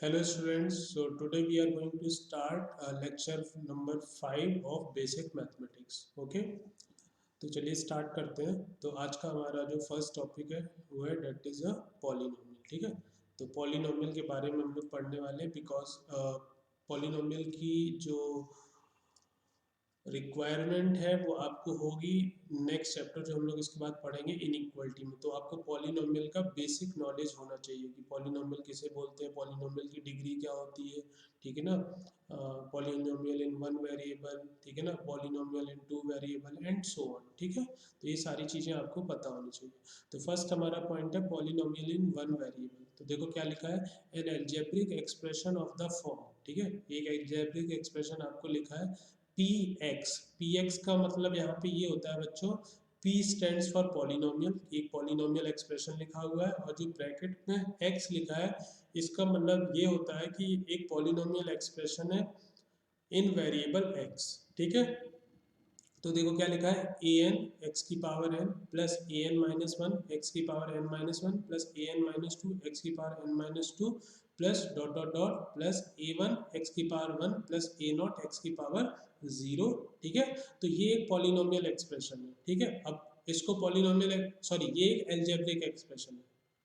Hello students, so today we are going to start lecture number 5 of basic mathematics. Okay, तो चलिए start करते हैं। तो आज का हमारा जो फर्स्ट टॉपिक है वो है डेट इज अ पॉलिनोमियल। ठीक है, तो पॉलिनोमियल के बारे में हम लोग पढ़ने वाले हैं बिकॉज पॉलिनोमियल की जो रिक्वायरमेंट है वो आपको होगी नेक्स्ट चैप्टर जो हम लोग इसके बाद पढ़ेंगे इनइक्वालिटी में। तो आपको पॉलिनोमियल का बेसिक नॉलेज होना चाहिए कि पॉलिनोमियल किसे बोलते हैं, पॉलिनोमियल की डिग्री क्या होती है, ठीक है ना, पॉलिनोमियल इन वन वेरिएबल, ठीक है ना, polynomial in two variable and so on. ठीक है, तो ये सारी चीज़ें आपको पता होनी चाहिए। तो फर्स्ट हमारा पॉइंट है पॉलिनोमियल इन वन वेरिएबल। तो देखो क्या लिखा है, an algebraic expression of the form. ठीक है, एक एल्जेब्रिक एक्सप्रेशन आपको लिखा है पी एक्स। पी एक्स का मतलब यहाँ पे ये होता है बच्चों, P स्टैंड्स फॉर पॉलिनोमियल, एक पॉलिनोमियल एक्सप्रेशन लिखा हुआ है और जो ब्रैकेट में x लिखा है इसका मतलब ये होता है कि एक पॉलिनोमियल एक्सप्रेशन है इन वेरिएबल x। ठीक है, तो देखो क्या लिखा है, ए एन एक्स की power n plus a n minus one x की power n minus one plus a n minus two x की power n minus two plus dot dot dot plus a one x की power one plus a naught x की power zero. ठीक है, तो ये एक polynomial expression है। ठीक है, अब इसको पॉलिनोमियल सॉरी ये एक एल्जेब्रिक एक्सप्रेशन है।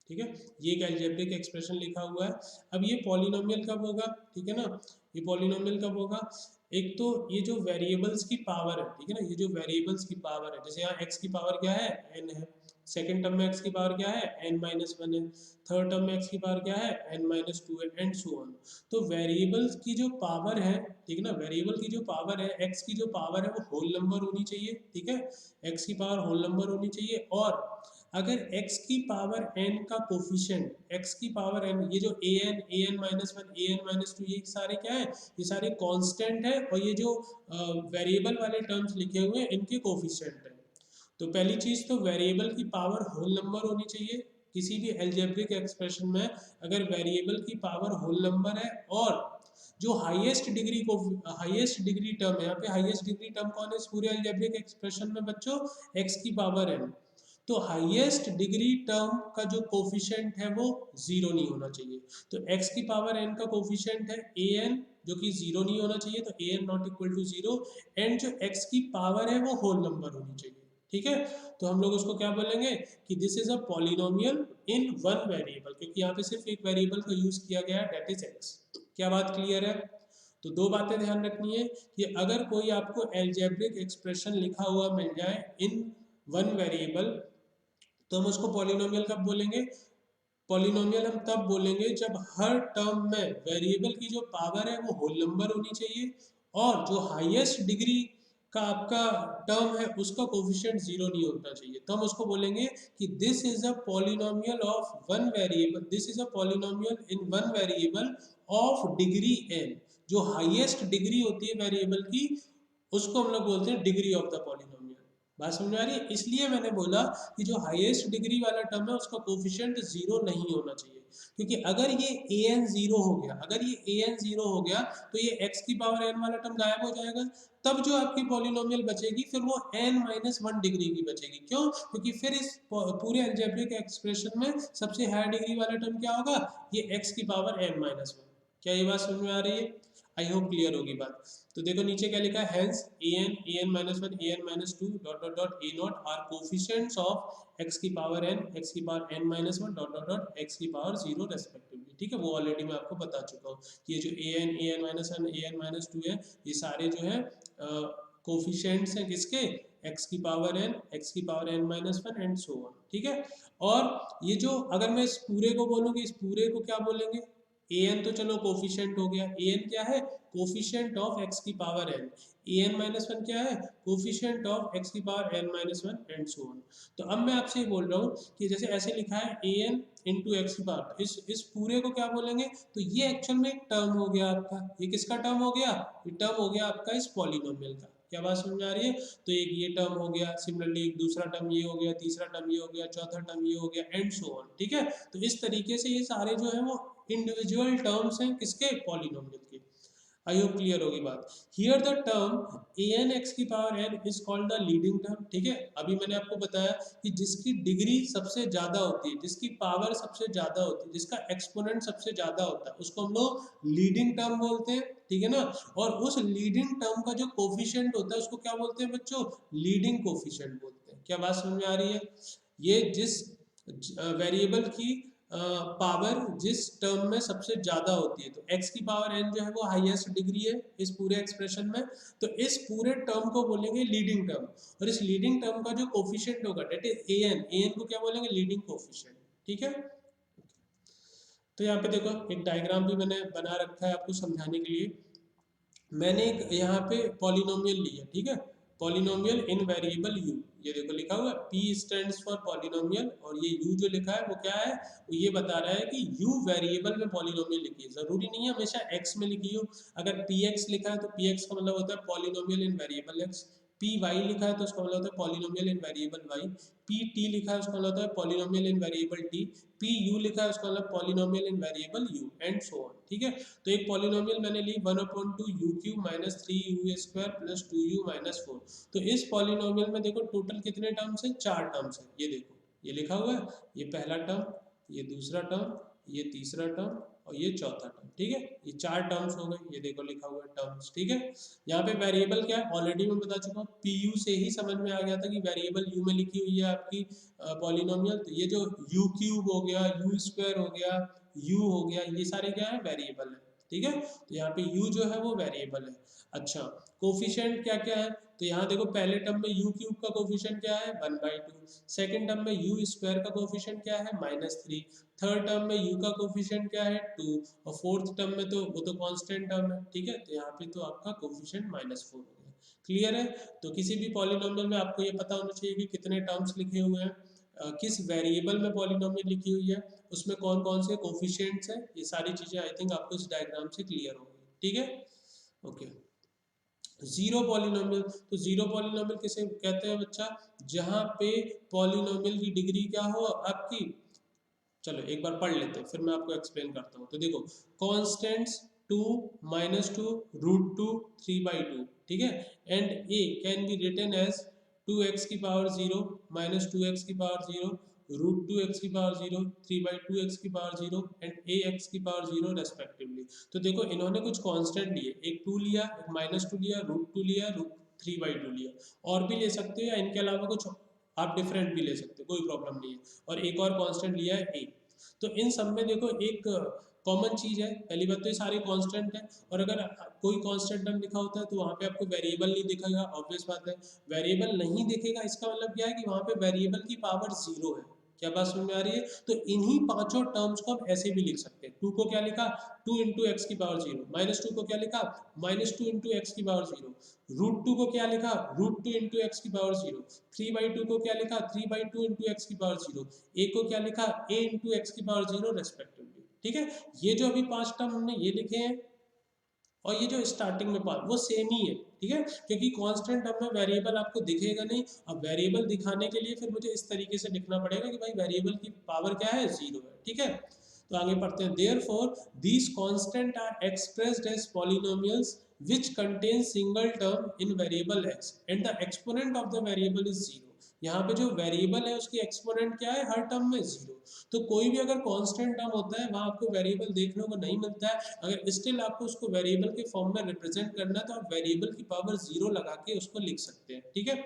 ठीक है, ये एक एल्जेब्रिक एक्सप्रेशन लिखा हुआ है। अब ये पॉलिनोमियल कब होगा, ठीक है ना, ये पॉलिनोमियल कब होगा, एक तो ये जो वेरिएबल्स की पावर है, ठीक है ना, ये जो वेरिएबल्स की पावर है, जैसे यहाँ x की पावर क्या है, n है, सेकेंड टर्म में x की पावर क्या है, n माइनस वन है, थर्ड टर्म में x की पावर क्या है, n माइनस टू है एंड सो ऑन। तो वेरिएबल्स की जो पावर है, ठीक है ना, वेरिएबल की जो पावर है, x की जो पावर है वो होल नंबर होनी चाहिए। ठीक है, x की पावर होल नंबर होनी चाहिए। और अगर x की पावर n का कोफिशिएंट, x की पावर n, ये जो a n minus one, a n minus two, ये सारे क्या है, ये सारे कांस्टेंट है और ये जो वेरिएबल वाले टर्म्स लिखे हुए हैं इनके कोफिशिएंट है। तो पहली चीज तो वेरिएबल की पावर होल नंबर होनी चाहिए। किसी भी एल्जेब्रिक एक्सप्रेशन में अगर वेरिएबल की पावर होल नंबर है और जो हाईएस्ट डिग्री को, हाईएस्ट डिग्री टर्म है, यहाँ पे हाईएस्ट डिग्री टर्म कौन है इस पूरे एल्जेब्रिक एक्सप्रेशन में बच्चों, x की पावर n। तो हाईएस्ट डिग्री टर्म का जो कोफिशिएंट है वो जीरो नहीं होना चाहिए। तो x की पावर n का कोफिशिएंट है an जो कि जीरो नहीं होना चाहिए, तो an not equal to zero. And जो x की पावर है वो होल नंबर होनी चाहिए। ठीक है, तो हम लोग उसको क्या बोलेंगे कि this is a polynomial in one variable, क्योंकि यहाँ पे सिर्फ एक वेरिएबल का यूज किया गया है, डेट इज x। क्या बात क्लियर है? तो दो बातें ध्यान रखनी है कि अगर कोई आपको एल्जेब्रिक एक्सप्रेशन लिखा हुआ मिल जाए इन वन वेरिएबल तो हम उसको पॉलिनोमियल कब बोलेंगे, पॉलिनोमियल हम तब बोलेंगे जब हर टर्म में वेरिएबल की जो पावर है वो होल नंबर होनी चाहिए और जो हाईएस्ट डिग्री का आपका टर्म है उसका कोफिशिएंट जीरो नहीं होना चाहिए। तो हम उसको बोलेंगे कि this is a polynomial of one variable, this is a polynomial in one variable of degree n। जो हाईएस्ट डिग्री होती है वेरिएबल की उसको हम लोग बोलते हैं डिग्री ऑफ द पॉलिनोमियल। बात समझ में आ रही है? इसलिए मैंने बोला कि जो हाईएस्ट डिग्री वाला टर्म है उसका कोफिशिएंट जीरो नहीं होना चाहिए, क्योंकि अगर ये an जीरो हो गया, अगर ये an जीरो हो गया तो ये x की पावर n वाला टर्म गायब हो जाएगा। तब जो आपकी पॉलिनोमियल बचेगी फिर वो n माइनस वन डिग्री की बचेगी। क्यों? क्योंकि फिर इस पूरे अलजेब्रिक एक्सप्रेशन में सबसे हाई डिग्री वाला टर्म क्या होगा, ये x की पावर n माइनस वन। क्या ये बात समझ में आ रही है? आई होप क्लियर होगी बात। तो देखो नीचे क्या लिखा है, hence an minus one, an minus two dot dot dot a not are coefficients of x की पावर n, x की power n minus one dot dot dot x की पावर जीरो रेस्पेक्टिवली। ठीक है, वो ऑलरेडी मैं आपको बता चुका हूँ कि ये जो an minus one, an minus to है, ये सारे जो है कोफिशिएंट्स हैं किसके, x की पावर n, x की power n minus one and so on. ठीक है, और ये जो अगर मैं इस पूरे को बोलूँगी, इस पूरे को क्या बोलेंगे, an तो चलो कोफिशिएंट हो गया, an क्या है, कोफिशिएंट ऑफ x की power n, an minus one क्या है, कोफिशिएंट ऑफ x की power n minus one and so on. तो अब मैं आपसे ये बोल रहा हूँ कि जैसे ऐसे लिखा है an इंटू एक्स की पावर, इस पूरे को क्या बोलेंगे, तो ये एक्चुअल में एक टर्म हो गया आपका। ये किसका टर्म हो गया, ये टर्म हो गया आपका इस पॉलिनोमियल का। क्या बात समझ में आ रही है? तो एक ये टर्म हो गया, सिमिलरली एक दूसरा टर्म ये हो गया, तीसरा टर्म ये हो गया, चौथा टर्म ये हो गया एंड सो ऑन। ठीक है, तो इस तरीके से ये सारे जो है वो इंडिविजुअल टर्म्स हैं किसके, पॉलिनोमियल के। आई होप क्लियर होगी बात। Here the term an x की power n is called the leading term, ठीक है। अभी मैंने आपको बताया कि जिसकी डिग्री सबसे ज्यादा होती है, जिसकी पावर सबसे ज्यादा होती है, जिसका एक्सपोनेंट सबसे ज्यादा होता है, उसको हम लोग लीडिंग टर्म बोलते हैं, ठीक है ना। और उस लीडिंग टर्म का जो कोफिशिएंट होता है उसको क्या बोलते हैं बच्चों, लीडिंग कोफिशिएंट बोलते हैं। क्या बात समझ में आ रही है। ये जिस वेरिएबल की पावर जिस टर्म में सबसे ज्यादा होती है, तो x की पावर n जो है वो हाईएस्ट डिग्री है इस पूरे एक्सप्रेशन में, तो इस पूरे टर्म को बोलेंगे लीडिंग टर्म। और इस लीडिंग टर्म का जो कोफिशिएंट होगा डेट इज an को क्या बोलेंगे, लीडिंग कोफिशिएंट, ठीक है। तो यहाँ पे देखो एक डायग्राम भी मैंने बना रखा है आपको समझाने के लिए। मैंने एक यहाँ पे पॉलिनोमियल लिया, ठीक है, पॉलिनोमियल इन वेरिएबल u, ये देखो लिखा हुआ है p स्टैंड्स फॉर पॉलिनोमियल, और ये u जो लिखा है वो क्या है, वो ये बता रहा है कि u वेरिएबल में पॉलिनोमियल लिखी है। जरूरी नहीं है हमेशा x में लिखी हो, अगर px लिखा है तो px का मतलब होता है पॉलिनोमियल इन वेरिएबल x, py लिखा है तो उसका मतलब होता है पॉलिनोमियल इन वेरिएबल y, pt लिखा है उसका मतलब होता है पॉलिनोमियल इन वेरिएबल t, pu लिखा है उसका मतलब polynomial in variable u, and so on, ठीक है। तो एक पॉलिनोमियल मैंने ली 1/2 u cube minus 3u square plus 2u minus 4। तो इस पॉलिनोमियल में देखो टोटल कितने टर्म्स हैं, 4 टर्म्स हैं। ये देखो ये लिखा हुआ है, ये पहला टर्म, ये दूसरा टर्म, ये तीसरा टर्म और ये चौथा टर्म, ठीक है। ये 4 टर्म्स हो गए, ये देखो लिखा हुआ है टर्म्स, ठीक है। यहाँ पे वेरिएबल क्या है ऑलरेडी मैं बता चुका हूँ, पी से ही समझ में आ गया था कि वेरिएबल u में लिखी हुई है आपकी पॉलिनोमियल। तो ये जो u क्यूब हो गया, u स्क्वायर हो गया, u हो गया, ये सारे क्या है, वेरिएबल है, ठीक है। तो यहाँ पे u जो है वो वेरिएबल है। अच्छा कोफिशिएंट क्या क्या है, तो यहाँ देखो पहले टर्म में u क्यूब का कोफिशिएंट क्या है 1/2, सेकंड टर्म में u स्क्वायर का कोफिशिएंट क्या है -3, थर्ड टर्म में u का कोफिशिएंट क्या है 2, और फोर्थ टर्म में तो वो तो कांस्टेंट टर्म है, ठीक है। तो यहाँ पे तो आपका कोफिशिएंट -4 हो गया। क्लियर है। तो किसी भी पॉलिनोमियल में आपको ये पता होना चाहिए कि कितने टर्म्स लिखे हुए हैं, किस वेरिएबल में पॉलिनोमियल लिखी हुई है, उसमें कौन कौन से कोफिशिएंट्स हैं, ये सारी चीजें आई थिंक आपको इस डायग्राम से क्लियर होंगी, ठीक है। ओके जीरो पॉलिनोमियल, तो जीरो पॉलिनोमियल किसे कहते हैं बच्चा, जहां पे पॉलिनोमियल की डिग्री क्या हो आपकी, चलो एक बार पढ़ लेते हैं फिर मैं आपको एक्सप्लेन करता हूँ। तो देखो कॉन्स्टेंट्स 2 -2 √2 3/2, ठीक है, and a can be written as 2x की पावर 0 -2x की पावर 0 √2x की पावर 0 3/2x की पावर 0 एंड ax की पावर 0 रेस्पेक्टिवली। तो देखो इन्होंने कुछ कांस्टेंट लिए, एक 2 लिया, एक -2 लिया, √2 लिया, 3/2 लिया, और भी ले सकते हो या इनके अलावा कुछ आप डिफरेंट भी ले सकते हो, कोई प्रॉब्लम नहीं है, और एक और कांस्टेंट लिया है a। तो इन सब में देखो एक कॉमन चीज है, पहली बात तो ये सारे कांस्टेंट है, और अगर कोई कांस्टेंट टर्म लिखा होता है तो वहाँ पे आपको वेरिएबल नहीं दिखेगा, ऑब्वियस बात है। वेरिएबल नहीं दिखेगा इसका मतलब क्या है कि वहाँ पे वेरिएबल की पावर 0 है। क्या बात समझ में आ रही है। तो इन्हीं पांचों टर्म्स को हम ऐसे भी लिख सकते हैं, 2 को क्या लिखा 2 इंटू एक्स की पावर 0, -2 को क्या लिखा -2 इंटू एक्स की पावर 0, √2 को क्या लिखा √2 इंटू एक्स की पावर 0, 3/2 को क्या लिखा 3/2 इंटू एक्स की पावर 0, a को क्या लिखा a इंटू एक्स की पावर 0 रेस्पेक्टिवली, ठीक है। ये जो अभी 5 टर्म हमने ये लिखे हैं और ये जो स्टार्टिंग में पार्ट वो सेम ही है, ठीक है, क्योंकि कांस्टेंट टर्म में वेरिएबल आपको दिखेगा नहीं। अब वेरिएबल दिखाने के लिए फिर मुझे इस तरीके से लिखना पड़ेगा कि भाई वेरिएबल की पावर क्या है 0 है, ठीक है। तो आगे पढ़ते हैं, therefore these constant are expressed as polynomials which contain single term in variable x and the exponent of the variable is 0। यहाँ पे जो वेरिएबल है उसकी एक्सपोनेंट क्या है हर टर्म में 0। तो कोई भी अगर कांस्टेंट टर्म होता है वहाँ आपको वेरिएबल देखने को नहीं मिलता है, अगर स्टिल आपको उसको वेरिएबल के फॉर्म में रिप्रेजेंट करना है तो आप वेरिएबल की पावर 0 लगा के उसको लिख सकते हैं, ठीक है।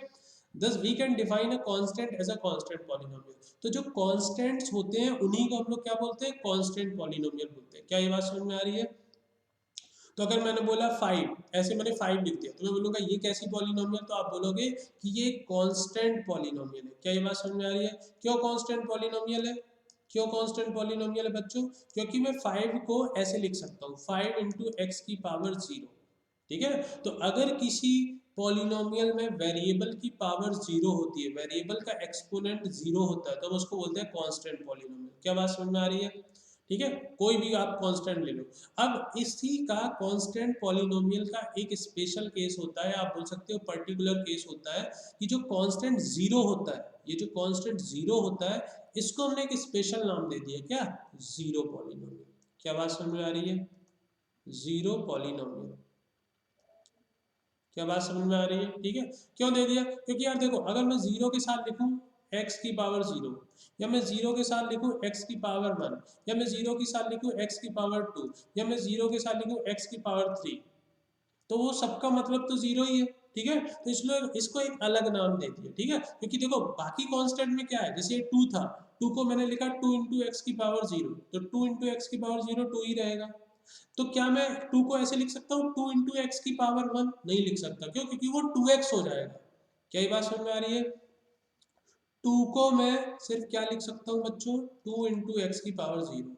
Thus we can define a constant as a constant polynomial। तो जो कांस्टेंट्स होते हैं उन्हीं को हम लोग क्या बोलते हैं, कांस्टेंट पॉलिनोमियल बोलते हैं। क्या ये बात समझ में आ रही है। तो अगर मैंने बोला 5, ऐसे मैंने 5 लिख दिया तो मैं बोलूँगा ये कैसी पॉलिनोमियल, तो आप बोलोगे कि ये कांस्टेंट पॉलिनोमियल है। क्या ये बात समझ में आ रही है। क्यों कांस्टेंट पॉलिनोमियल है, क्यों कांस्टेंट पॉलिनोमियल है बच्चों, क्योंकि मैं 5 को ऐसे लिख सकता हूँ 5 इंटू एक्स की पावर 0, ठीक है। तो अगर किसी पॉलिनोमियल में वेरिएबल की पावर 0 होती है, वेरिएबल का एक्सपोनेंट 0 होता है, तो हम उसको बोलते हैं कांस्टेंट पॉलिनोमियल। क्या बात समझ में आ रही है, ठीक है। कोई भी आप कांस्टेंट ले लो। अब इसी का कांस्टेंट पॉलिनोमियल का एक स्पेशल केस होता है, आप बोल सकते हो पर्टिकुलर केस होता है, कि जो कांस्टेंट 0 होता है, ये जो कांस्टेंट 0 होता है इसको हमने एक स्पेशल नाम दे दिया, क्या जीरो पॉलिनोमियल। क्या बात समझ में आ रही है, जीरो पॉलिनोमियल, क्या बात समझ में आ रही है? ठीक है, क्यों दे दिया? क्योंकि यार देखो, अगर मैं जीरो के साथ लिखूं x की पावर जीरो, या मैं जीरो के साथ लिखूं x की पावर वन, या मैं जीरो के साथ लिखूं x की पावर टू, या मैं जीरो के साथ लिखूं x की पावर थ्री, तो वो सबका मतलब तो जीरो ही है। ठीक है, तो इसलिए इसको एक अलग नाम दे दिया। ठीक है, क्योंकि देखो बाकी कांस्टेंट में क्या है, जैसे ये टू था, टू को मैंने लिखा टू इंटू एक्स की पावर जीरो, तो टू इंटू एक्स की पावर जीरो टू ही रहेगा। तो क्या मैं टू को ऐसे लिख सकता हूँ टू इंटू एक्स की पावर वन? नहीं लिख सकता, क्यों? क्योंकि वो टू एक्स हो जाएगा। क्या ये बात समझ में आ रही है? टू को मैं सिर्फ क्या लिख सकता हूँ बच्चों, टू इंटू एक्स की पावर जीरो।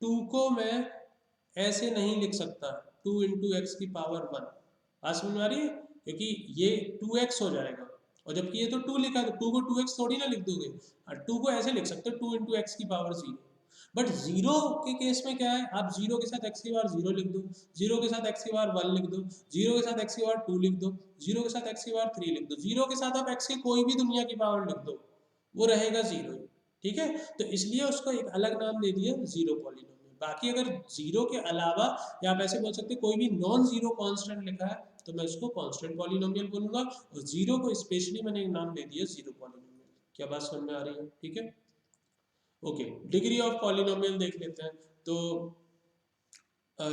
टू को मैं ऐसे नहीं लिख सकता, टू इंटू एक्स की पावर वन। बात समझ में आ रही है? क्योंकि ये टू एक्स हो जाएगा, और जबकि ये तो टू लिखा है, तो टू को टू एक्स थोड़ी ना लिख दोगे। और टू को ऐसे लिख सकते हो टू इंटू एक्स की पावर जीरो। बट जीरो के केस में क्या है, आप जीरो के साथ एक्स की पावर जीरो लिख दो, जीरो के साथ एक्स की पावर वन लिख दो, जीरो के साथ एक्स की पावर टू लिख दो, जीरो के साथ एक्स की पावर थ्री लिख दो, जीरो के साथ आप एक्स की कोई भी दुनिया की पावर लिख दो, वो रहेगा जीरो ही। ठीक है, तो इसलिए उसको एक अलग नाम दे दिया जीरो पॉलिनोमियल। बाकी अगर जीरो के अलावा, या आप ऐसे बोल सकते कोई भी नॉन जीरो कांस्टेंट लिखा है, तो मैं इसको कांस्टेंट पॉलिनोमियल बोलूंगा, और जीरो को स्पेशली मैंने एक नाम दे दिया जीरो पॉलिनोमियल। क्या बात समझ में आ रही है? ठीक है, ओके। डिग्री ऑफ पॉलिनोमियल देख लेते हैं। तो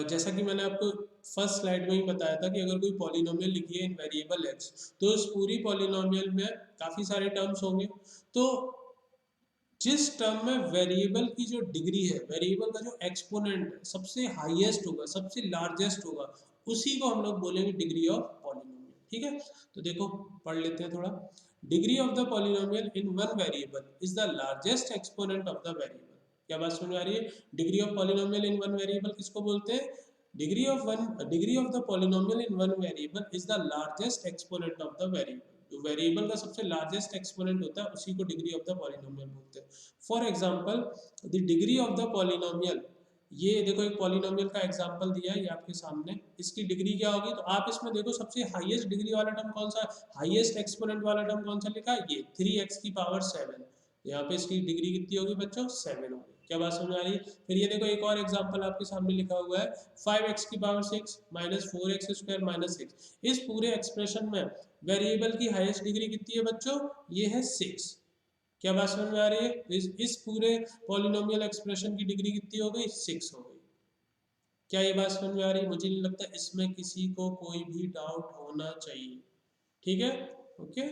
जैसा कि मैंने आपको फर्स्ट स्लाइड में ही बताया था कि अगर कोई पॉलिनोमियल लिखी है इन वेरिएबल एक्स, तो उस पूरी पॉलिनोमियल में काफ़ी सारे टर्म्स होंगे। तो जिस टर्म में वेरिएबल की जो डिग्री है, वेरिएबल का जो एक्सपोनेंट है सबसे हाईएस्ट होगा, सबसे लार्जेस्ट होगा, उसी को हम लोग बोलेंगे डिग्री ऑफ पॉलिनोमियल। ठीक है, तो देखो पढ़ लेते हैं थोड़ा। Degree of the polynomial in one variable is the largest exponent of the variable. क्या बात समझ में आ रही है? Degree of polynomial in one variable किसको बोलते हैं? Degree of the polynomial in one variable is the largest exponent of the variable. जो वेरिएबल का सबसे लार्जेस्ट एक्सपोनेंट होता है उसी को डिग्री ऑफ द पॉलिनोमियल बोलते हैं। For example the degree of the polynomial, ये देखो एक पॉलिनोमियल का एग्जांपल दिया है ये आपके सामने, इसकी डिग्री क्या होगी? तो आप इसमें देखो सबसे हाईएस्ट डिग्री वाला टर्म कौन सा, हाईएस्ट एक्सपोनेंट वाला टर्म कौन सा लिखा है? ये 3x की पावर 7। यहाँ पे इसकी डिग्री कितनी होगी बच्चों? 7 होगी। क्या बात समझ आ रही है? फिर ये देखो एक और एग्जांपल आपके सामने लिखा हुआ है 5x की power 6 minus 4x square minus 6। इस पूरे एक्सप्रेशन में वेरिएबल की हाईएस्ट डिग्री कितनी है बच्चों? ये है 6। क्या बात समझ में आ रही है? इस पूरे पॉलिनोमियल एक्सप्रेशन की डिग्री कितनी हो गई? 6 हो गई। क्या ये बात समझ में आ रही है? मुझे नहीं लगता इसमें किसी को कोई भी डाउट होना चाहिए। ठीक है, ओके,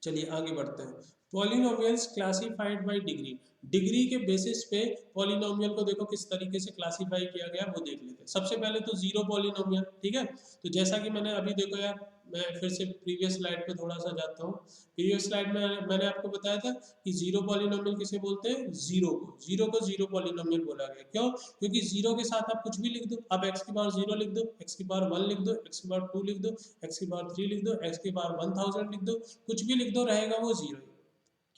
चलिए आगे बढ़ते हैं। Polynomials classified bye degree, degree के बेसिस पे पॉलिनोमियल को देखो किस तरीके से क्लासिफाई किया गया वो देख लेते हैं। सबसे पहले तो जीरो पॉलिनोमियल। ठीक है, तो जैसा कि मैंने अभी देखो यार, मैं फिर से प्रीवियस स्लाइड पे थोड़ा सा जाता हूँ। प्रीवियस स्लाइड में मैंने आपको बताया था कि जीरो पॉलिनोमियल किसे बोलते हैं? जीरो को जीरो पॉलिनोमियल बोला गया। क्यों? क्योंकि जीरो के साथ आप कुछ भी लिख दो, आप एक्स की पावर जीरो लिख दो, एक्स की पावर वन लिख दो, एक्स की पावर टू लिख दो, एक्स की पावर थ्री लिख दो, एक्स की पावर 1000 लिख दो, कुछ भी लिख दो, रहेगा वो जीरो।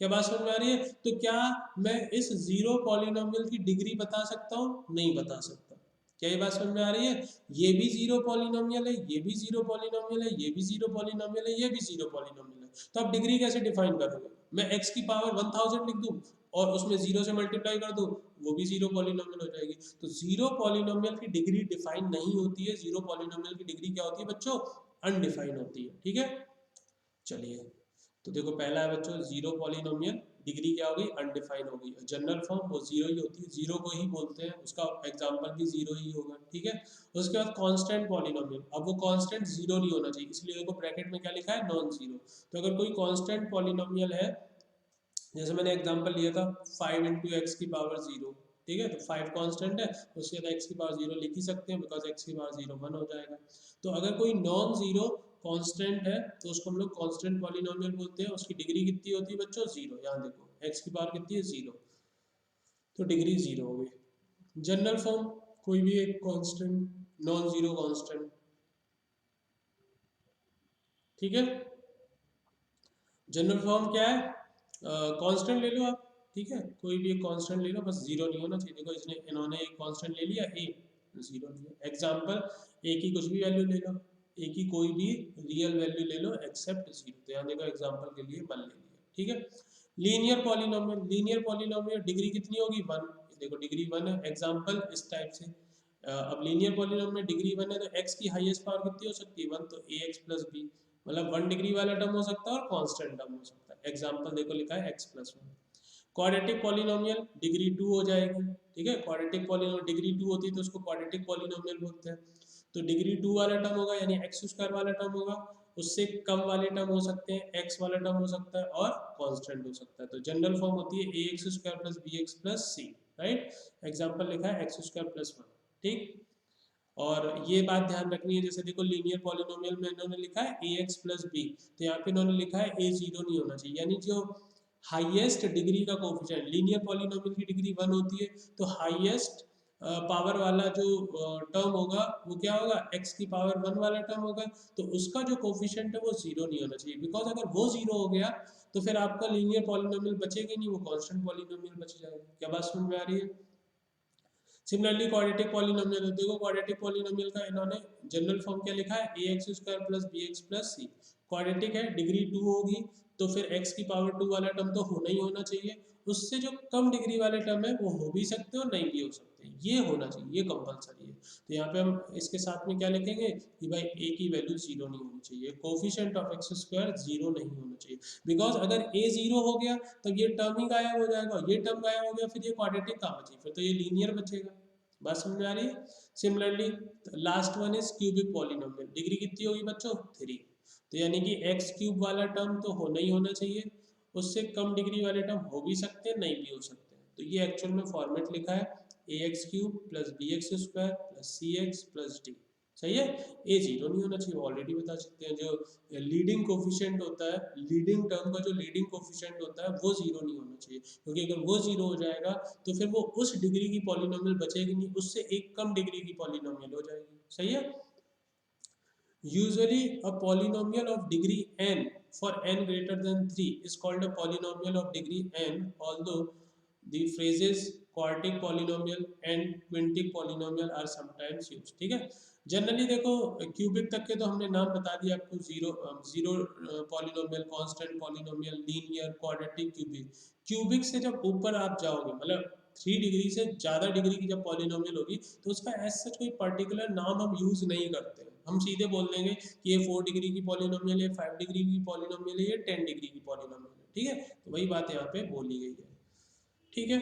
क्या बात समझ में आ रही है? तो क्या मैं इस जीरो पॉलिनोमियल की डिग्री बता सकता हूँ? नहीं बता सकता। क्या ये बात समझ में आ रही है? ये भी जीरो पॉलिनोमियल है, ये भी जीरो पॉलिनोमियल है, ये भी जीरो पॉलिनोमियल है, ये भी जीरो पॉलिनोमियल है। तो आप डिग्री कैसे डिफाइन करोगे? मैं x की पावर 1000 लिख दूं और उसमें जीरो से मल्टीप्लाई कर दूं, वो भी जीरो पॉलिनोमियल हो जाएगी। तो जीरो पॉलिनोमियल की डिग्री डिफाइन नहीं होती है। जीरो पॉलिनोमियल की डिग्री क्या होती है बच्चों? अनडिफाइन होती है। ठीक है, चलिए, तो देखो पहला है बच्चों जीरो पॉलिनोमियल, डिग्री क्या होगी? अनडिफाइंड होगी। जनरल फॉर्म वो जीरो ही होती है, जीरो को ही बोलते हैं, उसका एग्जांपल भी जीरो ही होगा। ठीक है, उसके बाद कांस्टेंट पॉलिनोमियल, अब वो कांस्टेंट जीरो नहीं होना चाहिए, इसलिए देखो ब्रैकेट में क्या लिखा है? Non zero. तो अगर कोई कांस्टेंट पॉलिनोमियल है, जैसे मैंने एग्जांपल लिया था 5 इंटू एक्स की पावर जीरो, ठीक है, तो 5 कांस्टेंट है, उसके बाद एक्स की पावर जीरो लिख ही सकते हैं, बिकॉज एक्स की पावर जीरो 1 हो जाएगा। तो अगर कोई नॉन जीरो कांस्टेंट है तो उसको हम लोग कांस्टेंट पॉलिनोमियल बोलते हैं। उसकी डिग्री कितनी होती है बच्चों? जीरो। यहाँ देखो एक्स की पावर कितनी है? जीरो, तो डिग्री जीरो हो गई। जनरल फॉर्म कोई भी एक कांस्टेंट, नॉन जीरो कांस्टेंट। ठीक है, जनरल फॉर्म क्या है? कांस्टेंट ले लो आप। ठीक है, कोई भी एक कांस्टेंट ले लो, बस जीरो नहीं होना चाहिए। देखो इसने इन्होंने एक कांस्टेंट ले लिया ए, जीरो लिया। एग्जांपल ए की कुछ भी वैल्यू ले लो, ए की कोई भी रियल वैल्यू ले लो एक्सेप्ट जीरो। तो यहाँ देखो एग्जांपल के लिए वन ले लिया। ठीक है, linear polynomial, linear polynomial degree कितनी होगी? वन। देखो डिग्री वन है। एग्जांपल इस टाइप से अब लीनियर पॉलिनॉमियल में डिग्री 1 है तो x की हाईएस्ट पावर कितनी हो सकती है 1, तो ax प्लस बी, मतलब 1 डिग्री वाला टर्म हो सकता है और कांस्टेंट टर्म हो सकता है। एग्जांपल देखो लिखा है x plus 1। Quadratic polynomial degree 2 हो जाएगी, ठीक है। क्वाड्रेटिक पॉलिनोमियल डिग्री 2 होती है तो उसको क्वाड्रेटिक पॉलिनोमियल बोलते हैं। तो डिग्री 2 वाला टर्म होगा यानी एक्स स्क्वायर वाला टर्म होगा, उससे कम वाले टर्म हो सकते हैं, एक्स वाला टर्म हो सकता है और कांस्टेंट हो सकता है। तो जनरल फॉर्म होती है a x square plus b x plus c, right. Example लिखा है एक्स स्क्वायर प्लस 1, ठीक। और ये बात ध्यान रखनी है, जैसे देखो लीनियर पॉलिनोमियल में इन्होंने लिखा है ए एक्स प्लस बी, तो यहाँ पे इन्होंने लिखा है ए जीरो नहीं होना चाहिए, यानी जो हाईएस्ट डिग्री का कोफिशिएंट, लीनियर पॉलिनोमियल की डिग्री 1 होती है तो हाईएस्ट पावर वाला जो टर्म होगा वो क्या होगा, x की पावर 1 वाला टर्म होगा, तो उसका जो कोफिशिएंट है वो जीरो नहीं होना चाहिए, बिकॉज अगर वो जीरो हो गया तो फिर आपका लीनियर पॉलिनोमियल बचेगा नहीं, वो कांस्टेंट पॉलिनोमियल बच जाएगा। क्या बात समझ में आ रही है? सिमिलरली क्वाड्रेटिक पॉलिनोमियल, देखो क्वाड्रेटिक पॉलिनोमियल का इन्होंने जनरल फॉर्म क्या लिखा है, a x square plus b x plus c. Quadratic है, डिग्री 2 होगी तो फिर x की पावर 2 वाला टर्म तो होना ही होना चाहिए, उससे जो कम डिग्री वाले टर्म है वो हो भी सकते हैं और नहीं भी हो सकते, ये होना चाहिए, ये कंपलसरी है। तो यहाँ पे हम इसके साथ में क्या लिखेंगे कि भाई a की वैल्यू जीरो नहीं होनी चाहिए, coefficient of x square zero नहीं होना चाहिए, बिकॉज अगर a जीरो हो गया तब ये टर्म ही गायब हो जाएगा, ये टर्म गायब हो गया फिर ये क्वाड्रेटिक कहाँ बची, फिर तो ये लीनियर बचेगा। बात समझ में आ रही है? Similarly last one is cubic polynomial, degree कितनी होगी बच्चों 3, तो यानी कि एक्स क्यूब वाला टर्म तो होना ही होना चाहिए, उससे कम डिग्री वाले टर्म हो भी सकते हैं नहीं भी हो सकते हैं। तो ये एक्चुअल में फॉर्मेट लिखा है a x cube plus b x square plus c x plus d, सही है। ए जीरो नहीं होना चाहिए, ऑलरेडी बता सकते हैं, जो लीडिंग कोफिशिएंट होता है, लीडिंग टर्म का जो लीडिंग कोफिशिएंट होता है वो जीरो नहीं होना चाहिए, क्योंकि अगर वो जीरो हो जाएगा तो फिर वो उस डिग्री की पॉलिनोमियल बचेगी नहीं, उससे एक कम डिग्री की पॉलिनोमियल हो जाएगी, सही है। Usually, a polynomial of degree n for n greater than 3 is called a polynomial of degree n, although the phrases quartic polynomial and quintic polynomial are sometimes used, ठीक है। जनरली देखो cubic तक के तो हमने नाम बता दिया आपको, zero polynomial, constant polynomial, linear, quadratic, cubic. Cubic से जब ऊपर आप जाओगे, मतलब 3 डिग्री से ज़्यादा डिग्री की जब पॉलिनोमियल होगी तो उसका एज सच कोई पर्टिकुलर नाम हम यूज़ नहीं करते, हम सीधे बोल देंगे कि ये 4 डिग्री की पॉलिनोमियल है, 5 डिग्री की पॉलिनोमियल है, ये 10 डिग्री की पॉलिनोमियल है, ठीक है। तो वही बात यहाँ पे बोली गई है, ठीक है।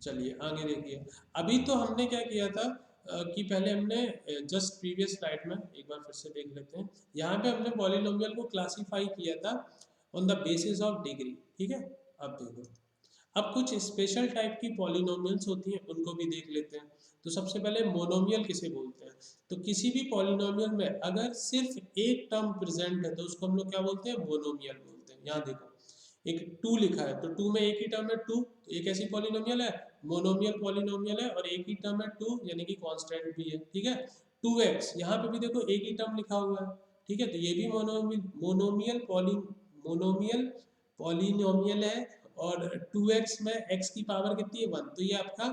चलिए आगे देखिए, अभी तो हमने क्या किया था कि पहले हमने जस्ट प्रीवियस स्लाइड में एक बार फिर से देख लेते हैं, यहाँ पे हमने पॉलिनोमियल को क्लासीफाई किया था on the basis of degree, ठीक है। अब देखो, अब कुछ स्पेशल टाइप की पॉलिनोमियल्स होती हैं, उनको भी देख लेते हैं। तो सबसे पहले मोनोमियल किसे बोलते हैं, तो किसी भी पॉलिनोमियल में अगर सिर्फ एक टर्म प्रेजेंट है तो उसको हम लोग क्या बोलते हैं, मोनोमियल बोलते हैं। यहाँ देखो एक 2 लिखा है तो 2 में एक ही टर्म है 2, तो एक ऐसी पॉलिनोमियल है, मोनोमियल पॉलिनोमियल है, और एक ही टर्म है 2 यानी कि कांस्टेंट भी है, ठीक है। 2x यहाँ पे भी देखो एक ही टर्म लिखा हुआ है, ठीक है, तो ये भी मोनोमियल पॉलिनोमियल है, और 2x में x की पावर कितनी है 1, तो ये आपका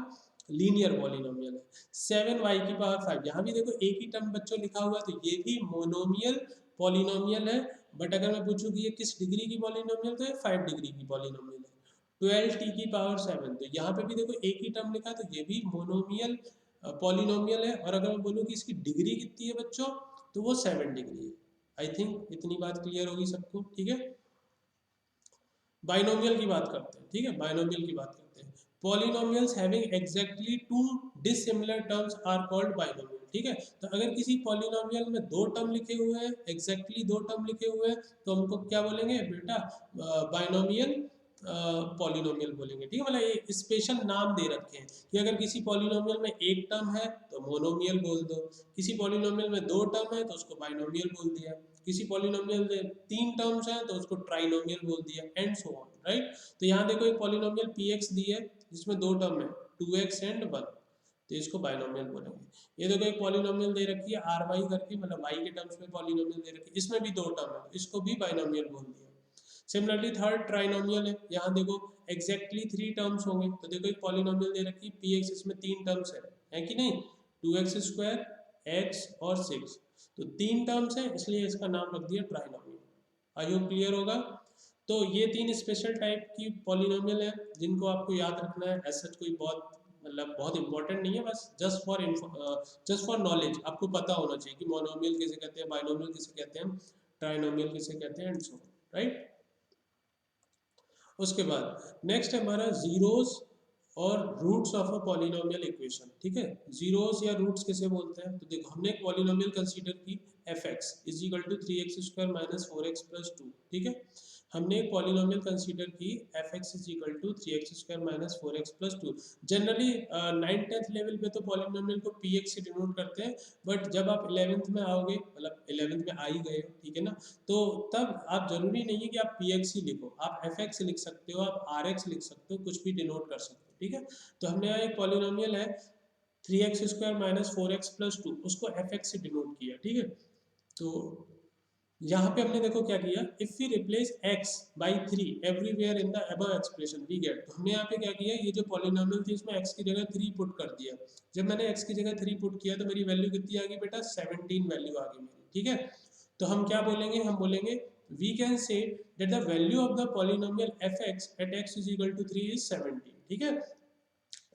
लीनियर पॉलिनोमियल है। 7y की पावर 5, यहाँ भी देखो एक ही टर्म बच्चों लिखा हुआ है, तो ये भी मोनोमियल पॉलिनोमियल है, बट अगर मैं पूछूं कि ये किस डिग्री की पॉलिनोमियल, तो ये 5 डिग्री की पॉलिनोमियल है। 12t की पावर 7, तो यहाँ पे भी देखो एक ही टर्म लिखा है, तो ये भी मोनोमियल पॉलिनोमियल है, और अगर मैं बोलूँ कि इसकी डिग्री कितनी है बच्चों, तो वो 7 डिग्री है। आई थिंक इतनी बात क्लियर होगी सबको, ठीक है। बाइनोमियल की बात करते हैं, ठीक है, बाइनोमियल की बात करते हैं। Polynomials having exactly two dissimilar terms are called binomial, ठीक है। तो अगर किसी पॉलिनोमियल में दो टर्म लिखे हुए हैं, एग्जैक्टली दो टर्म लिखे हुए हैं, तो हमको क्या बोलेंगे बेटा, बाइनोमियल पॉलिनोमियल बोलेंगे, ठीक है। मतलब ये स्पेशल नाम दे रखे हैं कि अगर किसी पॉलिनोमियल में एक टर्म है तो मोनोमियल बोल दो, किसी पॉलिनोमियल में दो टर्म है तो उसको बाइनोमियल बोल दिया, किसी पॉलिनोमियल में 3 टर्म्स हैं तो उसको ट्राइनोमियल बोल दिया, एंड सो ऑन, राइट। तो यहाँ देखो एक पॉलिनोमियल px दी है जिसमें दो टर्म है 2x एंड 1, तो इसको बाइनोमियल बोलेंगे। ये देखो एक पॉलिनोमियल दे रखी है ry करके, मतलब y के टर्म्स में पॉलिनोमियल दे रखी है, इसमें भी दो टर्म है, इसको भी बाइनोमियल बोल दिया। सिमिलरली थर्ड ट्राइनोमियल है, यहाँ देखो एग्जैक्टली 3 टर्म्स होंगे, तो देखो एक पॉलिनोमियल दे रखी है px, इसमें 3 टर्म्स है कि नहीं, 2x स्क्वायर, x और 6, तो 3 टर्म्स है इसलिए इसका नाम रख दिया ट्राइनोमियल। आई होप क्लियर होगा। तो ये 3 स्पेशल टाइप की पॉलिनोमियल है जिनको आपको याद रखना है, ऐसा कोई बहुत मतलब बहुत इंपॉर्टेंट नहीं है, बस जस्ट फॉर नॉलेज आपको पता होना चाहिए कि मोनोमियल किसे कहते हैं, बाइनोमियल किसे कहते हैं, ट्राइनोमियल किसे कहते हैं, एंड सो राइट। उसके बाद नेक्स्ट है हमारा जीरोस और roots of a polynomial equation. ठीक है, जीरोस या रूट्स किसे बोलते हैं, तो देखो हमने एक पॉलिनोमियल कंसीडर की F x is equal to 3x² minus 4x plus 2। ठीक है, हमने एक पॉलिनोमियल कंसीडर की F x is equal to 3x² minus 4x plus 2। Generally 9th-10th level पे तो पॉलिनोमियल को पी एक्स से डिनोट करते हैं, बट जब आप 11th में आओगे, मतलब 11th में आ ही गए हो, ठीक है ना, तो तब आप जरूरी नहीं है कि आप पी एक्स ही लिखो, आप एफ एक्स लिख सकते हो, आप आर एक्स लिख सकते हो, कुछ भी डिनोट कर सकते हो। ठीक है, तो हमने यहाँ एक पॉलिनोमियल है 3x² माइनस 4x प्लस 2, उसको एफ एक्स से डिनोट किया। ठीक है, तो यहाँ पे हमने देखो क्या किया, if we replace x by 3 everywhere in the above expression we get. तो हमने यहाँ पे क्या किया, ये जो पॉलिनोमियल थी इसमें x की जगह 3 पुट कर दिया। जब मैंने x की जगह 3 पुट किया तो मेरी वैल्यू कितनी आ गई बेटा, 17 वैल्यू आ गई मेरी। ठीक है, तो हम क्या बोलेंगे, हम बोलेंगे we can say that the value of the polynomial F X at x is equal to 3 is 17। ठीक है,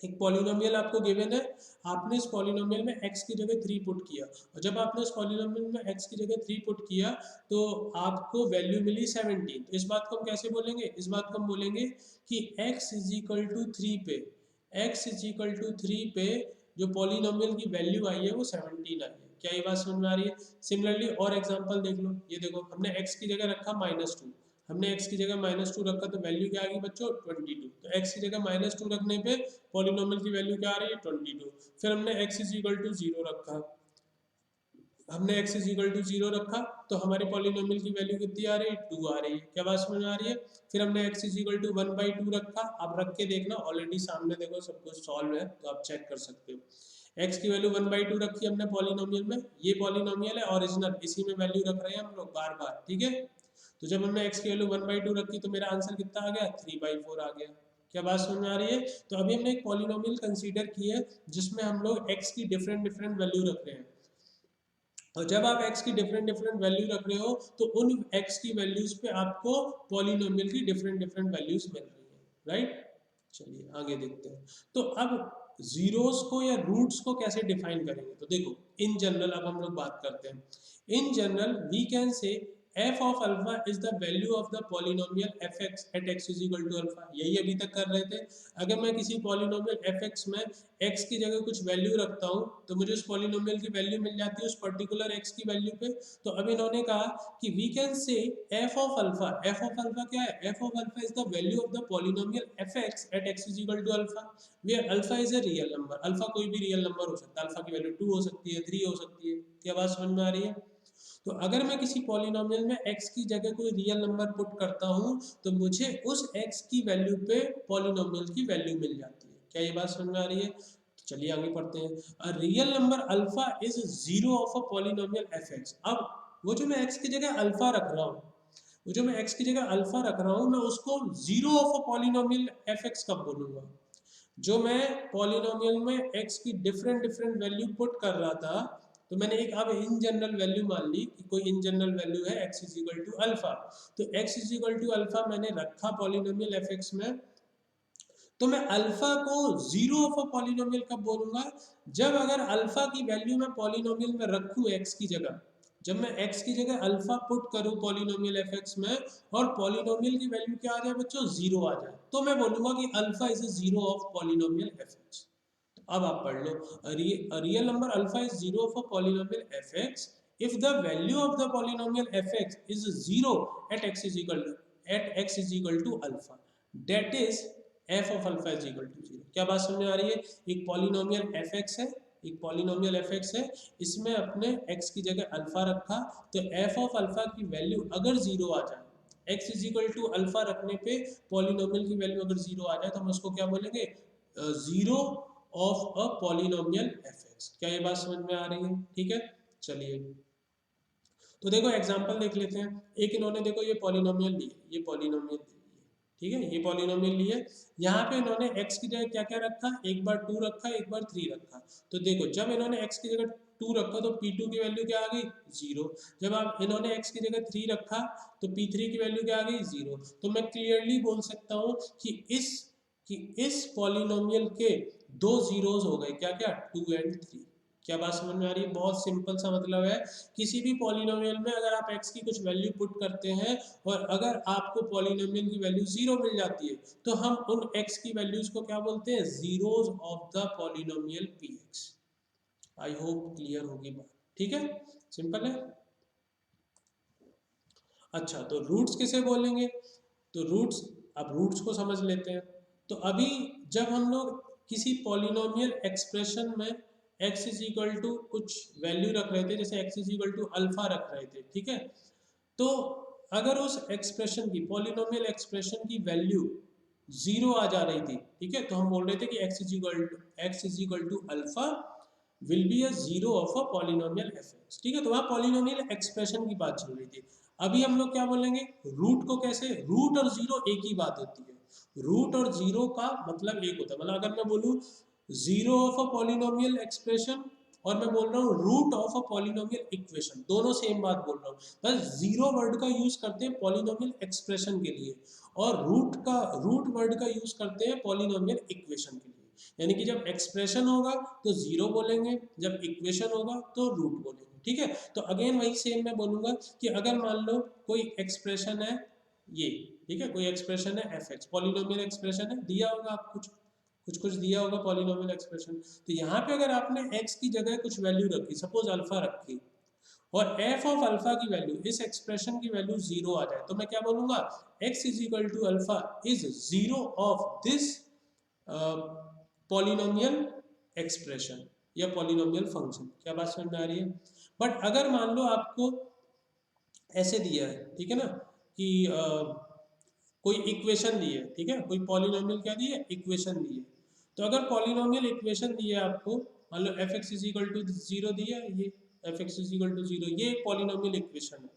एक पॉलिनोमियल आपको गिवन है, आपने इस पॉलिनोमियल में x की जगह 3 पुट किया, और जब आपने इस पॉलिनोमियल में x की जगह 3 पुट किया तो आपको वैल्यू मिली 17। तो इस बात को हम कैसे बोलेंगे, इस बात को हम बोलेंगे कि x इज इक्वल टू 3 पे, x इज इक्वल टू 3 पे जो पॉलिनोमियल की वैल्यू आई है वो 17 आई है। क्या ये बात समझ में आ रही है? सिमिलरली और एग्जांपल देख लो, ये देखो हमने x की जगह रखा -2, हमने x की जगह -2 रखा तो वैल्यू क्या आ गई बच्चों, 22। तो x की जगह -2 रखने पे पॉलिनोमियल की वैल्यू क्या आ रही है, 22। फिर हमने x इज इक्वल टू 0 रखा, हमने x इज इक्वल टू 0 रखा तो हमारे पॉलिनोमियल की वैल्यू कितनी आ रही है, 2 आ रही है। क्या बात समझ में आ रही है? फिर हमने x इज इक्वल टू 1/2 रखा, आप रख के देखना, ऑलरेडी सामने देखो सब कुछ सॉल्व है तो आप चेक कर सकते हो। x की वैल्यू 1/2 रखी हमने पॉलिनोमियल में, ये पॉलिनोमियल है ओरिजिनल, इसी में वैल्यू रख रहे हैं हम लोग बार बार। ठीक है, तो जब हमने x की वैल्यू 1/2 रखी तो मेरा आंसर कितना आ गया, 3/4 आ गया। क्या बात समझ में आ रही है? तो अभी हमने एक पॉलिनोमियल कंसीडर की है जिसमें हम लोग x की डिफरेंट डिफरेंट वैल्यू रख रहे हैं, और जब आप x की डिफरेंट डिफरेंट वैल्यू रख रहे हो तो उन x की वैल्यूज पे आपको पॉलिनोमियल की डिफरेंट डिफरेंट वैल्यूज मिल रही है। राइट, चलिए आगे देखते हैं। तो अब जीरोस को या रूट्स को कैसे डिफाइन करेंगे, तो देखो इन जनरल अब हम लोग बात करते हैं। In general we can say f of alpha is the value of the polynomial fx at x is equal to alpha। यही अभी तक कर रहे थे। अगर मैं किसी पॉलिनोमियल fx में x की जगह कुछ वैल्यू रखता हूँ तो मुझे उस पॉलिनोमियल की वैल्यू मिल जाती है उस पर्टिकुलर x की वैल्यू पे। तो अब इन्होंने कहा कि we can say f of alpha, f of alpha क्या है, f of alpha is the value of the polynomial fx at x is equal to alpha where alpha is a real number। Alpha कोई भी real number हो सकता है, alpha की value 2 हो सकती है, 3 हो सकती है। क्या बात समझ में आ रही है? तो अगर मैं किसी पॉलिनोमियल में x की जगह कोई रियल नंबर पुट करता हूँ तो मुझे उस x की वैल्यू पे पॉलिनोमियल की वैल्यू मिल जाती है। क्या ये बात समझ में आ रही है? तो चलिए आगे पढ़ते हैं। A real number alpha is zero of a polynomial fx। अब वो जो मैं x की जगह अल्फा रख रहा हूँ, वो जो मैं x की जगह अल्फा रख रहा हूँ, मैं उसको zero of a polynomial fx कब बोलूंगा? जो मैं पॉलिनोमियल में x की डिफरेंट डिफरेंट वैल्यू पुट कर रहा था, तो मैंने एक अब इन जनरल वैल्यू मान ली कि कोई इन जनरल वैल्यू है x is equal to alpha. तो x is equal to alpha मैंने रखा पॉलिनोमियल fx में, तो मैं अल्फा को जीरो ऑफ अ पॉलिनोमियल कब बोलूंगा? जब अगर अल्फा की वैल्यू मैं पॉलिनोमियल में रखूं x की जगह, जब मैं x की जगह अल्फा पुट करूं पॉलिनोमियल fx में और पॉलिनोमियल की वैल्यू क्या आ जाए बच्चों, जीरो आ जाए, तो मैं बोलूंगा कि alpha is a zero of polynomial fx। अब आप पढ़ लो, real number alpha is zero of a polynomial fx if the value of the polynomial fx is zero at x is equal to alpha, that is f of alpha is equal to 0। क्या बात समझ में आ रही है? एक polynomial fx है, एक पॉलिनोमियल fx है, इसमें अपने x की जगह अल्फा रखा, तो f of alpha की वैल्यू अगर जीरो आ जाए, x is equal to alpha रखने पे पॉलिनोमियल की वैल्यू अगर जीरो आ जाए तो हम उसको क्या बोलेंगे, zero of a polynomial fx। क्या ये बात समझ में आ रही है? ठीक है, चलिए तो देखो एग्जांपल देख लेते हैं। एक इन्होंने देखो ये पॉलिनोमियल ली है, ये पॉलिनोमियल ली है, ठीक है, ये पॉलिनोमियल ली है। यहाँ पे इन्होंने x की जगह क्या क्या रखा, एक बार 2 रखा, एक बार 3 रखा। तो देखो जब इन्होंने x की जगह 2 रखा तो p2 की वैल्यू क्या आ गई, 0। जब आप इन्होंने x की जगह 3 रखा तो p3 की वैल्यू क्या आ गई, 0। तो मैं क्लियरली बोल सकता हूँ कि कि इस पॉलिनोमियल के दो जीरोस हो गए, क्या क्या, 2 और 3। क्या बात समझ में आ रही है? बहुत सिंपल सा मतलब है, किसी भी पॉलिनोमियल में अगर आप x की कुछ वैल्यू पुट करते हैं और अगर आपको पॉलिनोमियल की वैल्यू 0 मिल जाती है तो हम उन x की वैल्यूज को क्या बोलते हैं, zeros of the polynomial px। I hope clear होगी बात, ठीक है, सिंपल है। अच्छा, तो रूट्स किसे बोलेंगे, तो रूट्स, अब रूट्स को समझ लेते हैं। तो अभी जब हम लोग किसी पॉलिनोमियल एक्सप्रेशन में x इज इक्वल टू कुछ वैल्यू रख रहे थे, जैसे x is equal to alpha रख रहे थे, ठीक है, तो अगर उस एक्सप्रेशन की, पॉलिनोमियल एक्सप्रेशन की वैल्यू 0 आ जा रही थी, ठीक है, तो हम बोल रहे थे कि x is equal to alpha will be a zero of a polynomial fx, ठीक है, तो वहाँ पॉलिनोमियल एक्सप्रेशन की बात चल रही थी। अभी हम लोग क्या बोलेंगे, रूट को कैसे, रूट और जीरो एक ही बात होती है, रूट और जीरो का मतलब एक होता है, मतलब अगर मैं बोलूँ zero of a polynomial expression और मैं बोल रहा हूँ root of a polynomial equation, दोनों सेम बात बोल रहा हूँ, बस जीरो वर्ड का यूज करते हैं पॉलिनोमियल एक्सप्रेशन के लिए और रूट वर्ड का यूज करते हैं पॉलिनोमियल इक्वेशन के लिए। यानी कि जब एक्सप्रेशन होगा तो जीरो बोलेंगे, जब इक्वेशन होगा तो रूट बोलेंगे, ठीक है। तो अगेन वही सेम मैं बोलूंगा कि अगर मान लो कोई एक्सप्रेशन है ये, ठीक है, कोई एक्सप्रेशन है एफ एक्स, पॉलिनोमियल एक्सप्रेशन है, दिया होगा आप कुछ दिया होगा पॉलिनोमियल एक्सप्रेशन, तो यहाँ पे अगर आपने x की जगह कुछ वैल्यू रखी, सपोज अल्फा रखी, और f ऑफ अल्फा की वैल्यू, इस एक्सप्रेशन की वैल्यू 0 आ जाए, तो मैं क्या बोलूंगा, x is equal to alpha is zero of this polynomial expression या पॉलिनोमियल फंक्शन। क्या बात समझ में आ रही है? बट अगर मान लो आपको ऐसे दिया है, ठीक है ना, कि कोई इक्वेशन दी है, ठीक है, कोई पॉलिनोमियल क्या दी है, इक्वेशन दी है, तो अगर पॉलिनोमियल इक्वेशन दी है आपको, मान लो f x is equal to 0 दिया है, ये f x is equal to 0, ये एक पॉलिनोमियल इक्वेशन है।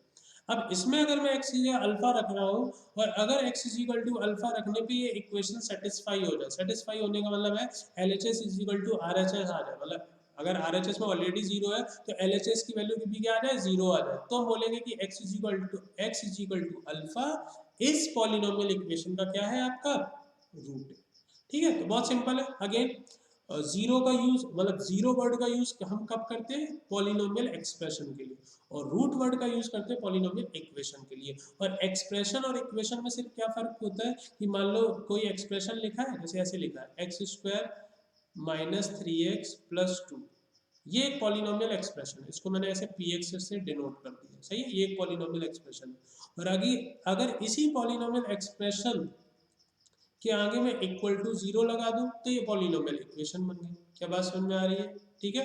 अब इसमें अगर मैं x या अल्फा रख रहा हूँ और अगर x is equal to alpha रखने पे ये इक्वेशन सेटिस्फाई हो जाए, सेटिस्फाई होने का मतलब है LHS is equal to RHS आ जाए, मतलब अगर RHS में ऑलरेडी 0 है तो LHS की वैल्यू भी क्या आ जाए, 0 आ जाए, तो हम बोलेंगे कि x is equal to alpha इस पॉलिनोमियल इक्वेशन का क्या है, आपका रूट, ठीक है। तो बहुत सिंपल है। अगेन जीरो का यूज, मतलब जीरो वर्ड का यूज हम कब करते हैं, पॉलिनोमियल एक्सप्रेशन के लिए, और रूट वर्ड का यूज करते हैं पॉलिनोमियल इक्वेशन के लिए। और एक्सप्रेशन और इक्वेशन में सिर्फ क्या फर्क होता है कि मान लो कोई एक्सप्रेशन लिखा है, जैसे ऐसे लिखा है x square minus 3x plus 2, ये एक पॉलिनोमियल एक्सप्रेशन है, इसको मैंने ऐसे px से डिनोट कर दिया, सही है, ये एक पॉलिनोमियल एक्सप्रेशन है। और आगे अगर इसी पॉलिनोमियल एक्सप्रेशन कि आगे मैं इक्वल टू 0 लगा दूं तो ये पॉलिनोमियल इक्वेशन बन गई। क्या बात समझ में आ रही है? ठीक है,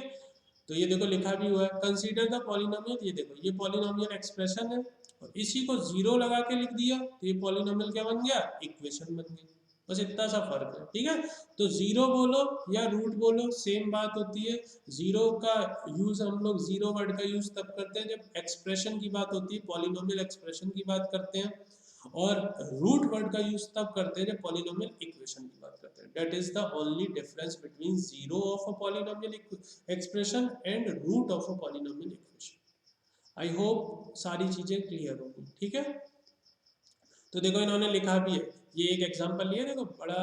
तो ये देखो लिखा भी हुआ है, कंसीडर द पॉलिनोमियल, ये देखो ये पॉलिनोमियल एक्सप्रेशन है और इसी को 0 लगा के लिख दिया तो ये पॉलिनोमियल क्या बन गया, इक्वेशन बन गई। बस इतना सा फर्क है, ठीक है। तो 0 बोलो या रूट बोलो सेम बात होती है। 0 का यूज हम लोग, 0 वर्ड का यूज तब करते हैं जब एक्सप्रेशन की बात होती है, पॉलिनोमियल एक्सप्रेशन की बात करते हैं, और रूट वर्ड का यूज तब करते हैं जब पॉलिनोमियल इक्वेशन की बात करते हैं। That is the only difference between zero of a polynomial expression and root of a polynomial equation. I hope सारी चीजें क्लियर होगी, ठीक है। तो देखो इन्होंने लिखा भी है, ये एक एग्जांपल लिया, देखो बड़ा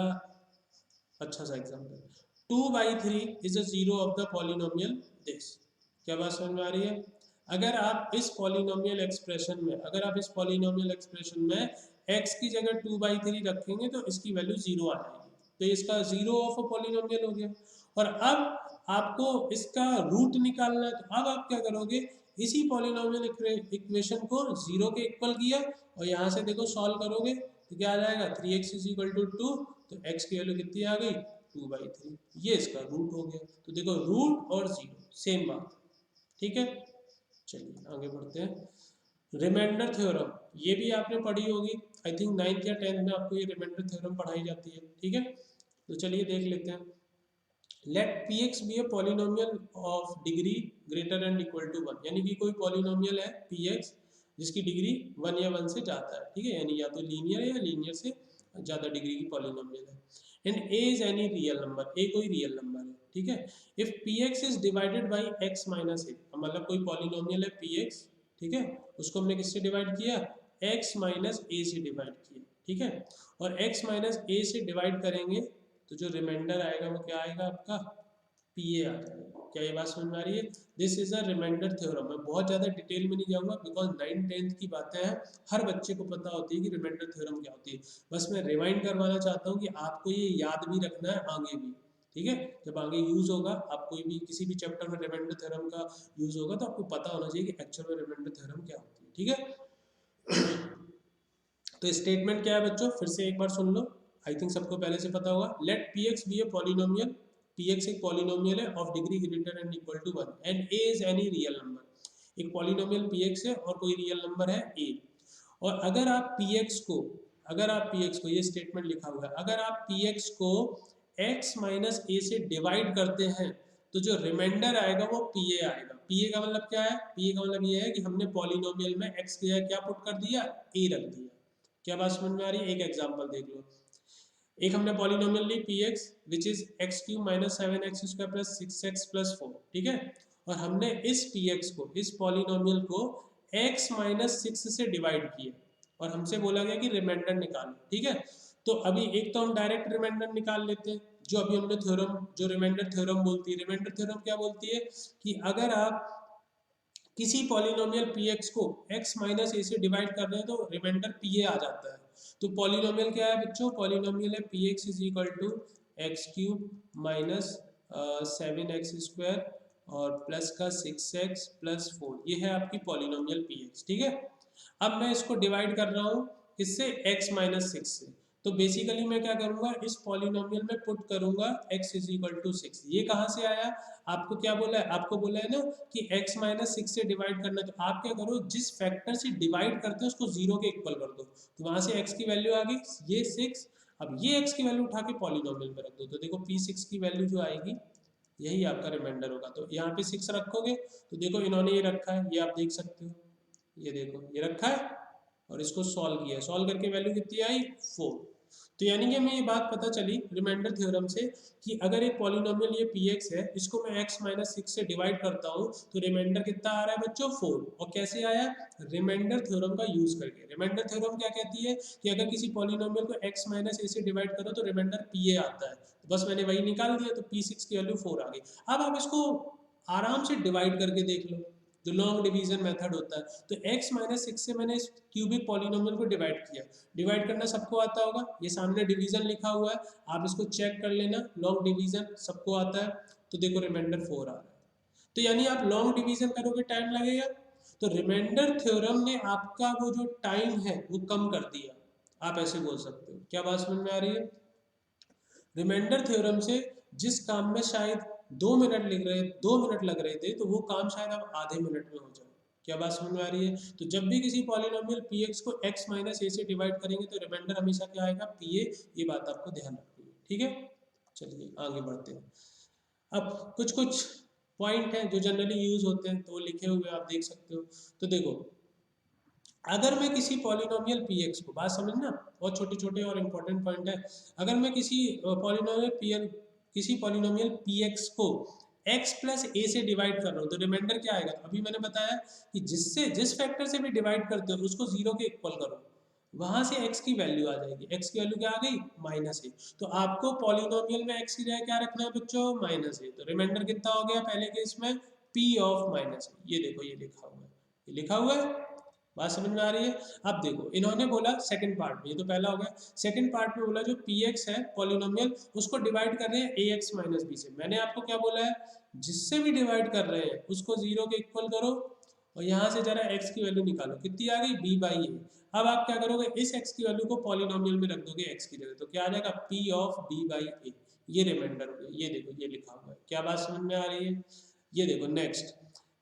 अच्छा सा example, 2/3 is a zero of the polynomial this. क्या बात समझ में आ रही है? अगर आप इस पॉलिनोमियल एक्सप्रेशन में, अगर आप इस पॉलिनोमियल एक्सप्रेशन में x की जगह 2/3 रखेंगे तो इसकी वैल्यू 0 आ जाएगी, तो इसका जीरो ऑफ अ पॉलिनोमियल हो गया। और अब आपको इसका रूट निकालना है, तो अब आप क्या करोगे, इसी पॉलिनोमियल इक्वेशन को 0 के इक्वल किया और यहाँ से देखो सॉल्व करोगे तो क्या आ जाएगा, 3x इज इक्वल टू 2, तो x की वैल्यू कितनी आ गई, 2/3, ये इसका रूट हो गया। तो देखो रूट और 0 सेम बात, ठीक है। चलिए आगे बढ़ते हैं। रिमाइंडर थ्योरम, ये भी आपने पढ़ी होगी, आई थिंक 9th या 10th में आपको ये रिमाइंडर थ्योरम पढ़ाई जाती है, ठीक है। तो चलिए देख लेते हैं। Let px be a polynomial of degree greater and equal to 1, यानी कि कोई पॉलिनोमियल है px जिसकी डिग्री 1 या 1 से ज़्यादा है, ठीक है, यानी या तो लीनियर है या लीनियर से ज़्यादा डिग्री की पॉलिनोमियल है। And a is any real number, a कोई रियल नंबर है, ठीक है। If px is divided by x minus a, मतलब कोई पॉलिनोमियल है px, ठीक है, उसको हमने किससे डिवाइड किया, x माइनस a से डिवाइड किया, ठीक है। और x माइनस ए से डिवाइड करेंगे तो जो रिमाइंडर आएगा वो क्या आएगा आपका पी ए आ जाएगा। क्या ये बात समझ में आ रही है? This is a remainder theorem. मैं बहुत ज़्यादा डिटेल में नहीं जाऊंगा बिकॉज 9th-10th की बातें हैं, हर बच्चे को पता होती है कि रिमाइंडर थ्योरम क्या होती है। बस मैं रिवाइंड करवाना चाहता हूँ कि आपको ये याद भी रखना है आगे भी, ठीक है। जब आगे यूज होगा, आप कोई भी किसी भी चैप्टर में रिमाइंडर थ्योरम का यूज होगा तो आपको पता होना चाहिए कि एक्चुअल में रिमाइंडर थ्योरम क्या होती है, ठीक है। तो स्टेटमेंट क्या है बच्चों, फिर से एक बार सुन लो, आई थिंक सबको पहले से पता होगा। Let p x be a polynomial, p x एक पॉलिनोमियल है of degree greater and equal to 1 and a is any real number. एक पॉलिनोमियल पी एक्स है और कोई रियल नंबर है ए। और अगर आप पी एक्स को, ये स्टेटमेंट लिखा हुआ है, अगर आप पी एक्स को एक्स माइनस ए से डिवाइड करते हैं तो जो रिमाइंडर आएगा वो पी ए आएगा। पी ए का मतलब क्या है? पी ए का मतलब ये है कि हमने पॉलिनोमियल में एक्स की जगह क्या पुट कर दिया, ए रख दिया। क्या बात समझ में आ रही है? एक एग्जांपल देख लो। एक हमने पॉलिनोमियल ली p x which is x cube minus 7x² plus 6x plus 4, ठीक है। और हमने इस पी एक्स को, इस पॉलिनोमियल को x माइनस 6 से डिवाइड किया और हमसे बोला गया कि रिमाइंडर निकालो, ठीक है। तो अभी एक तो हम डायरेक्ट रिमाइंडर निकाल लेते हैं, जो अभी हमने थ्योरम, जो रिमाइंडर थ्योरम बोलती है, रिमाइंडर थ्योरम क्या बोलती है कि अगर आप किसी पॉलिनोमियल पी एक्स को x माइनस ए से डिवाइड कर रहे हैं तो रिमाइंडर पी ए आ जाता है। तो पॉलिनोमियल क्या है बच्चों? पॉलिनोमियल है p x is equal to x cube minus 7x² और प्लस का 6x प्लस 4, ये है आपकी पॉलिनोमियल पी एक्स, ठीक है। अब मैं इसको डिवाइड कर रहा हूँ इससे x माइनस 6 से, तो बेसिकली मैं क्या करूंगा, इस पॉलिनोमियल में पुट करूंगा x इज इक्वल टू 6। ये कहाँ से आया? आपको क्या बोला है? आपको बोला है ना कि x माइनस 6 से डिवाइड करना है, तो आप क्या करो, जिस फैक्टर से डिवाइड करते हो उसको 0 के इक्वल कर दो, तो वहां से x की वैल्यू आ गई ये 6। अब ये x की वैल्यू उठा के पॉलिनोमियल में रख दो, तो देखो p6 की वैल्यू जो आएगी यही आपका रिमाइंडर होगा। तो यहाँ पे 6 रखोगे तो देखो इन्होंने ये रखा है, ये आप देख सकते हो, ये देखो ये रखा है और इसको सॉल्व किया, सॉल्व करके वैल्यू कितनी आई 4। तो यानी कि हमें ये बात पता चली रिमाइंडर थ्योरम से कि अगर एक पॉलिनोमियल ये पी एक्स है, इसको मैं x माइनस 6 से डिवाइड करता हूँ तो रिमाइंडर कितना आ रहा है बच्चों 4। और कैसे आया? रिमाइंडर थ्योरम का यूज करके। रिमाइंडर थ्योरम क्या कहती है कि अगर किसी पॉलिनोमियल को x माइनस ए से डिवाइड करो तो रिमाइंडर पी ए आता है। तो बस मैंने वही निकाल दिया, तो p6 की वैल्यू 4 आ गई। अब आप इसको आराम से डिवाइड करके देख लो, जो लॉन्ग डिवीजन मेथड होता है। तो x माइनस 6 से मैंने इस क्यूबिक पॉलिनोमियल को डिवाइड किया। डिवाइड करना सबको आता होगा, ये सामने डिवीजन लिखा हुआ है, आप इसको चेक कर लेना, लॉन्ग डिवीजन सबको आता है। तो देखो रिमाइंडर 4 आ रहा है। तो यानी आप लॉन्ग डिवीजन करोगे टाइम लगेगा, तो रिमाइंडर थ्योरम ने आपका वो जो टाइम है वो कम कर दिया, आप ऐसे बोल सकते हो। क्या बात समझ में आ रही है? रिमाइंडर थ्योरम से जिस काम में शायद 2 मिनट लग रहे थे, तो वो काम शायद अब आधे मिनट में हो जाए। क्या बात समझ में आ रही है? तो जब भी किसी पॉलिनोमियल पी एक्स को x माइनस ए से डिवाइड करेंगे तो रिमाइंडर हमेशा क्या आएगा, पी ए। ये बात आपको ध्यान रखनी है, ठीक है। चलिए आगे बढ़ते हैं। अब कुछ कुछ पॉइंट हैं जो जनरली यूज होते हैं, तो वो लिखे हुए आप देख सकते हो। तो देखो, अगर मैं किसी पॉलिनोमियल पी एक्स को, बात समझना, बहुत छोटे छोटे और इंपॉर्टेंट पॉइंट है। अगर मैं किसी पॉलिनोमियल पी एक्स को x प्लस ए से डिवाइड कर रहा हूँ तो रिमाइंडर क्या आएगा? अभी मैंने बताया कि जिस फैक्टर से भी डिवाइड करते हो उसको 0 के इक्वल करो, वहां से x की वैल्यू आ जाएगी। x की वैल्यू क्या आ गई? Minus a. तो आपको पॉलिनोमियल में x की जगह क्या रखना है बच्चों? Minus a. तो रिमाइंडर कितना हो गया पहले केस में? p ऑफ माइनस ए। ये देखो ये लिखा हुआ है, ये लिखा हुआ है, बात समझ में आ रही है? अब देखो इन्होंने बोला सेकंड पार्ट में, ये तो पहला हो गया। सेकंड पार्ट में बोला जो पी एक्स है पॉलिनोमियल, उसको डिवाइड कर रहे हैं ए एक्स माइनस बी से। मैंने आपको क्या बोला है? जिससे भी डिवाइड कर रहे हैं उसको 0 के इक्वल करो और यहाँ से जरा x की वैल्यू निकालो, कितनी आ गई? b बाई ए। अब आप क्या करोगे, इस x की वैल्यू को पॉलिनोमियल में रख दोगे x की जगह, तो क्या आ जाएगा? p of b by a. ये रिमाइंडर हो गया, ये देखो ये लिखा हुआ है। क्या बात समझ में आ रही है? ये देखो नेक्स्ट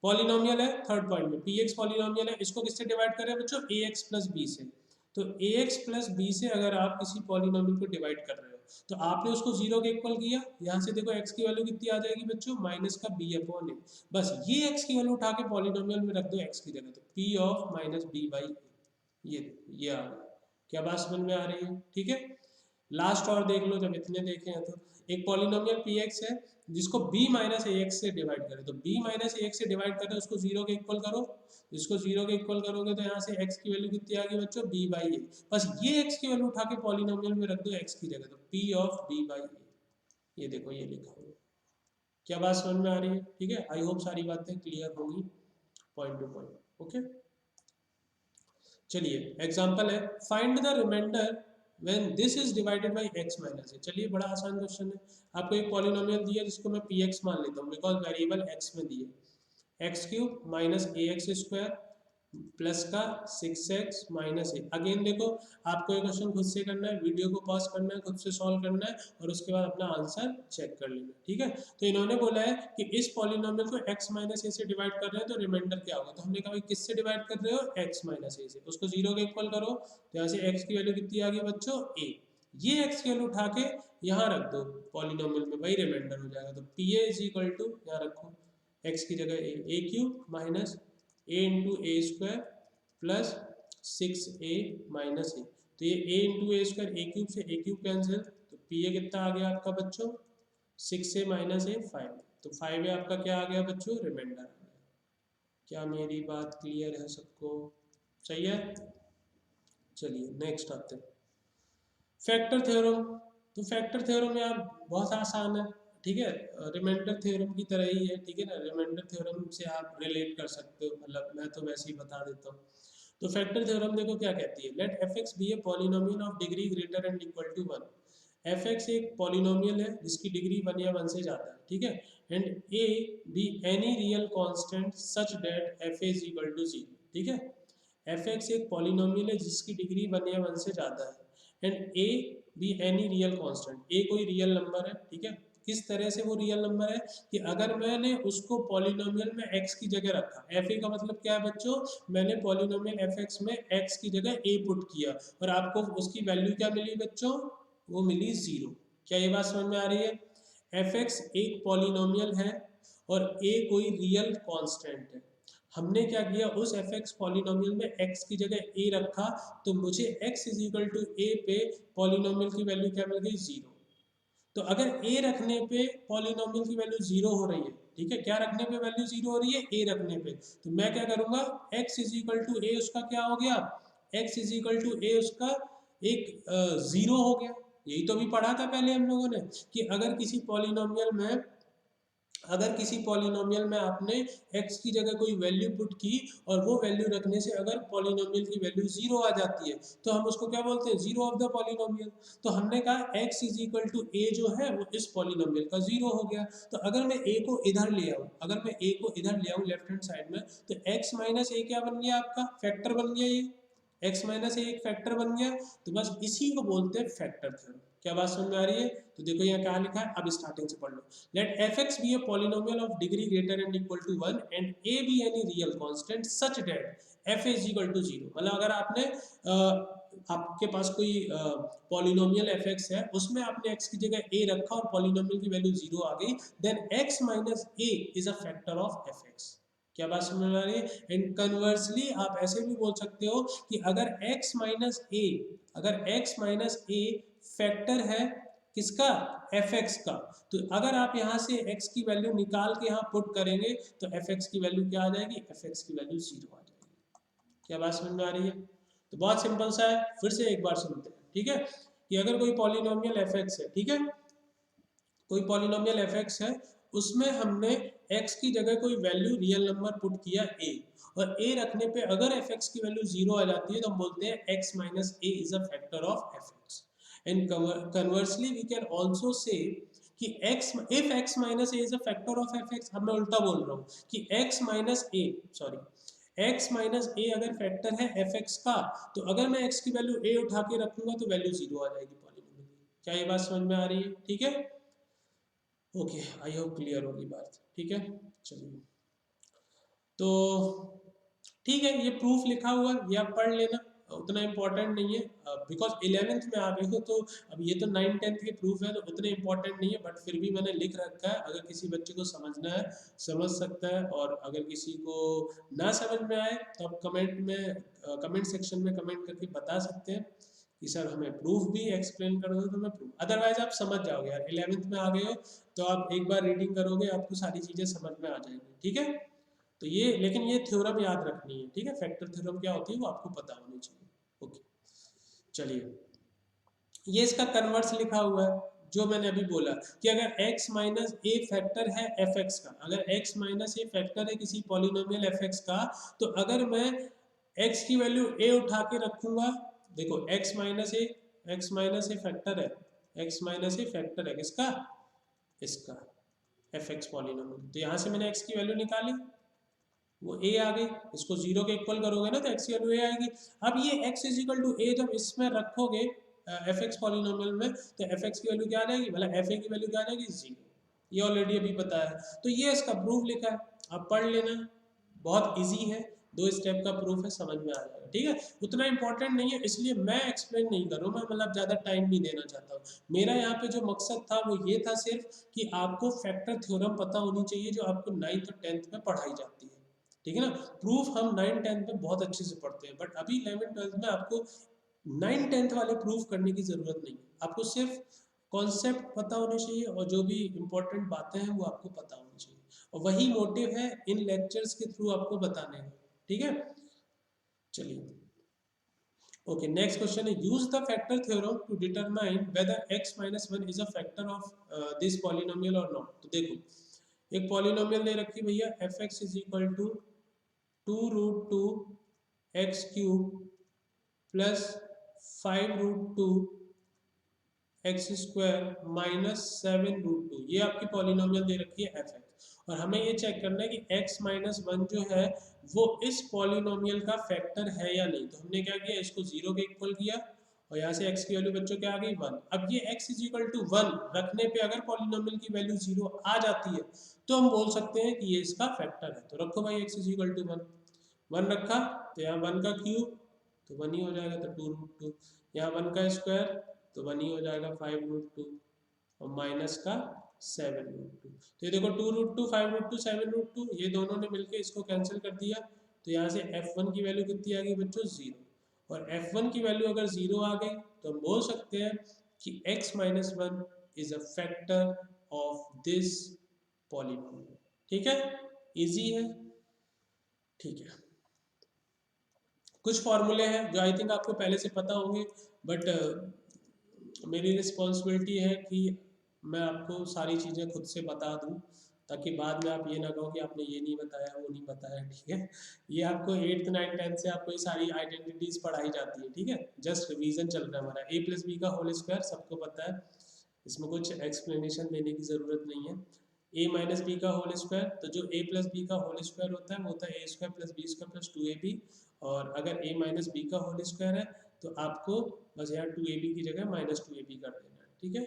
पॉलिनोमियल है, थर्ड पॉइंट में पी एक्स पॉलिनोमियल है, इसको किससे डिवाइड कर रहे हैं बच्चों? ए एक्स प्लस बी से। तो ए एक्स प्लस बी से अगर आप किसी पॉलिनोमियल को डिवाइड कर रहे हो तो आपने उसको 0 के इक्वल किया, यहाँ से देखो x की वैल्यू कितनी आ जाएगी बच्चों? माइनस का b अपॉन ए। बस ये x की वैल्यू उठा के पॉलिनोमियल में रख दो x की जगह, तो p of minus b by a. ये आ गया। क्या बात समझ में आ रही है? ठीक है। लास्ट और देख लो, जब इतने देखे हैं तो एक पॉलिनोमियल पी एक्स है जिसको b माइनस ए एक्स से डिवाइड करें, तो b माइनस ए एक्स से डिवाइड करें उसको 0 के इक्वल करो, इसको 0 के इक्वल करोगे तो यहाँ से x की वैल्यू कितनी आ गई बच्चों, b बाई ए। बस ये x की वैल्यू उठा के पॉलिनोमियल में रख दो x की जगह, तो p of b by a, ये देखो ये लिखा हुआ है। क्या बात समझ में आ रही है? ठीक है, आई होप सारी बातें क्लियर होगी पॉइंट टू पॉइंट। ओके, चलिए एग्जांपल है, find the remainder when this is divided by x minus a. चलिए बड़ा आसान क्वेश्चन है, आपको एक पॉलिनोमियल दिया जिसको मैं px मान लेता हूँ बिकॉज वेरिएबल x में दिए, एक्स क्यूब माइनस ए एक्स स्क्वायर प्लस का 6x माइनस ए। अगेन देखो आपको ये क्वेश्चन खुद से करना है, वीडियो को पॉज करना है, खुद से सॉल्व करना है और उसके बाद अपना आंसर चेक कर लेना, ठीक है। तो इन्होंने बोला है कि इस पॉलिनोमियल को x माइनस ए से डिवाइड कर रहे हैं तो रिमाइंडर क्या होगा, तो हमने कहा भाई किससे डिवाइड कर रहे हो, x माइनस ए से, उसको 0 के इक्वल करो, तो यहाँ से x की वैल्यू कितनी आ गई बच्चों, a। ये x की वैल्यू उठा के यहाँ रख दो पॉलिनोमियल में, वही रिमाइंडर हो जाएगा। तो pa इज इक्वल टू, यहाँ रखो x की जगह a cube minus a into a square plus 6a minus a. तो ये a into a square a cube से ए क्यूब कैंसिल, तो pa कितना आ गया आपका बच्चों, 6a माइनस ए 5, तो 5a आपका क्या आ गया बच्चों, रिमाइंडर आ गया। क्या मेरी बात क्लियर है सबको, सही है। चलिए नेक्स्ट आते हैं फैक्टर थ्योरम। तो फैक्टर थ्योरम यार बहुत आसान है, ठीक है, रिमाइंडर थ्योरम की तरह ही है, ठीक है ना। रिमाइंडर थ्योरम से आप रिलेट कर सकते हो, मतलब मैं तो वैसे ही बता देता हूँ। तो फैक्टर थ्योरम देखो क्या कहती है, let f x be a polynomial of degree greater and equal to 1। F x एक पॉलिनोमियल है जिसकी डिग्री 1 या 1 से ज़्यादा है, ठीक है, and a B any real constant such that f a is equal to 0, ठीक है। एफ एक्स एक पॉलिनोमियल है जिसकी डिग्री 1 या 1 से ज़्यादा है and a B any real constant, a कोई रियल नंबर है, ठीक है। किस तरह से वो रियल नंबर है कि अगर मैंने उसको पॉलिनोमियल में x की जगह रखा, एफ ए का मतलब क्या है बच्चों, मैंने पॉलिनोमियल एफ एक्स में x की जगह a पुट किया और आपको उसकी वैल्यू क्या मिली बच्चों, वो मिली 0। क्या ये बात समझ में आ रही है? एफ एक्स एक पॉलिनोमियल है और a कोई रियल कांस्टेंट है। हमने क्या किया, उस एफ एक्स पॉलिनोमियल में x की जगह a रखा, तो मुझे x is equal to a पे पॉलिनोमियल की वैल्यू क्या मिल गई, 0। तो अगर a रखने पे पॉलिनोमियल की वैल्यू 0 हो रही है, ठीक है, क्या रखने पे वैल्यू 0 हो रही है, a रखने पे, तो मैं क्या करूंगा, x is equal to a उसका क्या हो गया, x is equal to a उसका एक 0 हो गया। यही तो भी पढ़ा था पहले हम लोगों ने कि अगर किसी पॉलिनोमियल में आपने x की जगह कोई वैल्यू पुट की और वो वैल्यू रखने से अगर पॉलिनोमियल की वैल्यू 0 आ जाती है तो हम उसको क्या बोलते हैं, 0 ऑफ द पॉलिनोमियल। तो हमने कहा x is equal to a जो है वो इस पॉलिनोमियल का 0 हो गया। तो अगर मैं a को इधर ले आऊँ, अगर मैं a को इधर ले आऊँ लेफ्ट हैंड साइड में, तो x माइनस a क्या बन गया, आपका फैक्टर बन गया, ये x माइनस a एक फैक्टर बन गया। तो बस इसी को बोलते हैं फैक्टर थ्योरम। क्या बात समझ में आ रही है? तो देखो यहाँ क्या लिखा है, अब स्टार्टिंग से पढ़ लो। Let f x be a polynomial of degree greater and equal to 1 and a B any real constant such that f is equal to 0। मतलब अगर आपने आपके पास कोई पॉलिनोमियल एफ एक्स है, उसमें आपने एक्स की जगह ए रखा और पॉलिनोमियल की वैल्यू 0 आ गई, then x minus a is a factor of f x. क्या बात समझ में आ रही है? एंड कन्वर्सली आप ऐसे भी बोल सकते हो कि अगर x माइनस ए फैक्टर है किसका, fx का, तो अगर आप यहाँ से x की वैल्यू निकाल के यहाँ पुट करेंगे तो fx की वैल्यू क्या आ जाएगी, fx की वैल्यू 0 आ जाएगी। क्या बात समझ में आ रही है? तो बहुत सिंपल सा है, फिर से एक बार सुनते हैं, ठीक है, कि अगर कोई पॉलिनोमियल fx है, ठीक है, कोई पॉलिनोमियल fx है, उसमें हमने x की जगह कोई वैल्यू रियल नंबर पुट किया a, और a रखने पे अगर fx की वैल्यू 0 आ जाती है तो हम बोलते हैं x minus a is a factor of fx। And conversely we can also say कि if x minus a is a factor of fx, अब मैं उल्टा बोल रहा हूँ कि x माइनस a अगर फैक्टर है fx का, तो अगर मैं x की वैल्यू a उठा के रखूंगा तो वैल्यू 0 आ जाएगी पॉलिनोमियल की। क्या ये बात समझ में आ रही है? ठीक है, ओके, आई होप क्लियर होगी बात, ठीक है। चलिए तो ठीक है, ये प्रूफ लिखा हुआ है, ये आप पढ़ लेना, उतना इम्पोर्टेंट नहीं है बिकॉज 11th में आ गए हो, तो अब ये तो 9th 10th के प्रूफ है तो उतने इम्पोर्टेंट नहीं है, बट फिर भी मैंने लिख रखा है, अगर किसी बच्चे को समझना है समझ सकता है, और अगर किसी को ना समझ में आए तो आप कमेंट सेक्शन में कमेंट करके बता सकते हैं कि सर हमें प्रूफ भी एक्सप्लेन कर दो तो मैं प्रूफ, अदरवाइज आप समझ जाओगे यार, 11th में आ गए हो तो आप एक बार रीडिंग करोगे आपको सारी चीज़ें समझ में आ जाएंगी, ठीक है। तो ये, लेकिन ये थ्योरम याद रखनी है, ठीक है, फैक्टर थ्योरम क्या होती है वो आपको पता होनी चाहिए। ओके, चलिए, ये इसका कन्वर्स लिखा हुआ है जो मैंने अभी बोला कि अगर x माइनस ए फैक्टर है एफ एक्स का, अगर x माइनस ए फैक्टर है किसी पॉलिनोमियल एफ एक्स का, तो अगर मैं x की वैल्यू a उठा के रखूंगा, देखो x माइनस ए फैक्टर है, x माइनस ए फैक्टर है किसका, इसका एफ एक्स पॉलिनोमियल, तो यहाँ से मैंने x की वैल्यू निकाली, वो a आ गई, इसको 0 के इक्वल करोगे ना तो x की वैल्यू a आएगी। अब ये x is equal to a जब इसमें रखोगे एफ एक्स पॉलिनोमियल में, तो एफ एक्स की वैल्यू क्या आ जाएगी, मतलब एफ ए की वैल्यू क्या आ जाएगी, 0। ये ऑलरेडी अभी पता है, तो ये इसका प्रूफ लिखा है, आप पढ़ लेना, बहुत इजी है, 2 स्टेप का प्रूफ है, समझ में आ जाएगा, ठीक है। उतना इंपॉर्टेंट नहीं है इसलिए मैं एक्सप्लेन नहीं कर रहा हूँ, मैं मतलब ज़्यादा टाइम नहीं देना चाहता हूँ। मेरा यहाँ पे जो मकसद था वो ये था सिर्फ कि आपको फैक्टर थ्योरम पता होनी चाहिए जो आपको 9th और 10th में पढ़ाई जाती है, ठीक है ना। प्रूफ हम 9 10 में बहुत अच्छे से पढ़ते हैं, बट अभी 11 12 में आपको 9 10 वाले प्रूफ करने की ज़रूरत नहीं है, आपको सिर्फ कॉन्सेप्ट पता होने चाहिए और जो भी इम्पोर्टेंट बातें हैं वो आपको पता होनी चाहिए, और वही मोटिव है इन लेक्चर्स के थ्रू आपको बताने का, ठीक है। चलिए, ओके, नेक्स्ट क्वेश्चन है use the factor theorem to determine whether x minus 1 is a factor of this polynomial और नॉट। तो देखो, एक पॉलिनोमियल दे रखी है भैया f x is equal to 2√2 x cube plus 5√2 x square minus 7√2, ये आपकी पॉलिनोमियल दे रखी है एफ एक्स, और हमें ये चेक करना है कि x माइनस 1 जो है वो इस पॉलिनोमियल का फैक्टर है या नहीं। तो हमने क्या किया, इसको 0 के इक्वल किया और यहाँ से x की वैल्यू बच्चों क्या आ गई, 1। अब ये x इज इक्वल टू 1 रखने पे अगर पॉलिनोमियल की वैल्यू 0 आ जाती है तो हम बोल सकते हैं कि ये इसका फैक्टर है। तो रखो भाई x इज इक्वल टू 1, 1 रखा तो यहाँ 1 का क्यूब तो 1 ही हो जाएगा, तो 2√2, यहाँ 1 का स्क्वायर तो 1 ही हो जाएगा 5√2, और माइनस का 7√2। तो ये देखो 2√2 5√2 7√2 ये दोनों ने मिलकर इसको कैंसिल कर दिया, तो यहाँ से f1 की वैल्यू कितनी आ गई बच्चों, 0। और f1 की वैल्यू अगर 0 आ गई तो हम बोल सकते हैं कि x minus 1 is a factor of this polynomial, ठीक है, इजी है, ठीक है। कुछ फॉर्मूले हैं जो आई थिंक आपको पहले से पता होंगे, बट मेरी रिस्पॉन्सिबिलिटी है कि मैं आपको सारी चीज़ें खुद से बता दूं, ताकि बाद में आप ये ना कहो कि आपने ये नहीं बताया वो नहीं बताया, ठीक है। ये आपको 8th 9th 10th से आपको ये सारी आइडेंटिटीज पढ़ाई जाती है, ठीक है, जस्ट रिवीजन चल रहा है हमारा। a प्लस बी का होल स्क्वायर सबको पता है, इसमें कुछ एक्सप्लेनेशन देने की ज़रूरत नहीं है। a माइनस बी का होल स्क्वायर, तो जो a प्लस बी का होल स्क्वायर होता है वो होता है a square plus b square plus 2ab, और अगर a माइनस बी का होल स्क्वायर है तो आपको बस यहाँ 2ab की जगह माइनस 2ab कर देना है, ठीक है।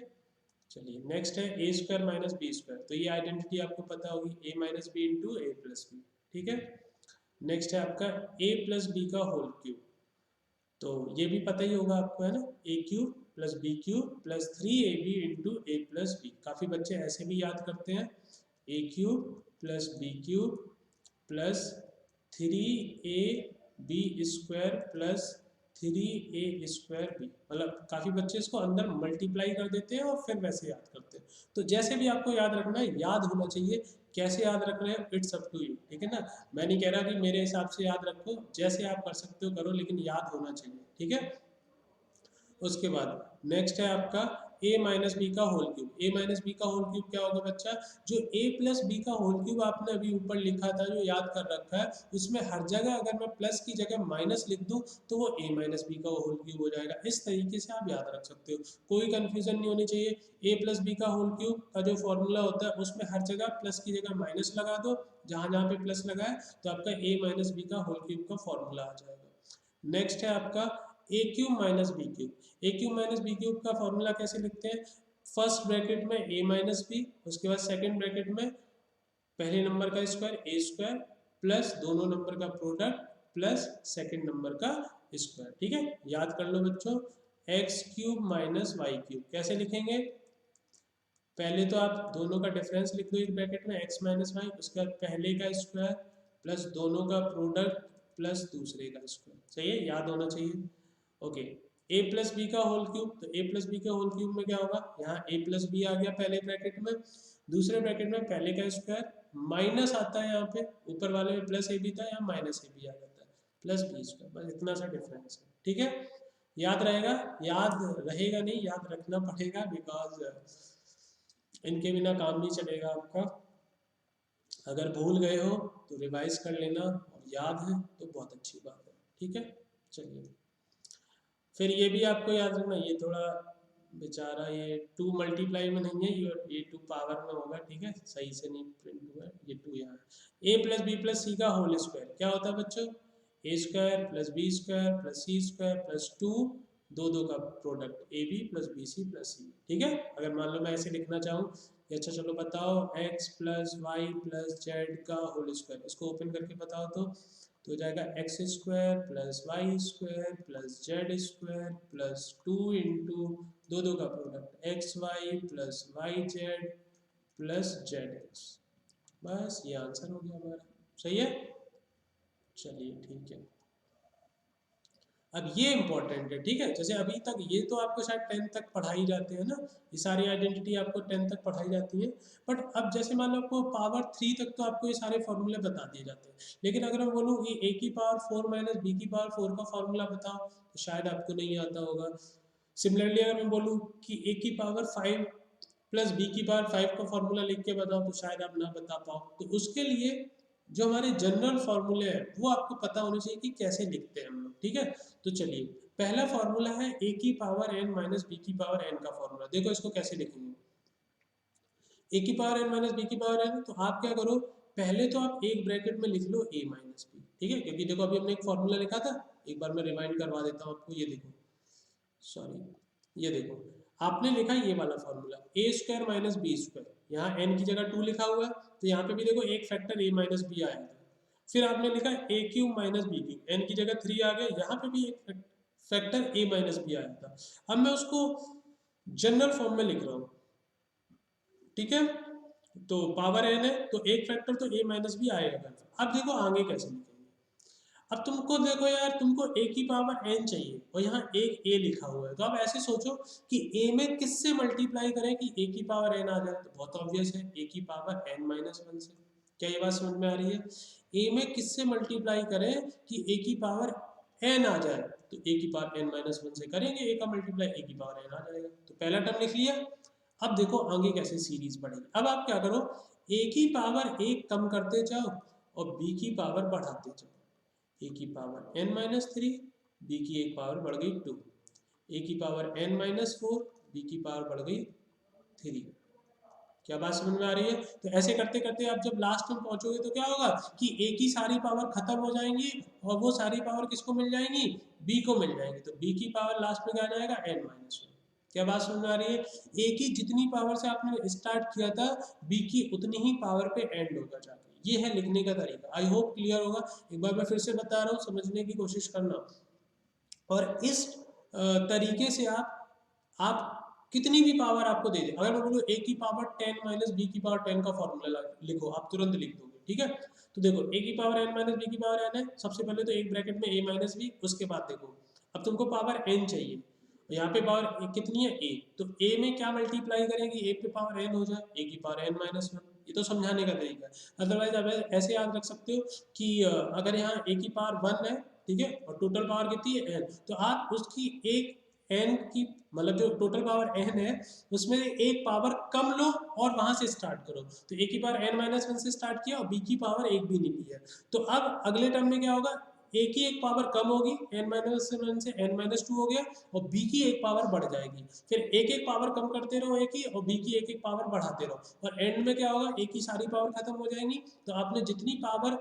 चलिए, नेक्स्ट है a square minus b square, तो ये आइडेंटिटी आपको पता होगी, a minus b into a plus b, ठीक है। नेक्स्ट है आपका a प्लस बी का होल क्यूब, तो ये भी पता ही होगा आपको, है ना, a cube plus b cube plus 3ab into a plus b. काफ़ी बच्चे ऐसे भी याद करते हैं, a cube plus b cube plus 3ab square plus 3a square B, मतलब काफ़ी बच्चे इसको अंदर मल्टीप्लाई कर देते हैं और फिर वैसे याद करते हैं। तो जैसे भी आपको याद रखना है, याद होना चाहिए, कैसे याद रख रहे हैं इट्स अप टू यू, ठीक है ना। मैं नहीं कह रहा कि मेरे हिसाब से याद रखो, जैसे आप कर सकते हो करो, लेकिन याद होना चाहिए, ठीक है। उसके बाद नेक्स्ट है आपका a माइनस बी का whole cube. a minus b का होल क्यूब क्या होगा बच्चा, जो a प्लस बी का होल क्यूब आपने अभी ऊपर लिखा था जो याद कर रखा है, उसमें हर जगह अगर मैं प्लस की जगह माइनस लिख दूं तो वो a माइनस बी का होल क्यूब हो जाएगा। इस तरीके से आप याद रख सकते हो, कोई कंफ्यूजन नहीं होनी चाहिए। a प्लस बी का होल क्यूब का जो फॉर्मूला होता है उसमें हर जगह प्लस की जगह माइनस लगा दो, जहाँ जहाँ पे प्लस लगा है तो आपका a माइनस बी का होल क्यूब का फॉर्मूला आ जाएगा। नेक्स्ट है आपका ए क्यूब माइनस बी क्यूब। ए क्यूब माइनस बी क्यूब का फॉर्मूला कैसे लिखते हैं, फर्स्ट ब्रैकेट में ए माइनस बी, उसके बाद सेकंड ब्रैकेट में पहले नंबर का स्क्वायर ए स्क्वायर प्लस दोनों नंबर का प्रोडक्ट प्लस सेकंड नंबर का स्क्वायर, ठीक है। याद कर लो बच्चों, x cube minus y cube कैसे लिखेंगे, पहले तो आप दोनों का डिफरेंस लिख दो एक ब्रैकेट में x माइनस वाई, उसके बाद पहले का स्क्वायर प्लस दोनों का प्रोडक्ट प्लस दूसरे का स्क्वायर, सही है, याद होना चाहिए। ओके, ए प्लस बी का होल क्यूब, तो ए प्लस बी का होल क्यूब में क्या होगा, यहाँ ए प्लस बी आ गया पहले ब्रैकेट में, दूसरे ब्रैकेट में पहले का स्क्वायर माइनस आता है, यहाँ पे ऊपर वाले में प्लस ए बी था, यहाँ माइनस ए बी आ जाता है, प्लस बी स्क्वायर, बस इतना सा डिफरेंस है। ठीक है, याद रहेगा, याद रहेगा नहीं, याद रखना पड़ेगा, बिकॉज इनके बिना काम नहीं चलेगा आपका। अगर भूल गए हो तो रिवाइज कर लेना, और याद है तो बहुत अच्छी बात है। ठीक है, चलिए फिर ये भी आपको याद रखना, ये थोड़ा बेचारा ये 2 मल्टीप्लाई में नहीं है, ये 2 पावर में होगा। ठीक है, सही से नहीं प्रिंट हुआ है, ये 2 यहाँ है। A plus b plus c का होल स्क्वायर क्या होता है बच्चों, a square plus b square plus c square plus 2, दो का product a b plus b c plus c. ठीक है, अगर मान लो मैं ऐसे लिखना चाहूँ, अच्छा चलो बताओ, x plus y plus z का होल स्क्वायर, इसको ओपन करके बताओ तो हो जाएगा x square plus y square plus z square plus 2 into दो का product x y plus y z plus z x. बस ये आंसर हो गया हमारा, सही है। चलिए ठीक है, अब ये इंपॉर्टेंट है। ठीक है, जैसे अभी तक ये तो आपको शायद 10th तक पढ़ाई जाते हैं ना, ये सारी आइडेंटिटी आपको 10th तक पढ़ाई जाती है, बट अब जैसे मान लो आपको पावर 3 तक तो आपको ये सारे फॉर्मूले बता दिए जाते हैं, लेकिन अगर मैं बोलूँ कि a की पावर 4 माइनस बी की पावर 4 का फॉर्मूला बताओ, तो शायद आपको नहीं आता होगा। सिमिलरली अगर मैं बोलूँ कि a की पावर 5 प्लस बी की पावर 5 का फॉर्मूला लिख के बताओ, तो शायद आप ना बता पाओ। तो उसके लिए जो हमारे जनरल फॉर्मूले हैं वो आपको पता होने चाहिए कि कैसे लिखते हैं हम लोग। ठीक है, तो चलिए पहला फॉर्मूला है a की पावर n माइनस बी की पावर n का फॉर्मूला। देखो इसको कैसे लिखेंगे, a की पावर n माइनस बी की पावर n, तो आप क्या करो, पहले तो आप एक ब्रैकेट में लिख लो a माइनस बी। ठीक है, क्योंकि देखो अभी हमने एक फॉर्मूला लिखा था, एक बार मैं रिमाइंड करवा देता हूँ आपको। ये देखो, सॉरी, ये देखो आपने लिखा ये वाला फॉर्मूला ए स्क्वायर माइनस बी स्क्वायर, यहाँ n की जगह 2 लिखा हुआ है, तो यहाँ पे भी देखो एक फैक्टर a माइनस बी आएगा। फिर आपने लिखा a cube minus b cube, n की जगह 3 आ गया, यहाँ पे भी एक फैक्टर ए माइनस बी आया था। अब मैं उसको जनरल फॉर्म में लिख रहा हूँ। ठीक है, तो पावर एन है तो एक फैक्टर तो ए माइनस बी आएगा। अब देखो आगे कैसे लिखेंगे, अब तुमको देखो यार, तुमको a की पावर n चाहिए और यहाँ एक a लिखा हुआ है, तो आप ऐसे सोचो कि a में किससे मल्टीप्लाई करें कि a की पावर n आ जाए, तो बहुत ऑब्वियस है a की पावर n माइनस 1 से। क्या ये बात समझ में आ रही है, a में किससे मल्टीप्लाई करें कि a की पावर n आ जाए, तो a की पावर n माइनस 1 से करेंगे a का मल्टीप्लाई, a की पावर n आ जाएगा, तो पहला टर्म लिख लिया। अब देखो आगे कैसे सीरीज बढ़ेगी, अब आप क्या करो, a की पावर 1 कम करते जाओ और b की पावर बढ़ाते जाओ, a की पावर n माइनस 3, b की एक पावर बढ़ गई 2, a की पावर n माइनस 4, b की पावर बढ़ गई 3। क्या बात समझ में आ रही है, तो ऐसे करते करते आप जब लास्ट में पहुंचोगे तो क्या होगा कि a की सारी पावर खत्म हो जाएंगी और वो सारी पावर किसको मिल जाएंगी, b को मिल जाएंगी, तो b की पावर लास्ट में क्या आ जाएगा n माइनस 1। क्या बात समझ में आ रही है, a की जितनी पावर से आपने स्टार्ट किया था b की उतनी ही पावर पे एंड होगा जाके। ये है लिखने का तरीका, आई होप क्लियर होगा। एक बार मैं फिर से बता रहा हूँ, समझने की कोशिश करना। और इस तरीके से आप कितनी भी पावर आपको दे दे, अगर मैं बोलूँ a की पावर 10 माइनस बी की पावर 10 का फॉर्मूला लिखो, आप तुरंत लिख दोगे। ठीक है, तो देखो a की पावर n माइनस बी की पावर n है, सबसे पहले तो एक ब्रैकेट में a माइनस बी, उसके बाद देखो अब तुमको पावर n चाहिए, यहाँ पे पावर कितनी है a, तो a में क्या मल्टीप्लाई करेंगे a पे पावर n हो जाए, a की पावर n माइनस 1। ये तो समझाने का तरीका है, अदरवाइज आप ऐसे याद रख सकते हो कि अगर यहाँ a की पावर 1 है, ठीक है, और टोटल पावर कितनी है n, तो आप उसकी एक n की मतलब जो टोटल पावर n है उसमें एक पावर कम लो और वहां से स्टार्ट करो, तो a की पावर n माइनस 1 से स्टार्ट किया और b की पावर एक भी नहीं ली है, तो अब अगले टर्म में क्या होगा, a की एक पावर कम होगी, n माइनस 1 से n माइनस 2 हो गया, और b की एक पावर बढ़ जाएगी, फिर एक एक पावर कम करते रहो a की, और b की एक एक पावर बढ़ाते रहो, और एंड में क्या होगा, a की सारी पावर खत्म हो जाएंगी, तो आपने जितनी पावर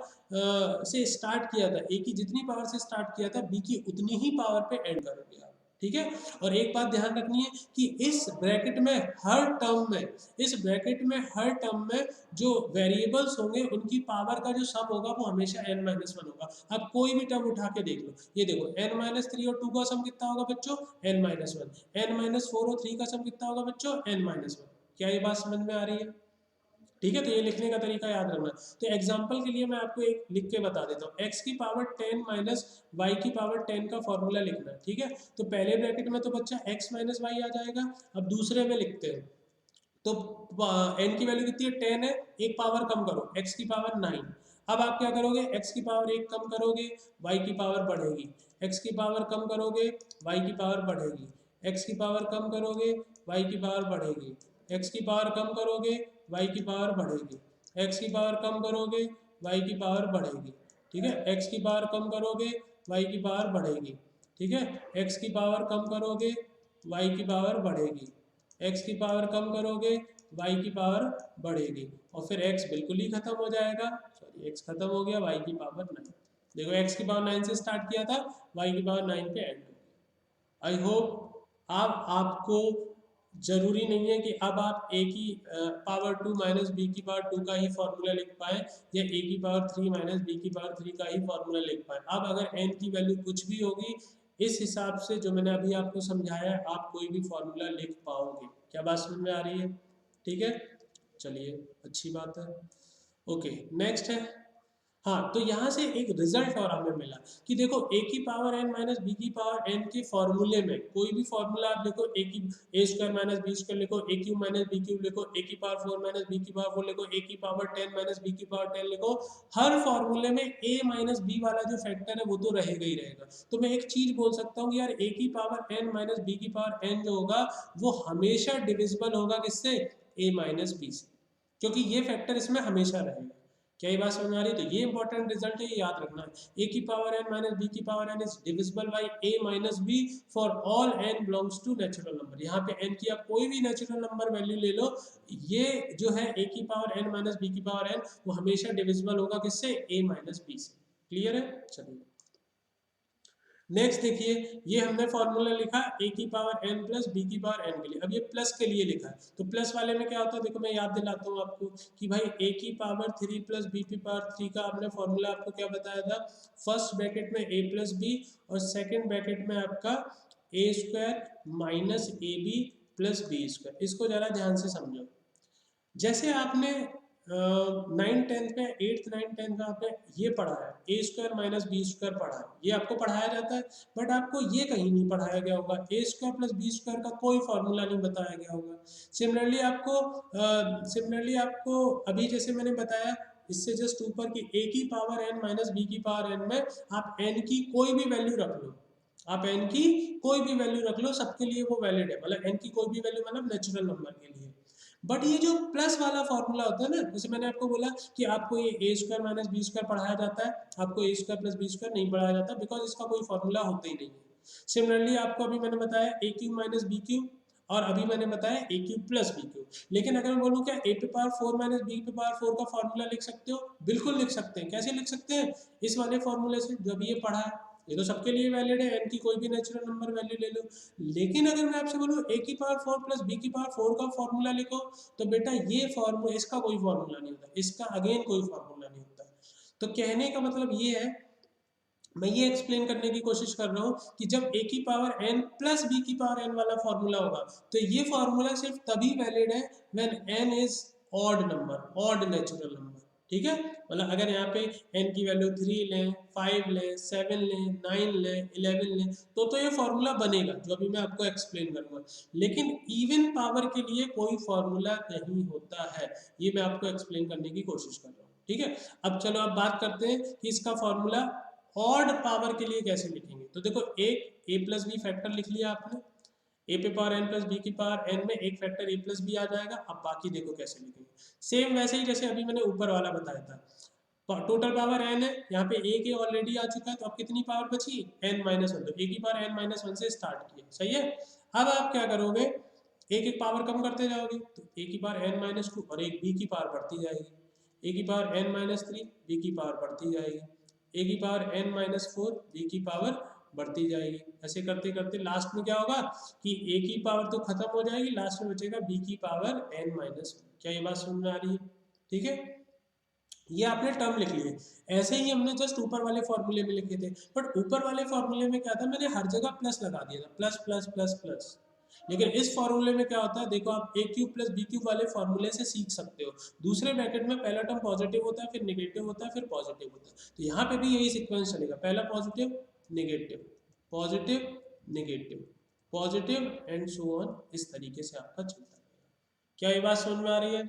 से स्टार्ट किया था, a की जितनी पावर से स्टार्ट किया था b की उतनी ही पावर पे एंड करोगे आप। ठीक है, और एक बात ध्यान रखनी है कि इस ब्रैकेट में हर टर्म में, इस ब्रैकेट में हर टर्म में जो वेरिएबल्स होंगे उनकी पावर का जो सम होगा वो हमेशा n माइनस 1 होगा। अब कोई भी टर्म उठा के देख लो, ये देखो n माइनस 3 और 2 का सम कितना होगा बच्चों, n माइनस 1, n माइनस 4 और 3 का सम कितना होगा बच्चों, n माइनस 1। क्या ये बात समझ में आ रही है, ठीक है, तो ये लिखने का तरीका याद रखना। तो एग्जांपल के लिए मैं आपको एक लिख के बता देता हूँ, x की पावर 10 माइनस वाई की पावर 10 का फॉर्मूला लिखना है। ठीक है, तो पहले ब्रैकेट में तो बच्चा x माइनस वाई आ जाएगा। अब दूसरे में लिखते हैं, तो n की वैल्यू कितनी है, 10 है, एक पावर कम करो, x की पावर 9। अब आप क्या करोगे, x की पावर 1 कम करोगे, y की पावर बढ़ेगी, x की पावर कम करोगे, y की पावर बढ़ेगी, x की पावर कम करोगे, y की पावर बढ़ेगी, x की पावर कम करोगे, y की पावर बढ़ेगी, x की पावर कम करोगे, y की पावर बढ़ेगी। ठीक है, x की पावर कम करोगे, y की पावर बढ़ेगी। ठीक है, x की पावर कम करोगे, y की पावर बढ़ेगी, x की पावर कम करोगे, y की पावर बढ़ेगी, और फिर x बिल्कुल ही खत्म हो जाएगा। सॉरी, x खत्म हो गया, y की पावर 9। देखो, x की पावर 9 से स्टार्ट किया था, y की पावर 9 पे एंड हो गया। आई होप अब आपको जरूरी नहीं है कि अब आप a की पावर 2 माइनस बी की पावर 2 का ही फॉर्मूला लिख पाए, या a की पावर 3 माइनस बी की पावर 3 का ही फॉर्मूला लिख पाए। अब अगर n की वैल्यू कुछ भी होगी, इस हिसाब से जो मैंने अभी आपको समझाया है, आप कोई भी फॉर्मूला लिख पाओगे। क्या बात समझ में आ रही है? ठीक है, चलिए, अच्छी बात है। ओके, नेक्स्ट है। हाँ, तो यहाँ से एक रिजल्ट और हमें मिला कि देखो, a की पावर n माइनस बी की पावर n के फॉर्मूले में कोई भी फॉर्मूला आप देखो, a की a square minus b square लिखो, a cube minus b cube लिखो, a की पावर 4 माइनस बी की पावर 4 लिखो, a की पावर 10 माइनस बी की पावर 10 लिखो, हर फॉर्मूले में a माइनस बी वाला जो फैक्टर है वो तो रहेगा ही रहेगा। तो मैं एक चीज बोल सकता हूँ कि यार, a की पावर n माइनस बी की पावर n जो होगा वो हमेशा डिविजिबल होगा किससे, a माइनस बी से, क्योंकि ये फैक्टर इसमें हमेशा रहेगा। क्या ये बात समझ में आ रही है? तो ये इंपॉर्टेंट रिजल्ट है, ये याद रखना है। a की पावर n माइनस बी की power n is divisible by a minus b for all n belongs to natural number. यहाँ पे n की आप कोई भी नेचुरल नंबर वैल्यू ले लो, ये जो है a की पावर n माइनस बी की पावर n वो हमेशा डिविजिबल होगा किससे, a माइनस b से। क्लियर है? चलिए, नेक्स्ट देखिए, ये हमने फॉर्मूला लिखा a की पावर n प्लस b की पावर n के लिए। अब ये प्लस के लिए लिखा है, तो प्लस वाले में क्या होता है, देखो मैं याद दिलाता हूँ आपको कि भाई a की पावर 3 प्लस b की पावर 3 का आपने फॉर्मूला आपको क्या बताया था, फर्स्ट ब्रैकेट में a प्लस बी, और सेकेंड ब्रैकेट में आपका a square minus a b plus b square. इसको जरा ध्यान से समझो। जैसे आपने 9th 10th में 8th 9th 10th में आपने ये पढ़ा है, a square minus b square पढ़ा है, ये आपको पढ़ाया जाता है, बट आपको ये कहीं नहीं पढ़ाया गया होगा, ए स्क्वायर प्लस बी स्क्वायर का कोई फॉर्मूला नहीं बताया गया होगा। सिमिलरली आपको अभी जैसे मैंने बताया, इससे जस्ट ऊपर की a की पावर n माइनस बी की पावर n में आप n की कोई भी वैल्यू रख लो, आप n की कोई भी वैल्यू रख लो, सबके लिए वो वैलिड है, मतलब n की कोई भी वैल्यू मतलब नेचुरल नंबर के लिए। बट ये जो प्लस वाला फॉर्मूला होता है ना, जैसे मैंने आपको बोला कि आपको ये a square minus b square पढ़ाया जाता है, आपको ए स्क्वायर प्लस बी स्क्वायर नहीं पढ़ाया जाता, बिकॉज इसका कोई फॉर्मूला होता ही नहीं है। सिमिलरली आपको अभी मैंने बताया ए क्यूब माइनस बी क्यूब, और अभी मैंने बताया ए क्यूब प्लस बी क्यूब। लेकिन अगर मैं बोलूँ क्या ए पे पावर 4 माइनस बी पे पावर 4 का फॉर्मूला लिख सकते हो? बिल्कुल लिख सकते हैं। कैसे लिख सकते हैं? इस वाले फॉर्मूले से जो अभी ये पढ़ा है, ये तो सबके लिए वैलिड है, n की कोई भी नेचुरल नंबर वैल्यू ले लो। लेकिन अगर मैं आपसे बोलूँ a की पावर 4 प्लस b की पावर 4 का फॉर्मूला लिखो, तो बेटा ये फॉर्मूला, इसका कोई फॉर्मूला नहीं होता, इसका अगेन कोई फॉर्मूला नहीं होता। तो कहने का मतलब ये है, मैं ये एक्सप्लेन करने की कोशिश कर रहा हूँ कि जब a की पावर n प्लस b की पावर n वाला फॉर्मूला होगा, तो ये फॉर्मूला सिर्फ तभी वैलिड है when n is odd number, odd natural number. ठीक है, मतलब अगर यहाँ पे n की वैल्यू 3 लें, 5 लें, 7 लें, 9 लें, 11 लें, तो ये फॉर्मूला बनेगा, जो अभी मैं आपको एक्सप्लेन करूंगा। लेकिन इवन पावर के लिए कोई फॉर्मूला नहीं होता है, ये मैं आपको एक्सप्लेन करने की कोशिश कर रहा हूँ। ठीक है, अब चलो अब बात करते हैं कि इसका फॉर्मूला ऑड पावर के लिए कैसे लिखेंगे। तो देखो, एक a प्लस बी फैक्टर लिख लिया आपने, a पे पावर n प्लस बी की पावर n में एक फैक्टर a प्लस बी आ जाएगा। अब बाकी देखो कैसे लिखेंगे, सेम वैसे ही जैसे अभी मैंने ऊपर वाला बताया था। टोटल पावर n है, यहाँ पे a के ऑलरेडी आ चुका है, तो अब कितनी पावर बची, n माइनस वन। तो a की पावर n माइनस वन से स्टार्ट किया, सही है। अब आप क्या करोगे, एक एक पावर कम करते जाओगे, तो a की पावर n माइनस टू, और एक b की पावर बढ़ती जाएगी, a की power n minus three, b की पावर बढ़ती जाएगी, a की power n minus four, b की पावर बढ़ती जाएगी। ऐसे करते करते लास्ट में क्या होगा कि a की पावर तो खत्म हो जाएगी, लास्ट में बचेगा b की पावर n माइनस वन। क्या ये बात समझ में आ रही है? ठीक है, ये आपने टर्म लिख लिए। ऐसे ही हमने जस्ट ऊपर वाले फॉर्मूले में लिखे थे, बट ऊपर वाले फॉर्मूले में क्या था, मैंने हर जगह प्लस लगा दिया था, प्लस प्लस प्लस प्लस। लेकिन इस फॉर्मूले में क्या होता है, देखो आप ए क्यूब प्लस बी क्यूब वाले फॉर्मूले से सीख सकते हो। दूसरे ब्रैकेट में पहला टर्म पॉजिटिव होता है, फिर नेगेटिव होता है, फिर पॉजिटिव होता है। तो यहाँ पे भी यही सीक्वेंस चलेगा, पहला positive negative positive negative positive and so on, इस तरीके से आपका चलता रहेगा। क्या ये बात समझ में आ रही है?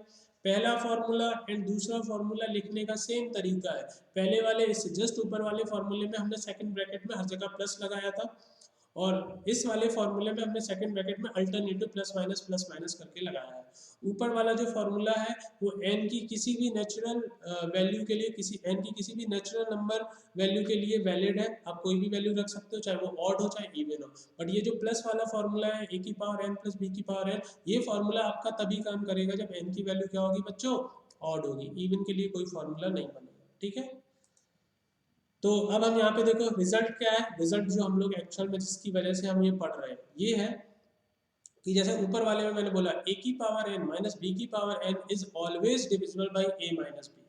पहला फॉर्मूला एंड दूसरा फॉर्मूला लिखने का सेम तरीका है। पहले वाले इससे जस्ट ऊपर वाले फॉर्मूले में हमने सेकंड ब्रैकेट में हर जगह प्लस लगाया था, और इस वाले फॉर्मूले में हमने सेकंड ब्रैकेट में अल्टरनेटिव प्लस माइनस करके लगाया है। ऊपर वाला जो फॉर्मूला है वो n की किसी भी नेचुरल वैल्यू के लिए, n की किसी भी नेचुरल नंबर वैल्यू के लिए वैलिड है। आप कोई भी वैल्यू रख सकते हो, चाहे वो ऑड हो चाहे इवन हो। बट ये जो प्लस वाला फॉर्मूला है a की पावर n प्लस b की पावर n, ये फॉर्मूला आपका तभी काम करेगा जब n की वैल्यू क्या होगी बच्चों, ऑड होगी। इवन के लिए कोई फॉर्मूला नहीं बनेगा, ठीक है। तो अब हम यहाँ पे देखो रिजल्ट क्या है। रिजल्ट जो हम लोग एक्चुअल में जिसकी वजह से हम ये पढ़ रहे हैं ये है कि जैसे ऊपर वाले में मैंने बोला a की पावर n माइनस बी की power n is always divisible by a minus b,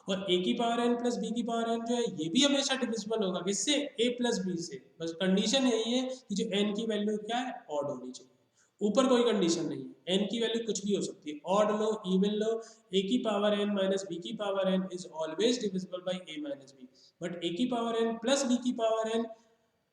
और a की पावर n प्लस b की पावर n जो है ये भी हमेशा डिविजिबल होगा किससे, a प्लस b से। बस कंडीशन यही है कि जो n की वैल्यू क्या है, ऑड होनी चाहिए। ऊपर कोई कंडीशन नहीं है, n की वैल्यू कुछ भी हो सकती है, ऑड लो इवन लो, a की पावर n माइनस b की power n is always divisible by a minus b। But a की पावर n प्लस b की power n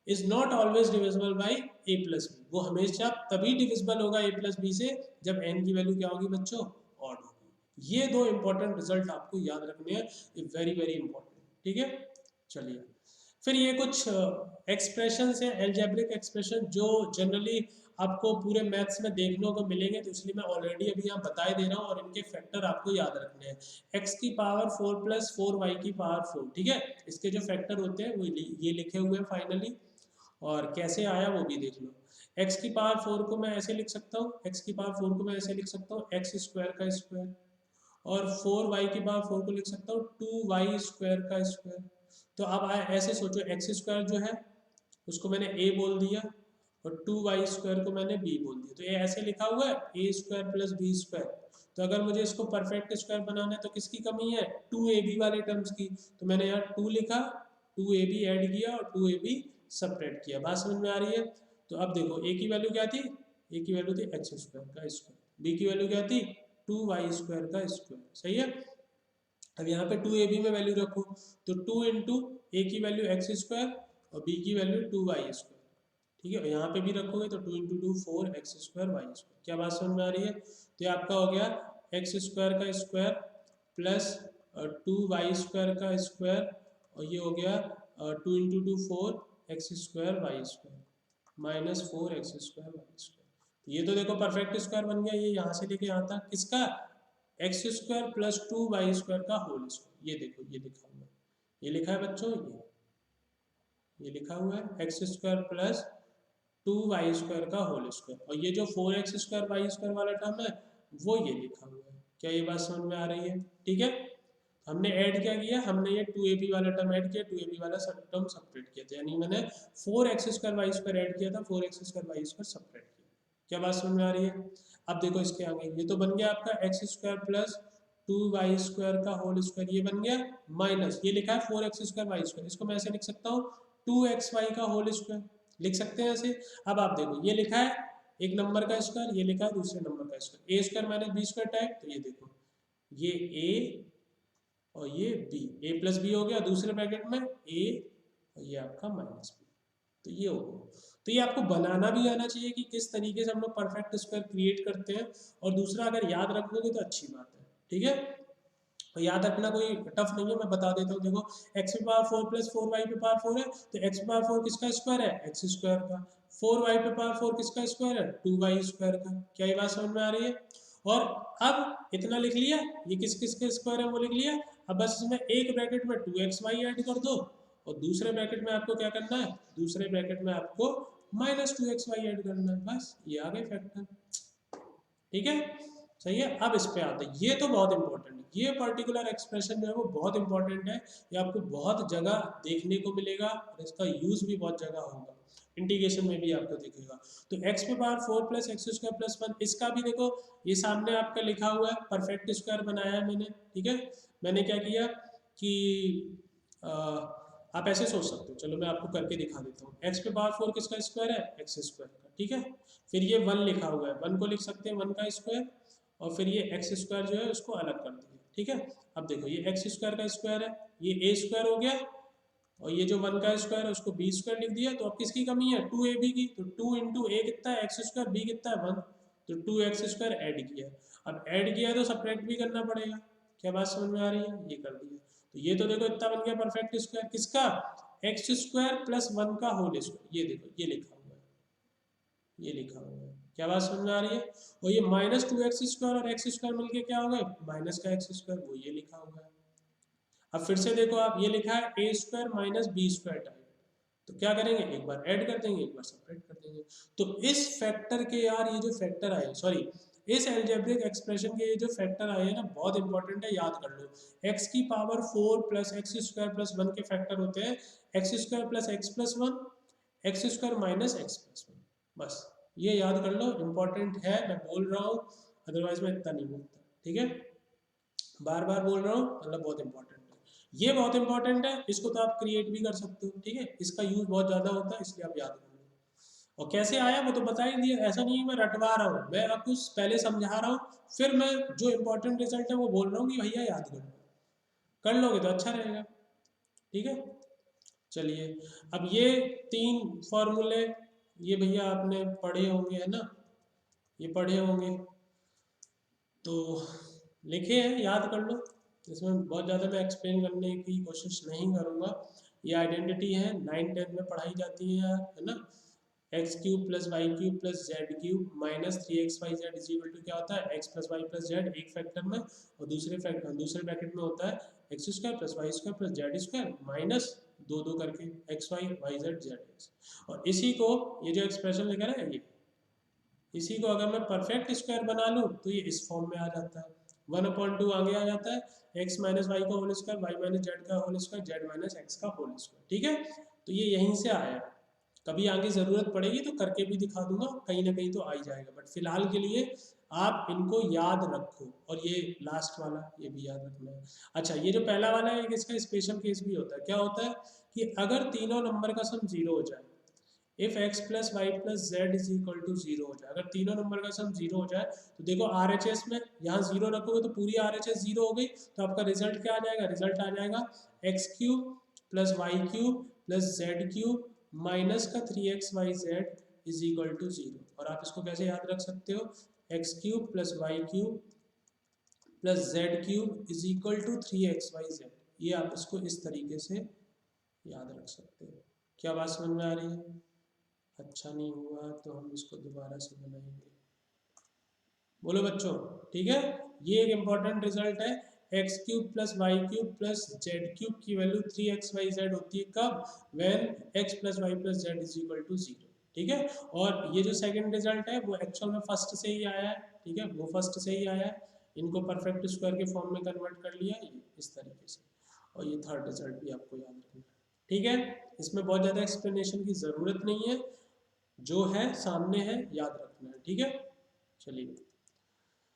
is not always divisible by a plus b. वो हमेशा तभी divisible होगा a plus B से जब n की वैल्यू क्या होगी बच्चों, ऑड होगी। ये दो इंपॉर्टेंट रिजल्ट आपको याद रखने हैं, ये वेरी वेरी इंपॉर्टेंट, ठीक है। चलिए फिर ये कुछ एक्सप्रेशन है, एल्जेब्रिक एक्सप्रेशन जो जनरली आपको पूरे मैथ्स में देखने को मिलेंगे, तो इसलिए मैं ऑलरेडी अभी यहाँ बताए दे रहा हूँ, और इनके फैक्टर आपको याद रखने हैं। x की पावर 4 प्लस 4y की पावर 4, ठीक है। इसके जो फैक्टर होते हैं वो ये लिखे हुए हैं फाइनली, और कैसे आया वो भी देख लो। x की पावर 4 को मैं ऐसे लिख सकता हूँ, x की पावर 4 को मैं ऐसे लिख सकता हूँ x स्क्वायर का स्क्वायर, और 4y की पावर 4 को लिख सकता हूँ 2y स्क्वायर का स्क्वायर। तो अब ऐसे सोचो, x स्क्वायर जो है उसको मैंने a बोल दिया, और 2y स्क्वायर को मैंने b बोल दिया। तो ये ऐसे लिखा हुआ है a square plus b square. तो अगर मुझे इसको परफेक्ट स्क्वायर बनाना है तो किसकी कमी है, 2ab वाले टर्म्स की। तो मैंने यहाँ 2 लिखा, 2ab ऐड किया और 2ab सब्ट्रैक्ट किया। बात समझ में आ रही है? तो अब देखो a की वैल्यू क्या थी, a की वैल्यू थी x स्क्वायर का स्क्वायर, b की वैल्यू क्या थी 2y स्क्वायर का स्क्वायर, सही है। अब यहाँ पे 2ab में वैल्यू रखो, तो 2 इंटू ए की वैल्यू x स्क्वायर और b की वैल्यू 2y स्क्वायर, ठीक है। यहाँ पे भी रखोगे तो 2 into 2 4 x square y square. क्या बात समझ में आ रही है? तो ये आपका हो गया x स्क्वायर का स्क्वायर प्लस 2y स्क्वायर का स्क्वायर, और ये हो गया 2 into 2 4 x square y square minus 4 x square y square. ये तो देखो परफेक्ट स्क्वायर बन गया, ये यहाँ से लेके यहाँ तक किसका, x square plus 2y square का होल स्क्वायर। ये देखो ये लिखा हुआ है, ये लिखा है बच्चों, ये लिखा हुआ है x square plus 2y square का होल स्क्वायर, और ये जो 4x स्क्वायर वाई स्क्वायर वाला टर्म है वो ये लिखा हुआ है। क्या ये बात समझ में आ रही है? ठीक है। हमने ऐड क्या किया, हमने ये 2ab वाला टर्म ऐड किया, 2ab वाला टर्म सब्ट्रैक्ट किया था, यानी मैंने 4x square y square add किया था, 4x square y square subtract किया। क्या बात समझ में आ रही है? अब देखो इसके आगे ये तो बन गया आपका x square plus 2y square का होल स्क्वायर, ये बन गया माइनस, ये लिखा है 4x स्क्वायर वाई स्क्वायर, इसको मैं ऐसे लिख सकता हूँ 2xy का होल स्क्वायर, लिख सकते हैं ऐसे। अब आप देखो ये लिखा है एक नंबर का स्क्वायर, ये लिखा है दूसरे नंबर का square, a square minus b square type. तो ये देखो ये a और ये b, a प्लस बी हो गया दूसरे ब्रैकेट में a, और ये आपका माइनस बी। तो ये हो गया। तो ये आपको बनाना भी आना चाहिए कि किस तरीके से हम लोग परफेक्ट स्क्वायर क्रिएट करते हैं, और दूसरा अगर याद रख लोगे तो अच्छी बात है, ठीक है। तो याद रखना कोई टफ नहीं है, मैं बता देता हूँ। देखो x पे पावर 4 प्लस 4y पे पावर 4 है, तो x पे पावर 4 किसका स्क्वायर है, x स्क्वायर का। 4y पे पावर 4 किसका स्क्वायर है, 2y स्क्वायर का। क्या ये बात समझ में आ रही है? और अब इतना लिख लिया, ये किस किस के स्क्वायर है वो लिख लिया। अब बस इसमें एक ब्रैकेट में 2xy ऐड कर दो, और दूसरे ब्रैकेट में आपको क्या करना है, दूसरे ब्रैकेट में आपको माइनस 2xy ऐड करना है, बस ये आ गए फैक्टर, ठीक है। सही है। अब इस पे आते हैं, ये तो बहुत इंपॉर्टेंट है, ये पर्टिकुलर एक्सप्रेशन जो है वो बहुत इंपॉर्टेंट है, ये आपको बहुत जगह देखने को मिलेगा, और इसका यूज भी बहुत जगह होगा, इंटीग्रेशन में भी आपको दिखेगा। तो x पे power 4 plus x square plus 1, इसका भी देखो ये सामने आपका लिखा हुआ है, परफेक्ट स्क्वायर बनाया है मैंने, ठीक है। मैंने क्या किया कि आप ऐसे सोच सकते हो, चलो मैं आपको करके दिखा देता हूँ। एक्स पे पावर 4 किसका स्क्वायर है? एक्स स्क्वायर का, ठीक है। फिर ये 1 लिखा हुआ है, 1 को लिख सकते हैं 1 का स्क्वायर, और फिर ये एक्स स्क्वायर जो है उसको अलग कर दिया, ठीक है। अब देखो ये एक्स स्क्वायर का स्क्वायर है, ये ए स्क्वायर हो गया, और ये जो 1 का स्क्वायर है उसको बी स्क्वायर लिख दिया। तो अब किसकी कमी है? 2ab की। तो 2 इंटू ए कितना है? एक्स स्क्वायर, बी कितना है? 1। तो 2x स्क्वायर ऐड किया। अब ऐड किया है तो सब्ट्रैक्ट भी करना पड़ेगा। क्या बात समझ में आ रही है? ये कर दिया। तो ये तो देखो इतना बन गया परफेक्ट स्क्वायर किसका? एक्स स्क्वायर प्लस 1 का होल स्क्वायर। ये देखो ये लिखा हुआ है, ये लिखा हुआ है। क्या बात समझ में आ रही है? और ये माइनस 2x स्क्वायर और एक्स स्क्वायर मिलके क्या हो गए? माइनस का एक्स स्क्वायर, वो ये लिखा हुआ है। अब फिर से देखो आप, ये लिखा है a square minus b square type. तो क्या करेंगे? एक बार ऐड कर देंगे, एक बार सब्ट्रैक्ट कर देंगे। तो इस फैक्टर के यार ये जो फैक्टर आए, सॉरी, इस अलजेब्रिक एक्सप्रेशन के ये जो फैक्टर आए हैं ना, बहुत इंपॉर्टेंट है, याद कर लो। एक्स की power 4 plus x square plus 1 के फैक्टर होते हैं x square plus x plus 1, x square minus x plus 1। बस ये याद कर लो, इंपॉर्टेंट है, मैं बोल रहा हूँ, अदरवाइज मैं इतना नहीं बोलता, ठीक है। बार बार बोल रहा हूँ, मतलब बहुत इंपॉर्टेंट है ये, बहुत इंपॉर्टेंट है। इसको तो आप क्रिएट भी कर सकते हो, ठीक है, इसका यूज बहुत ज़्यादा होता है, इसलिए आप याद कर लो। और कैसे आया वो तो बता ही दिया, ऐसा नहीं है मैं रटवा रहा हूँ, मैं आपको पहले समझा रहा हूँ, फिर मैं जो इंपॉर्टेंट रिजल्ट है वो बोल रहा हूँ कि भैया याद कर लो। कर लोगे तो अच्छा रहेगा, ठीक है। चलिए, अब ये 3 फॉर्मूले ये भैया आपने पढ़े होंगे, है ना, ये पढ़े होंगे, तो लिखे हैं, याद कर लो। इसमें बहुत ज़्यादा मैं एक्सप्लेन करने की कोशिश नहीं करूँगा। ये आइडेंटिटी है, 9-10 में पढ़ाई जाती है यार, है ना। X cube plus y cube plus z cube minus 3xyz is equal to क्या होता है? X plus y plus z एक फैक्टर में, और दूसरे ब्रैकेट में होता है x square plus y square plus z square minus दो दो करके x y y z z x. और इसी को, ये जो एक्सप्रेशन लिखा है ये, इसी को अगर मैं परफेक्ट स्क्वायर बना लूँ तो ये इस फॉर्म में आ जाता है। 1/2 आगे आ जाता है एक्स माइनस वाई का whole square, y minus z का whole square, z minus x का होल स्क्वायर, ठीक है। तो ये यहीं से आया है। कभी आगे ज़रूरत पड़ेगी तो करके भी दिखा दूंगा, कहीं ना कहीं तो आ ही जाएगा, बट फिलहाल के लिए आप इनको याद रखो। और ये लास्ट वाला ये भी याद रखना है। अच्छा, ये जो पहला वाला है इसका स्पेशल केस भी होता है। क्या होता है कि अगर तीनों नंबर का सम 0 हो जाए, if x plus y plus z is equal to 0 हो जाए, अगर तीनों नंबर का सम 0 हो जाए, तो देखो RHS में यहाँ 0 रखोगे तो पूरी RHS 0 हो गई, तो आपका रिजल्ट क्या आ जाएगा? रिजल्ट आ जाएगा x cube plus y cube plus z cube minus का 3xyz इज इक्वल टू 0। और आप इसको कैसे याद रख सकते हो? X cube plus y cube plus z cube is equal to 3xyz। ये आप इसको इस तरीके से याद रख सकते हो। क्या बात समझ में आ रही है? अच्छा नहीं हुआ तो हम इसको दोबारा से बनाएंगे। बोलो बच्चों, ठीक है। ये एक इम्पॉर्टेंट रिजल्ट है। X cube plus y cube plus z cube की वैल्यू 3xyz होती है कब? When x plus y plus z is equal to 0, ठीक है। और ये जो सेकंड रिजल्ट है वो एक्चुअल में फर्स्ट से ही आया है, ठीक है, वो फर्स्ट से ही आया है। इनको परफेक्ट स्क्वायर के फॉर्म में कन्वर्ट कर लिया ये इस तरीके से। और ये थर्ड रिजल्ट भी आपको याद रखना है, ठीक है। इसमें बहुत ज़्यादा एक्सप्लेनेशन की ज़रूरत नहीं है, जो है सामने है, याद रखना है, ठीक है। चलिए,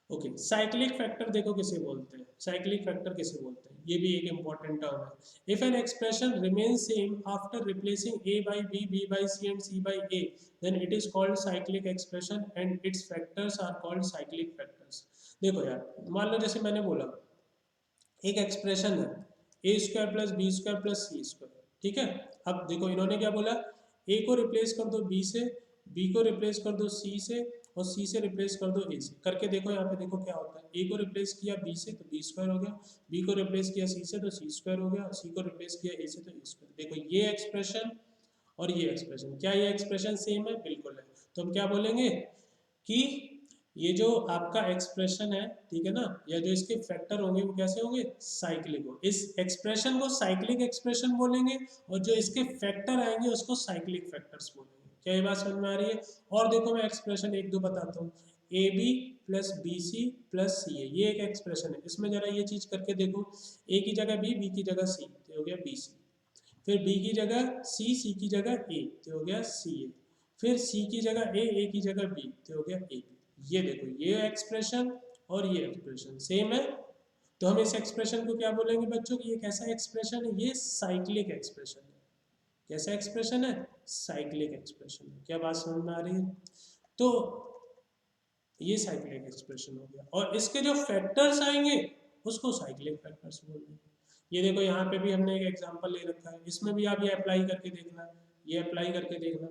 ओके, साइक्लिक फैक्टर देखो किसे बोलते हैं, साइक्लिक फैक्टर किसे बोलते हैं, ये भी एक इंपॉर्टेंट टर्म है। If an expression remains same after replacing a by b, b by c and c by a, then it is called cyclic expression and its factors are called cyclic factors। देखो यार, मान लो जैसे मैंने बोला एक expression है a square plus b square plus c square, ठीक है। अब देखो इन्होंने क्या बोला, ए को रिप्लेस कर दो बी से, बी को रिप्लेस कर दो सी से, और सी से रिप्लेस कर दो ए से। करके देखो यहाँ पे, देखो क्या होता है। ए को रिप्लेस किया बी से तो बी स्क्वायर हो गया, बी को रिप्लेस किया सी से तो सी स्क्वायर हो गया, सी को रिप्लेस किया ए से तो ए स्क्वायर। देखो ये एक्सप्रेशन और ये एक्सप्रेशन, क्या ये एक्सप्रेशन सेम है? बिल्कुल है। तो हम क्या बोलेंगे कि ये जो आपका एक्सप्रेशन है, ठीक है ना, या जो इसके फैक्टर होंगे वो कैसे होंगे? साइक्लिक हो। इस एक्सप्रेशन को साइक्लिक एक्सप्रेशन बोलेंगे, और जो इसके फैक्टर आएंगे उसको साइक्लिक फैक्टर्स बोलेंगे। क्या ये बात समझ में आ रही है? और देखो मैं एक्सप्रेशन एक दो बताता हूँ। A b plus b c plus c a, ये एक एक्सप्रेशन है। इसमें जरा ये चीज करके देखो, ए की जगह बी, बी की जगह सी, तो हो गया बी सी। फिर बी की जगह सी, सी की जगह ए, तो हो गया सी ए। फिर सी की जगह ए की जगह बी, तो हो गया ए बी। ये देखो ये एक्सप्रेशन और ये एक्सप्रेशन सेम है। तो हम इस एक्सप्रेशन को क्या बोलेंगे बच्चों कि ये कैसा एक्सप्रेशन है, ये साइक्लिक एक्सप्रेशन है। कैसा एक्सप्रेशन है, साइक्लिक एक्सप्रेशन है। क्या बात समझ में आ रही है? तो ये साइक्लिक एक्सप्रेशन हो गया, और इसके जो फैक्टर्स आएंगे उसको साइक्लिक फैक्टर्स बोलेंगे। ये देखो यहाँ पे भी हमने एक एग्जांपल ले रखा है, इसमें भी आप ये अप्लाई करके देखना, ये अप्लाई करके देखना,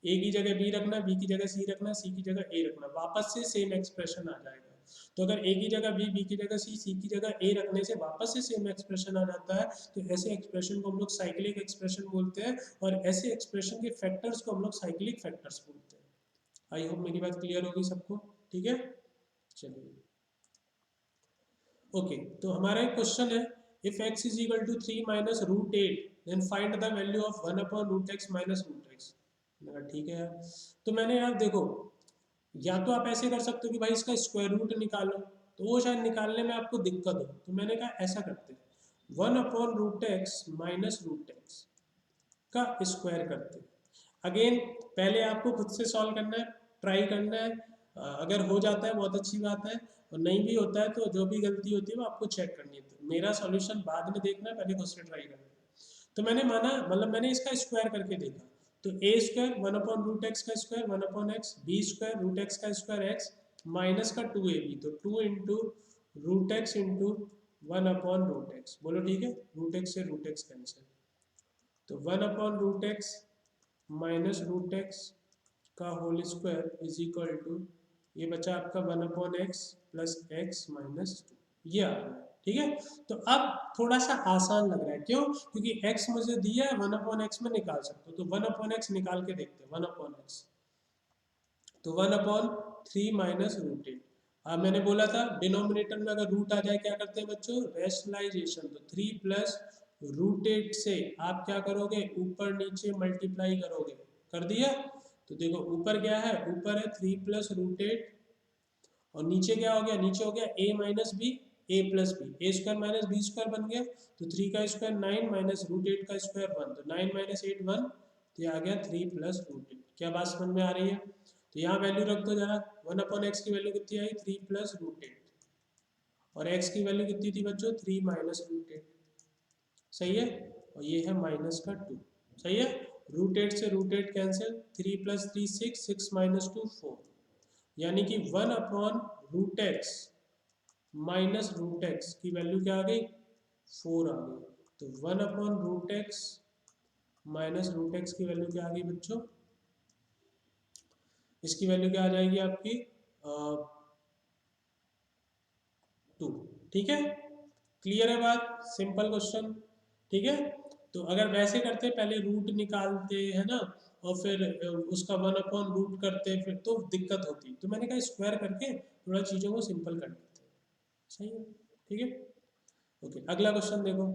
ए की जगह बी रखना, बी की जगह सी रखना, सी की जगह ए रखना, वापस से सेम एक्सप्रेशन आ जाएगा। तो अगर ए की जगह बी, बी की जगह सी, सी की जगह ए रखने से वापस से सेम एक्सप्रेशन आ जाता है, तो ऐसे एक्सप्रेशन को हम लोग साइक्लिक एक्सप्रेशन बोलते हैं, और ऐसे एक्सप्रेशन के फैक्टर्स को हम लोग साइक्लिक फैक्टर्स बोलते हैं। आई होप मेरी बात क्लियर होगी सबको, ठीक है। चलिए ओके, तो हमारा एक क्वेश्चन है, if x is equal to 3 minus root 8 then find the value of 1 upon root x minus root x. ठीक है यार, तो मैंने यार देखो, या तो आप ऐसे कर सकते हो कि भाई इसका स्क्वायर रूट निकालो, तो वो शायद निकालने में आपको दिक्कत हो, तो मैंने कहा ऐसा करते हैं, 1 upon root x minus root x का स्क्वायर करते हैं। अगेन पहले आपको खुद से सॉल्व करना है, ट्राई करना है, अगर हो जाता है बहुत अच्छी बात है, और नहीं भी होता है तो जो भी गलती होती है वो आपको चेक करनी है। तो मेरा सॉल्यूशन बाद में देखना है, पहले खुद से ट्राई करना है। तो मैंने माना, मतलब मैंने इसका स्क्वायर करके देखा, तो a square 1 upon root x का square 1 upon x, b square root x का स्क्वायर एक्स, माइनस का 2ab, तो 2 into root x into 1 upon root x. बोलो ठीक है, रूट एक्स से रूट एक्स कैंसिल, तो 1 upon root x minus root x का whole square is equal to, ये बचा आपका 1 upon x plus x minus 2, ये आ गया, ठीक है। तो अब थोड़ा सा आसान लग रहा है, क्यों? क्योंकि x मुझे दिया है, 1 अपॉन एक्स में निकाल सकते हो, तो 1 अपॉन एक्स निकाल के देखते हैं, 1 अपॉन एक्स, तो 1 अपॉन 3 माइनस रूट 8। अब मैंने बोला था डिनोमिनेटर में अगर रूट आ जाए क्या करते हैं बच्चों, रैशनलाइजेशन, तो 3 प्लस रूट 8 से आप क्या करोगे, ऊपर नीचे मल्टीप्लाई करोगे, कर दिया। तो देखो ऊपर क्या है, ऊपर है 3 प्लस रूट 8, और नीचे क्या हो गया, नीचे हो गया a minus b, a plus b, a square minus b square बन गया, तो 3 का स्क्वायर 9 माइनस रूट 8 का स्क्वायर 1, तो 9 माइनस 8 1, तो ये आ गया 3 प्लस रूट 8। क्या बात समझ में आ रही है? तो यहाँ वैल्यू रख दो जरा, 1 अपॉन एक्स की वैल्यू कितनी आई, 3 प्लस रूट 8, और एक्स की वैल्यू कितनी थी बच्चों, 3 माइनस रूट 8, सही है, और ये है माइनस का 2, सही है। रूट 8 से रूट 8 कैंसिल, 3 प्लस 3 6, 6 माइनस 2 4, यानी कि 1 upon root x minus root x की वैल्यू क्या आ गई, 4 आ गई। तो 1 upon root x minus root x की वैल्यू क्या आ गई बच्चों, इसकी वैल्यू क्या आ जाएगी आपकी 2, ठीक है। क्लियर है बात, सिंपल क्वेश्चन, ठीक है। तो अगर वैसे करते पहले रूट निकालते है ना, और फिर उसका 1 अपॉन रूट करते, फिर तो दिक्कत होती, तो मैंने कहा स्क्वायर करके थोड़ा चीज़ों को सिंपल कर लेते हैं, सही है, ठीक है। ओके, अगला क्वेश्चन देखो,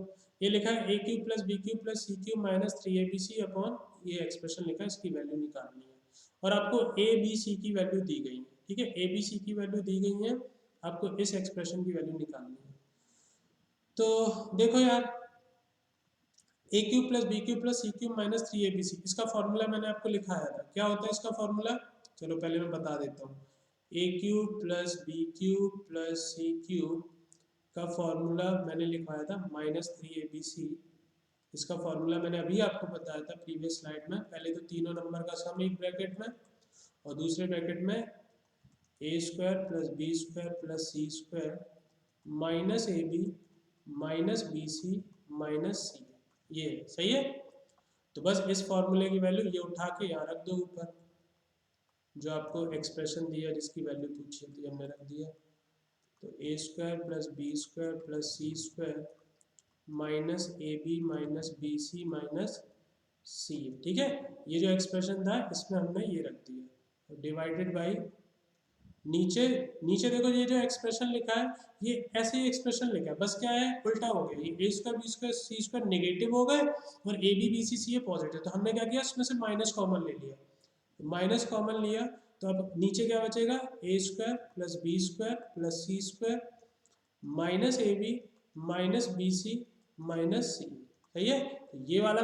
ये लिखा है a cube plus b cube plus c cube minus 3abc upon, ये एक्सप्रेशन लिखा है, इसकी वैल्यू निकालनी है, और आपको ए बी सी की वैल्यू दी गई है, ठीक है, ए बी सी की वैल्यू दी गई है, आपको इस एक्सप्रेशन की वैल्यू निकालनी है। तो देखो यार, a cube plus b cube plus c cube minus 3abc, इसका फॉर्मूला मैंने आपको लिखाया था, क्या होता है इसका फॉर्मूला, चलो पहले मैं बता देता हूँ। A cube plus b cube plus c cube का फॉर्मूला मैंने लिखवाया था -3abc, इसका फॉर्मूला मैंने अभी आपको बताया था प्रीवियस स्लाइड में। पहले तो तीनों नंबर का सम एक ब्रैकेट में, और दूसरे ब्रैकेट में a square plus b square plus c square minus a b minus b c minus c, ये सही है। तो बस इस फॉर्मूले की वैल्यू ये उठा के यहाँ रख दो ऊपर, जो आपको एक्सप्रेशन दिया जिसकी वैल्यू पूछी थी हमने रख दिया, तो a square plus b square plus c square minus a b minus b c minus c, ठीक है। ये जो एक्सप्रेशन था इसमें हमने ये रख दिया, डिवाइडेड बाई नीचे, नीचे देखो ये जो एक्सप्रेशन लिखा है ये ऐसे ही एक्सप्रेशन लिखा है, बस क्या है उल्टा हो गया, ये a square b square c square negative हो गए, और a b b c c a positive, तो हमने क्या किया इसमें से माइनस कॉमन ले लिया, माइनस कॉमन लिया, तो अब नीचे क्या बचेगा, a square plus b square plus c square minus a b minus b c minus c, सही है। तो ये वाला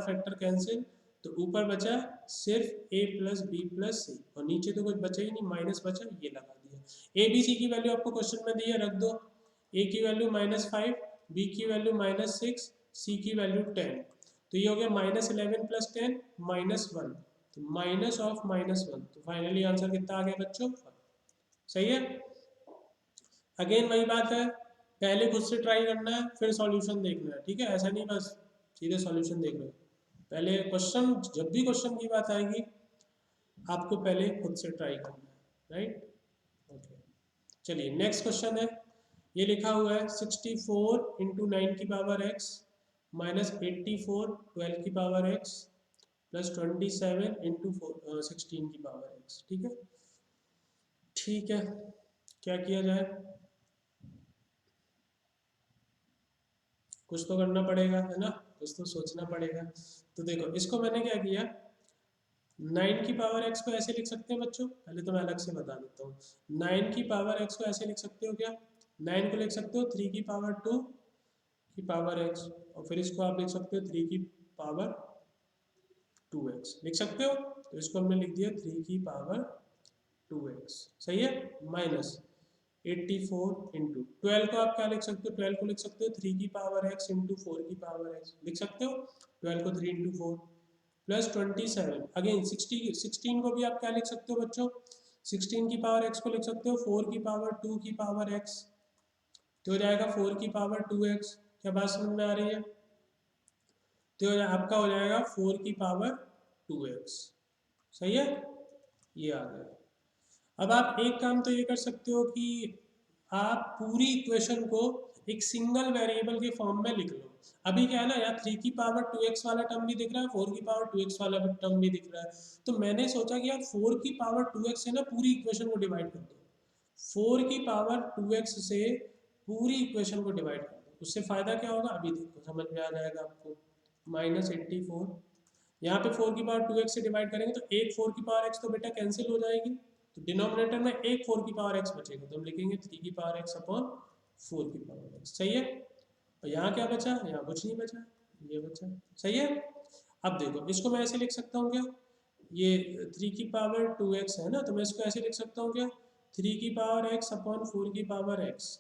फैक्टर कैंसिल, तो ऊपर बचा सिर्फ a प्लस बी प्लस सी, और नीचे तो कुछ बचा ही नहीं, माइनस बचा, ये लगा दिया। ए बी सी की वैल्यू आपको क्वेश्चन में दी है, रख दो, ए की वैल्यू -5, बी की वैल्यू -6, सी की वैल्यू 10। तो ये हो गया -11 + 10 -1, तो -1, तो फाइनली आंसर कितना आ गया बच्चों? सही है। अगेन वही बात है, पहले खुद से ट्राई करना है फिर सॉल्यूशन देखना है, ठीक है, ऐसा नहीं बस सीधे सॉल्यूशन देख रहे हो। पहले क्वेश्चन, जब भी क्वेश्चन की बात आएगी आपको पहले खुद से ट्राई करना है, राइट। ओके, चलिए नेक्स्ट क्वेश्चन है। ये लिखा हुआ है 64 × 9 की पावर x -84 12 की पावर x +27 × 16 की पावर x। ठीक है, ठीक है, क्या किया जाए? कुछ तो करना पड़ेगा, है ना, कुछ तो सोचना पड़ेगा। तो देखो इसको मैंने क्या किया, 9 की पावर x को ऐसे लिख सकते हैं बच्चों, पहले तो मैं अलग से बता देता हूँ। 9 की पावर x को ऐसे लिख सकते हो क्या? 9 को लिख सकते हो 3 की पावर 2 की पावर x, और फिर इसको आप लिख सकते हो 3 की पावर 2x लिख सकते हो। तो इसको हमने लिख दिया 3 की पावर 2x, सही है, माइनस 84 इंटू 12 को आप क्या लिख सकते हो? 12 को लिख सकते हो 3 की पावर x इंटू 4 की पावर x लिख सकते हो। 12 को 3 इंटू 4 प्लस 27, अगेन 16 को भी आप क्या लिख सकते हो बच्चों? 16 की पावर x को लिख सकते हो 4 की पावर 2 की पावर x, तो हो जाएगा 4 की पावर 2x। क्या बात समझ में आ रही है? तो आपका हो जाएगा 4 की पावर 2x, सही है, ये आ गया। अब आप एक काम तो ये कर सकते हो कि आप पूरी इक्वेशन को एक सिंगल वेरिएबल के फॉर्म में लिख लो। अभी क्या है ना, यार 3 की पावर 2x वाला टर्म भी दिख रहा है, 4 की पावर 2x वाला टर्म भी दिख रहा है, तो मैंने सोचा कि यार 4 की पावर 2x से ना पूरी इक्वेशन को डिवाइड कर दो। 4 की पावर 2x से पूरी इक्वेशन को डिवाइड कर दो, उससे फ़ायदा क्या होगा अभी देखो, समझ में आ जाएगा आपको। -84, यहाँ पे 4 की पावर 2x से डिवाइड करेंगे तो एक 4 की पावर x तो बेटा कैंसिल हो जाएगी, तो डिनोमिनेटर में एक 4 की पावर x बचेगा, तो हम लिखेंगे 3 की पावर x अपॉन 4 की पावर x, सही है। और यहाँ क्या बचा? यहाँ कुछ नहीं बचा, ये बचा, सही है। अब देखो इसको मैं ऐसे लिख सकता हूँ क्या, ये 3 की पावर 2x है ना, तो मैं इसको ऐसे लिख सकता हूँ क्या, 3 की पावर x अपॉन 4 की पावर x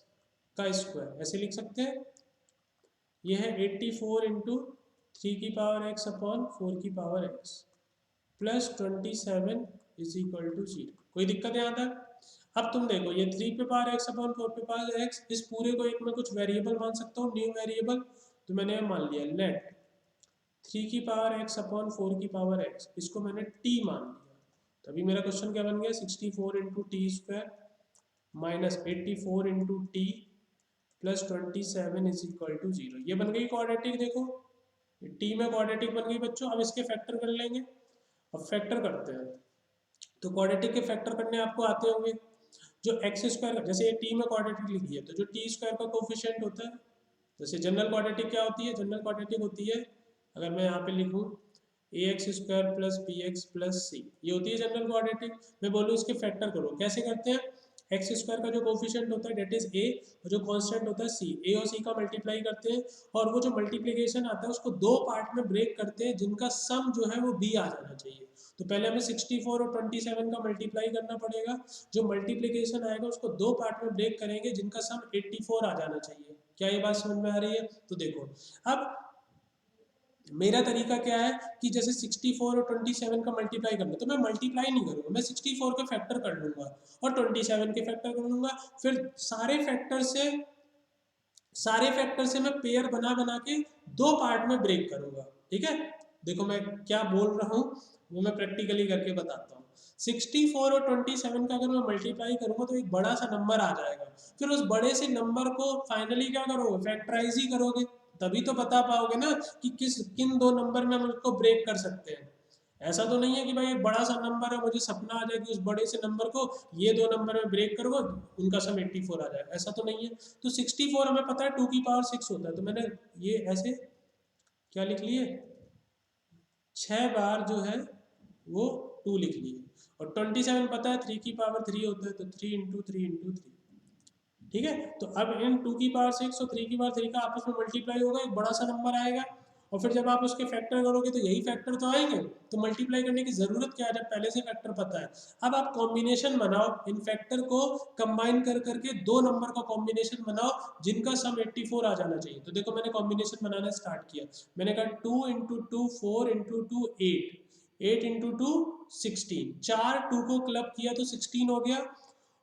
का स्क्वायर, ऐसे लिख सकते हैं। ये है 84 इंटू 3 की पावर x अपॉन 4 की power x plus 27 is equal to 0। कोई दिक्कत यहाँ तक? अब तुम देखो ये 3 पे पावर x अपॉन 4 पे पावर x, इस पूरे को एक मैं कुछ वेरिएबल मान सकता हूँ, न्यू वेरिएबल, तो मैंने मान लिया लेट 3 की पावर x अपॉन 4 की पावर x, इसको मैंने t मान लिया। तभी मेरा क्वेश्चन क्या बन गया, 64 into t square minus 84 into t plus 27 is equal to 0। ये बन गई क्वाड्रेटिक, देखो टी में क्वाड्रेटिक बन गई बच्चों। अब इसके फैक्टर कर लेंगे, अब फैक्टर करते हैं। तो क्वाड्रेटिक के फैक्टर करने आपको आते होंगे, जो एक्स स्क्वायर, जैसे ये टी में क्वाड्रेटिक लिखी है, तो जो टी स्क्वायर का कोफिशिएंट होता है, जैसे जनरल क्वाड्रेटिक क्या होती है, जनरल क्वाड्रेटिक होती है, अगर मैं यहाँ पे लिखूँ a x square plus b x plus c, ये होती है जनरल क्वाड्रेटिक। मैं बोलूँ इसके फैक्टर करो, कैसे करते हैं? एक्स स्क्वायर का जो कोफिशिएंट होता है डेट इज ए, और जो कांस्टेंट होता है सी, ए और सी का मल्टीप्लाई करते हैं, और वो जो मल्टीप्लिकेशन आता है उसको दो पार्ट में ब्रेक करते हैं जिनका सम जो है वो बी आ जाना चाहिए। तो पहले हमें 64 और 27 का मल्टीप्लाई करना पड़ेगा, जो मल्टीप्लिकेशन आएगा उसको दो पार्ट में ब्रेक करेंगे जिनका सम 84 आ जाना चाहिए। क्या ये बात समझ में आ रही है? तो देखो अब मेरा तरीका क्या है कि जैसे 64 और 27 का मल्टीप्लाई करना, तो मैं मल्टीप्लाई नहीं करूँगा, मैं 64 के फैक्टर कर लूँगा और 27 के फैक्टर कर लूँगा, फिर सारे फैक्टर से मैं पेयर बना बना के दो पार्ट में ब्रेक करूँगा, ठीक है। देखो मैं क्या बोल रहा हूँ वो मैं प्रैक्टिकली करके बताता हूँ। 64 और 27 का अगर मैं मल्टीप्लाई करूँगा तो एक बड़ा सा नंबर आ जाएगा, फिर उस बड़े से नंबर को फाइनली क्या करोगे, फैक्टराइज ही करोगे, तभी तो बता पाओगे ना कि किन दो नंबर में हम उसको ब्रेक कर सकते हैं। ऐसा तो नहीं है कि भाई एक बड़ा सा नंबर है, मुझे सपना आ जाए कि उस बड़े से नंबर को ये दो नंबर में ब्रेक करो, उनका सम 84 आ जाए, ऐसा तो नहीं है। तो 64 हमें पता है 2 की पावर 6 होता है, तो मैंने ये ऐसे क्या लिख लिए, 6 बार जो है वो 2 लिख लिए, और 27 पता है 3 की पावर 3 होता है, तो 3 इंटू 3 इंटू 3, ठीक है। तो अब इन 2 की पावर 6 और 3 की पावर 3 का आपस में मल्टीप्लाई होगा, एक बड़ा सा नंबर आएगा, और फिर जब आप उसके फैक्टर करोगे तो यही फैक्टर तो आएंगे, तो मल्टीप्लाई करने की जरूरत क्या है जब पहले से फैक्टर पता है। अब आप कॉम्बिनेशन बनाओ, इन फैक्टर को कंबाइन कर करके दो नंबर का कॉम्बिनेशन बनाओ जिनका सम 84 आ जाना चाहिए। तो देखो मैंने कॉम्बिनेशन बनाना स्टार्ट किया, मैंने कहा 2 इंटू 2 4 इंटू 2 8, 8 इंटू 2 16, चार 2 को क्लब किया तो 16 हो गया,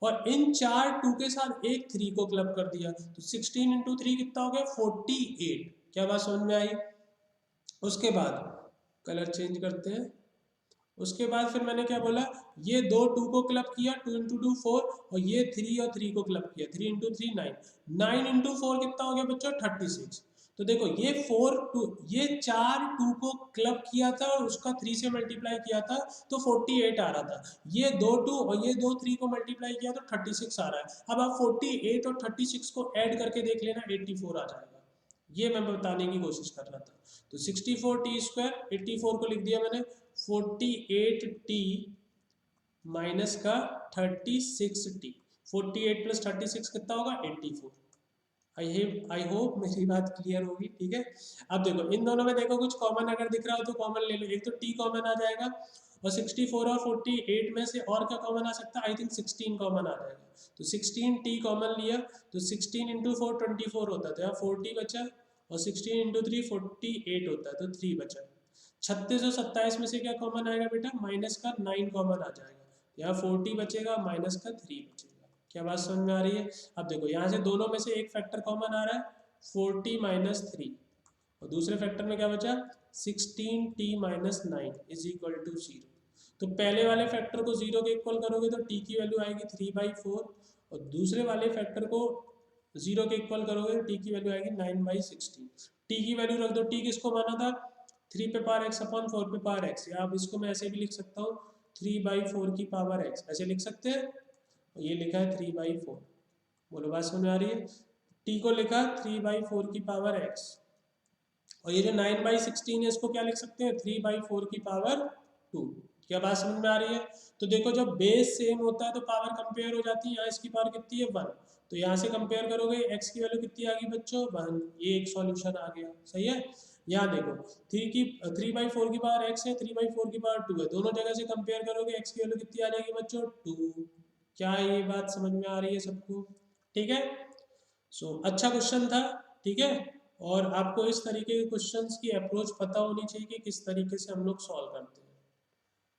और इन चार 2 के साथ एक 3 को क्लब कर दिया तो 16 इंटू 3 कितना हो गया 48। क्या बात समझ में आई? उसके बाद कलर चेंज करते हैं। उसके बाद फिर मैंने क्या बोला, ये दो 2 को क्लब किया, 2 इंटू 2 4, और ये 3 और 3 को क्लब किया, 3 इंटू 3 9, 9 इंटू 4 कितना हो गया बच्चों 36। तो देखो ये 4 2, ये चार 2 को क्लब किया था और उसका 3 से मल्टीप्लाई किया था तो 48 आ रहा था, ये दो 2 और ये दो 3 को मल्टीप्लाई किया तो 36 आ रहा है। अब आप 48 और 36 को ऐड करके देख लेना 84 आ जाएगा, ये मैं बताने की कोशिश कर रहा था। तो 64 टी स्क्वायर, 84 को लिख दिया मैंने, 48 टी माइनस का 36 टी, 48 प्लस 36 कितना होगा 84। आई होप मेरी बात क्लियर होगी, ठीक है। अब देखो इन दोनों में देखो कुछ कॉमन अगर दिख रहा हो तो कॉमन ले लो, एक तो टी कॉमन आ जाएगा, और 64 और 48 में से और क्या कॉमन आ सकता है, आई थिंक 16 कॉमन आ जाएगा। तो 16 टी कॉमन लिया तो 16 इंटू 4 24 होता था, 40 बचा, और 16 इंटू 3 48 होता है तो 3 बचा। 36 और 27 में से क्या कॉमन आएगा बेटा, माइनस का 9 कॉमन आ जाएगा, यहाँ 40 बचेगा माइनस का 3 बचेगा। क्या बात समझ में आ रही है? अब देखो यहाँ से दोनों में से एक फैक्टर कॉमन आ रहा है 40 माइनस 3, और दूसरे फैक्टर में क्या बचा 16 t minus 9 is equal to 0। तो पहले वाले फैक्टर को 0 के इक्वल करोगे तो टी की वैल्यू आएगी 3/4, और दूसरे वाले फैक्टर को 0 के इक्वल करोगे तो टी की वैल्यू आएगी 9/16। टी की वैल्यू रख दो, टी किसको माना था 3 पे पावर x अपॉन 4 पे पावर x, या अब इसको मैं ऐसे भी लिख सकता हूँ 3/4 की पावर x, ऐसे लिख सकते हैं, ये लिखा है 3/4। बोलो बात समझ में आ रही है? t को लिखा 3/4 की पावर x, और ये जो 9/16 है इसको क्या लिख सकते हैं 3/4 की पावर 2। क्या बात समझ में आ रही है? तो देखो जब बेस सेम होता है तो पावर कंपेयर हो जाती है, यहाँ इसकी पावर कितनी है 1, तो यहाँ से कंपेयर करोगे x की वैल्यू कितनी आ गई बच्चों 1, ये एक सॉल्यूशन आ गया, सही है। यहाँ देखो 3/4 की पावर x है, 3/4 की पावर 2 है, दोनों जगह से कंपेयर करोगे x की वैल्यू कितनी आ जाएगी बच्चों 2। क्या ये बात समझ में आ रही है सबको? ठीक है। अच्छा क्वेश्चन था, ठीक है। और आपको इस तरीके के क्वेश्चंस की अप्रोच पता होनी चाहिए कि किस तरीके से हम लोग सॉल्व करते हैं।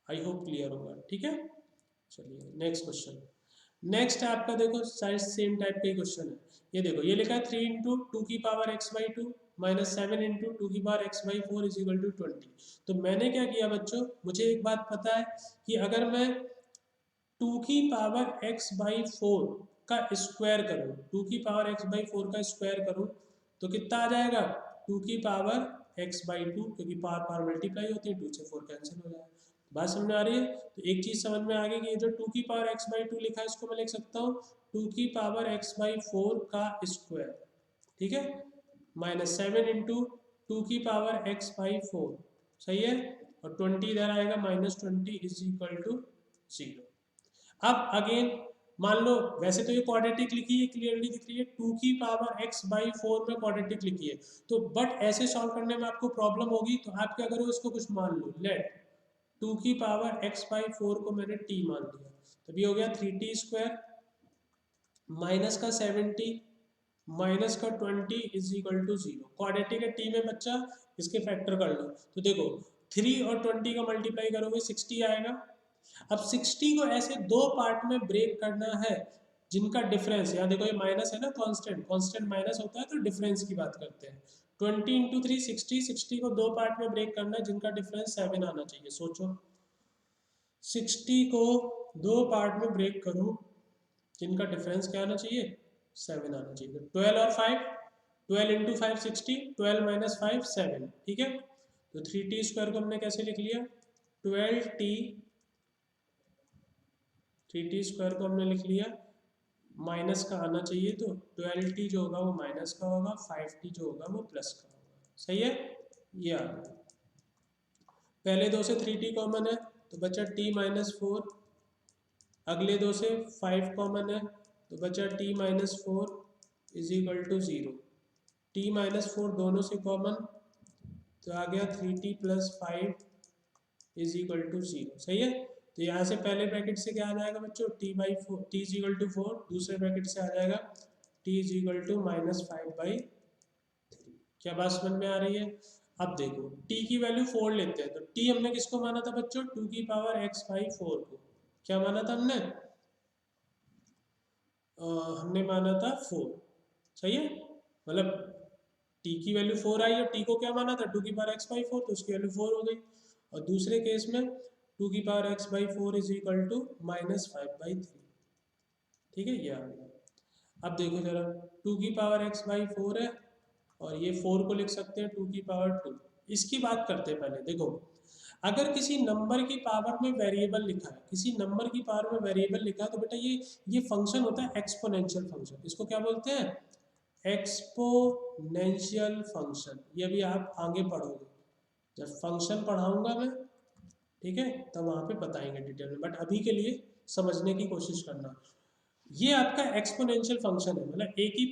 आई होप क्लियर होगा, ठीक है। चलिए नेक्स्ट क्वेश्चन। नेक्स्ट है आपका, देखो साइज सेम टाइप का ही क्वेश्चन है। ये देखो ये लिखा है 3 इंटू 2 की पावर x/2 माइनस 7 इंटू 2 की power x/4 is equal to 20। तो मैंने क्या किया बच्चों, मुझे एक बात पता है कि अगर मैं 2 की पावर x/4 का स्क्वायर करूँ, 2 की पावर x/4 का स्क्वायर करूँ तो कितना आ जाएगा 2 की पावर x/2, क्योंकि पावर पावर मल्टीप्लाई होती है, 2 से 4 कैंसिल हो जाएगा। बात समझ में आ रही है? तो एक चीज़ समझ में आ गई कि ये जो 2 की पावर x/2 लिखा है इसको मैं लिख सकता हूँ 2 की पावर x/4 का स्क्वायर, ठीक है, माइनस 7 इंटू 2 की पावर x/4, सही है, और 20 इधर आएगा -20 इज इक्वल टू 0। अब अगेन मान लो वैसे तो ये क्वाड्रेटिक लिखी है, क्लियरली दिख रही है, 2 की पावर x/4 में क्वाड्रेटिक लिखी है, तो बट ऐसे सॉल्व करने में आपको प्रॉब्लम होगी, तो आप क्या करो इसको कुछ मान लो, लेट 2 की पावर x/4 को मैंने t मान लिया, तब ये हो गया 3t स्क्वायर माइनस का 70 माइनस का 20 इज इक्वल टू 0। क्वाड्रेटिक है t में बच्चा, इसके फैक्टर कर लो, तो देखो 3 और 20 का मल्टीप्लाई करोगे 60 आएगा। अब 60 को ऐसे दो पार्ट में ब्रेक करना है जिनका डिफरेंस, यहाँ देखो ये माइनस है ना, कांस्टेंट कांस्टेंट माइनस होता है तो डिफरेंस की बात करते हैं। 20 इंटू 3 60, 60 को दो पार्ट में ब्रेक करना है जिनका डिफरेंस 7 आना चाहिए। सोचो 60 को दो पार्ट में ब्रेक करो जिनका डिफरेंस क्या आना चाहिए 7 आना चाहिए। 12 और 5, 12 इंटू 5 60, 12 माइनस 5 7, ठीक है। तो 3t स्क्वायर को हमने कैसे लिख लिया 12t, 3t स्क्वायर को हमने लिख लिया, माइनस का आना चाहिए तो 12t जो होगा वो माइनस का होगा, 5t जो होगा वो प्लस का होगा, सही है। ये आ गया, पहले दो से 3t कॉमन है तो बचा t माइनस 4, अगले दो से 5 कॉमन है तो बचा t minus 4 is equal to 0। t minus 4 दोनों से कॉमन, तो आ गया 3t + 5 = 0, सही है। तो यहाँ से पहले ब्रैकेट से क्या आ जाएगा बच्चों, t = 4, दूसरे ब्रैकेट से आ जाएगा t = -5/3। क्या बात समझ में आ रही है। अब देखो t की वैल्यू 4 लेते हैं, तो t हमने किसको माना था बच्चों, 2x/4 को। क्या माना था हमने, हमने माना था 4, सही है। मतलब t की वैल्यू 4 आई और t को क्या माना था 2x/4, तो उसकी वैल्यू 4 हो गई। और दूसरे केस में 2x/4 = -5/3, ठीक है, ये आ गया। अब देखो जरा 2x/4 है और ये 4 को लिख सकते हैं 2 इसकी बात करते हैं पहले। देखो अगर किसी नंबर की पावर में वेरिएबल लिखा है, किसी नंबर की पावर में वेरिएबल लिखा है, तो बेटा ये फंक्शन होता है एक्सपोनेंशियल फंक्शन। इसको क्या बोलते हैं, एक्सपोनेंशियल फंक्शन। ये भी आप आगे पढ़ोगे, जब फंक्शन पढ़ाऊंगा मैं, ठीक है, तब वहाँ पे बताएंगे डिटेल में, बट अभी के लिए समझने की कोशिश करना। ये आपका एक्सपोनेंशियल फंक्शन है, मतलब a की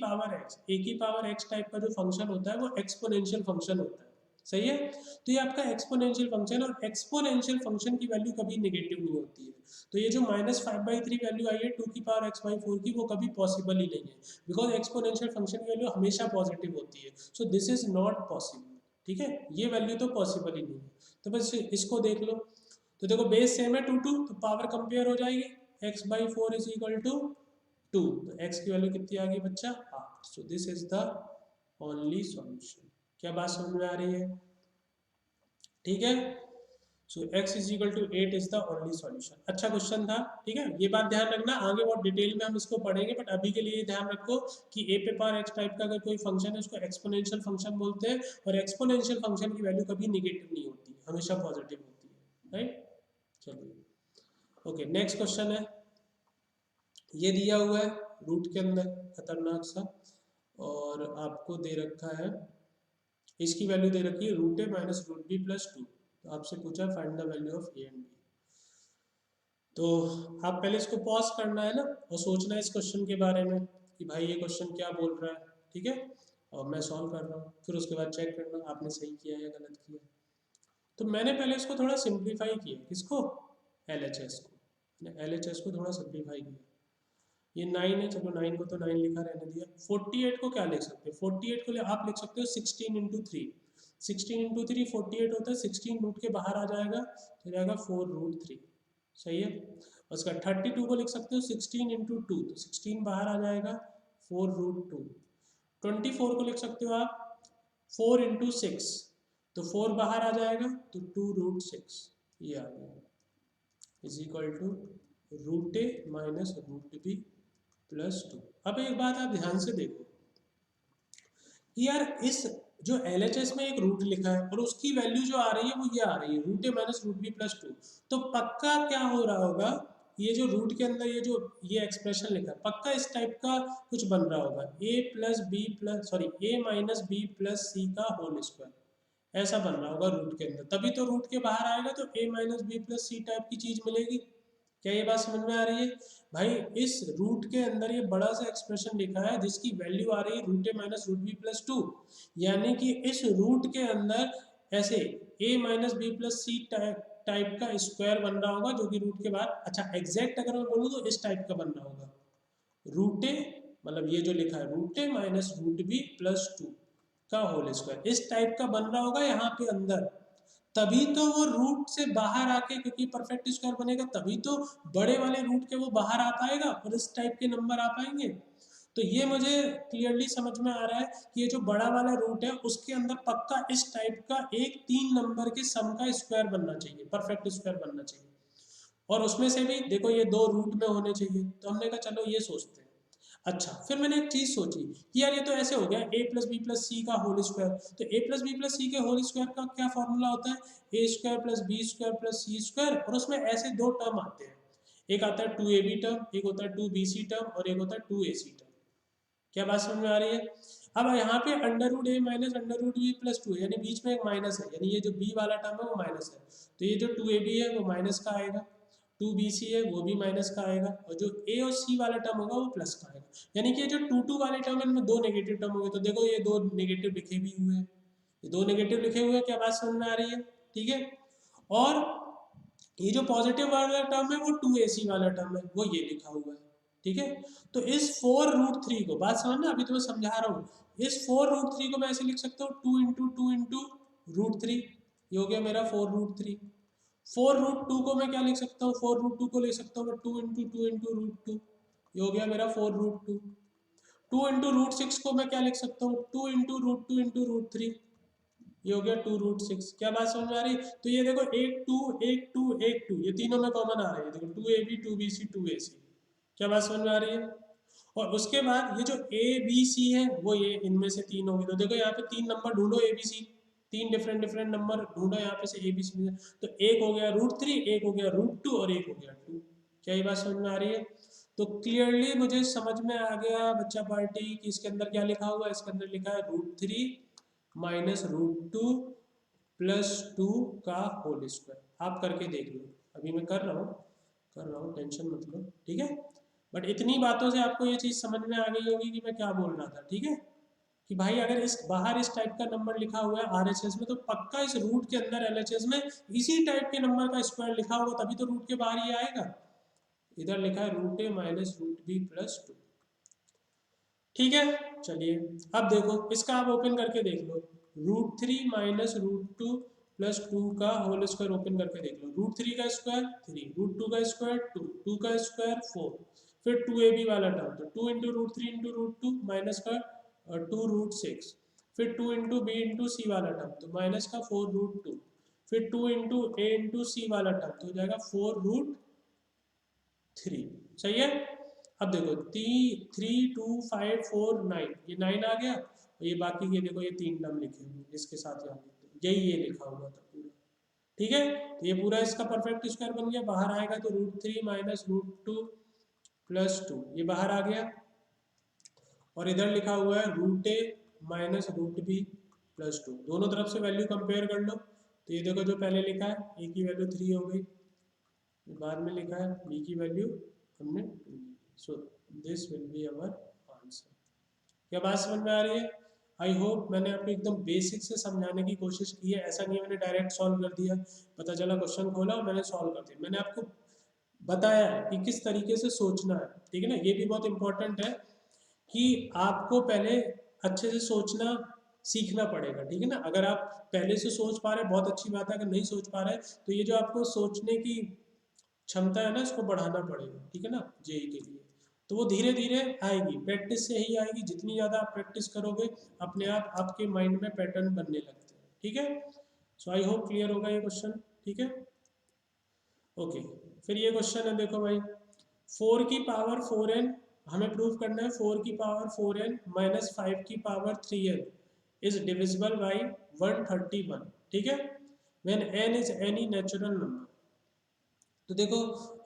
पावर x टाइप का जो फंक्शन होता है वो एक्सपोनेंशियल फंक्शन होता है, सही है। तो ये आपका एक्सपोनेंशियल फंक्शन है, और एक्सपोनेंशियल फंक्शन की वैल्यू कभी नेगेटिव नहीं होती है। तो ये जो -5/3 वैल्यू आई है 2x/4 की, वो कभी पॉसिबल ही नहीं है, बिकॉज एक्सपोनेंशियल फंक्शन की वैल्यू हमेशा पॉजिटिव होती है। So this is not possible, ठीक है, ये वैल्यू तो पॉसिबल ही नहीं है। तो बस इसको देख लो। तो देखो बेस सेम है 2 तो पावर कंपेयर हो जाएगी, x/4 = 2, तो x की वैल्यू कितनी आ गई बच्चा, 8। So this is the only solution. क्या बात समझ में आ रही है, ठीक है। सो x = 8 is the only solution. अच्छा क्वेश्चन था, ठीक है, ये बात ध्यान रखना, आगे बहुत डिटेल में हम इसको पढ़ेंगे, बट अभी के लिए ध्यान रखो कि a पे पावर x टाइप का अगर कोई फंक्शन है उसको एक्सपोनेंशियल फंक्शन बोलते हैं, और एक्सपोनेंशियल फंक्शन की वैल्यू कभी निगेटिव नहीं होती है, हमेशा पॉजिटिव होती है, राइट। चलिए ओके, नेक्स्ट क्वेश्चन है, ये दिया हुआ है रूट के अंदर खतरनाक सा, और आपको दे रखा है, इसकी वैल्यू दे रखी है √a - √b + 2। तो आपसे पूछा find the value of a and b। तो आप पहले इसको पॉज करना है ना, और सोचना है इस क्वेश्चन के बारे में कि भाई ये क्वेश्चन क्या बोल रहा है, ठीक है, और मैं सॉल्व कर रहा हूँ, फिर उसके बाद चेक करना आपने सही किया या गलत किया। तो मैंने पहले इसको थोड़ा सिंप्लीफाई किया, किसको, LHS को, LHS को थोड़ा सिंप्लीफाई किया। ये 9 है, चलो 9 को तो 9 लिखा रहने दिया। 48 को क्या लिख सकते हैं, 48 को आप लिख सकते हो 16 × 3। 16 × 3 48 होता है, 16 रूट के बाहर आ जाएगा तो जाएगा 4√3, सही है। उसका 32 को लिख सकते हो 16 × 2, तो 16 बाहर आ जाएगा 4√2। 24 को लिख सकते हो आप 4 × 6, तो 4 बाहर आ जाएगा तो 2√6, ये आ गया, = √a - √b + 2। अब एक बात आप ध्यान से देखो कि यार इस जो LHS में एक रूट लिखा है और उसकी वैल्यू जो आ रही है वो ये आ रही है √a - √b + 2, तो पक्का क्या हो रहा होगा, ये जो रूट के अंदर ये एक्सप्रेशन लिखा है पक्का इस टाइप का कुछ बन रहा होगा, a + b + c का होल स्क्वायर, ऐसा बन रहा होगा रूट के अंदर, तभी तो रूट के बाहर आएगा तो a - b + c टाइप की चीज मिलेगी। क्या ये बात समझ में आ रही है भाई, इस रूट के अंदर ये बड़ा सा एक्सप्रेशन लिखा है जिसकी वैल्यू आ रही है √a - √b + 2, यानी कि इस रूट के अंदर ऐसे a - b + c टाइप का स्क्वायर बन रहा होगा, जो कि रूट के बाद, अच्छा एग्जैक्ट अगर मैं बोलूँ तो इस टाइप का बन रहा होगा, √a मतलब ये जो लिखा है √a - √b + 2 का होल स्क्वायर, इस टाइप का बन रहा होगा यहाँ पे अंदर, तभी तो वो रूट से बाहर आके, क्योंकि परफेक्ट स्क्वायर बनेगा तभी तो बड़े वाले रूट के वो बाहर आ पाएगा और इस टाइप के नंबर आ पाएंगे। तो ये मुझे क्लियरली समझ में आ रहा है कि ये जो बड़ा वाला रूट है उसके अंदर पक्का इस टाइप का एक 3 नंबर के सम का स्क्वायर बनना चाहिए, परफेक्ट स्क्वायर बनना चाहिए, और उसमें से भी देखो ये 2 रूट में होने चाहिए, तो हमने कहा चलो ये सोचते हैं। अच्छा फिर मैंने एक चीज सोची कि यार ये तो ऐसे हो गया a + b + c का होल स्क्वायर, तो a + b + c के होल स्क्वायर का क्या फॉर्मूला होता है, a² + b² + c², और उसमें ऐसे 2 टर्म आते हैं, एक आता है 2ab टर्म, एक होता है 2bc टर्म, और एक होता है 2ac टर्म। क्या बात समझ में आ रही है। अब यहाँ पे √a - √b + 2 यानी बीच में एक माइनस है, यानी ये जो b वाला टर्म है वो माइनस है, तो ये जो 2ab है वो माइनस का आएगा, 2bc है वो भी माइनस का आएगा, और जो a और c वाला टर्म होगा वो प्लस का आएगा, यानी कि जो 2 वाले टर्म है इनमें 2 नेगेटिव टर्म हो गए, तो देखो ये 2 नेगेटिव लिखे भी हुए हैं, ये दो नेगेटिव लिखे हुए हैं, क्या बात समझ में आ रही है? ठीक है, और ये जो पॉजिटिव वाला टर्म है वो 2ac वाला टर्म है, वो ये लिखा हुआ है। ठीक है, तो इस 4√3 को, बात समझना, अभी तो मैं समझा रहा हूँ, इस 4√3 को मैं ऐसे लिख सकता हूँ 2 × 2 × √3, ये हो गया मेरा 4√3। 4√2 को मैं क्या लिख सकता हूँ, 4√2 को ले सकता हूँ मैं 2 × 2 × √2, ये हो गया मेरा 4√2। 2 × √6 को मैं क्या लिख सकता हूँ, 2 × √2 × √3, ये हो गया 2√6। क्या बात समझ में आ रही? तो ये देखो 1 2 1 2 1 2, ये तीनों में कॉमन आ रही है, देखो 2ab 2bc 2ac। क्या बात समझ में आ रही है? और उसके बाद ये जो a b c है वो ये इनमें से तीन होंगे, तो देखो यहाँ पे तीन नंबर ढूंढो a b c, तीन डिफरेंट नंबर ढूंढो यहाँ पे से a b c में, तो एक हो गया √3, एक हो गया √2 और एक हो गया 2। क्या ये बात समझ में आ रही है? तो क्लियरली मुझे समझ में आ गया बच्चा पार्टी कि इसके अंदर क्या लिखा हुआ है। इसके अंदर लिखा है √3 माइनस √2 प्लस 2 का होल स्क्वायर। आप करके देख लो, अभी मैं कर रहा हूँ, टेंशन मत लो, ठीक है। बट इतनी बातों से आपको ये चीज़ समझ में आ गई होगी कि मैं क्या बोल रहा था, ठीक है, कि भाई अगर इस बाहर इस टाइप का नंबर लिखा हुआ है RHS में, तो पक्का इस रूट के अंदर LHS में इसी टाइप के नंबर का स्क्वायर लिखा होगा, तभी तो रूट के बाहर ही आएगा। इधर लिखा है √a माइनस √b प्लस 2। ठीक है, चलिए अब देखो इसका आप ओपन करके देख लो, √3 माइनस √2 प्लस 2 का होल स्क्वायर ओपन करके देख लो। √3 का स्क्वायर 3, √2 का स्क्वायर 2, 2 का स्क्वायर 4, फिर 2ab वाला टर्म, तो 2 × √3 × √2 माइनस का 2√6, फिर 2 × b × c वाला टर्म, तो माइनस का 4√2, फिर 2 × a × c वाला टर्म, तो हो जाएगा 4√3। सही है। अब देखो 3 2 5 4 9, ये 9 आ गया, और ये बाकी के देखो ये तीन टर्म लिखे हुए हैं जिसके साथ यहाँ लिखते हैं, यही ये लिखा हुआ था पूरा। ठीक है, तो ये पूरा इसका परफेक्ट स्क्वायर बन गया, बाहर आएगा तो √3 माइनस √2 प्लस 2, ये बाहर आ गया, और इधर लिखा हुआ है √a माइनस √b प्लस 2। दोनों तरफ से वैल्यू कंपेयर कर लो, तो ये देखो जो पहले लिखा है a की वैल्यू 3 हो गई, बाद में लिखा है b की वैल्यू हमने 2 ली, so this will be our answer. क्या बात समझ में आ रही है? आई होप मैंने आपको एकदम बेसिक से समझाने की कोशिश की है, ऐसा नहीं है मैंने डायरेक्ट सॉल्व कर दिया, पता चला क्वेश्चन खोला और मैंने सॉल्व कर दिया। मैंने आपको बताया है कि किस तरीके से सोचना है, ठीक है ना। ये भी बहुत इंपॉर्टेंट है कि आपको पहले अच्छे से सोचना सीखना पड़ेगा, ठीक है ना। अगर आप पहले से सोच पा रहे बहुत अच्छी बात है, अगर नहीं सोच पा रहे तो ये जो आपको सोचने की क्षमता है ना, इसको बढ़ाना पड़ेगा, ठीक है ना, जेई के लिए। तो वो धीरे धीरे आएगी, प्रैक्टिस से ही आएगी, जितनी ज़्यादा आप प्रैक्टिस करोगे अपने आप आपके माइंड में पैटर्न बनने लगते हैं, ठीक है। सो आई होप क्लियर होगा ये क्वेश्चन, ठीक है। ओके, फिर ये क्वेश्चन है, देखो भाई 4 की पावर 4n, हमें प्रूव करना है 4 की पावर 4n माइनस 5 की power 3n is divisible by 131, ठीक है, when n is any natural number. तो देखो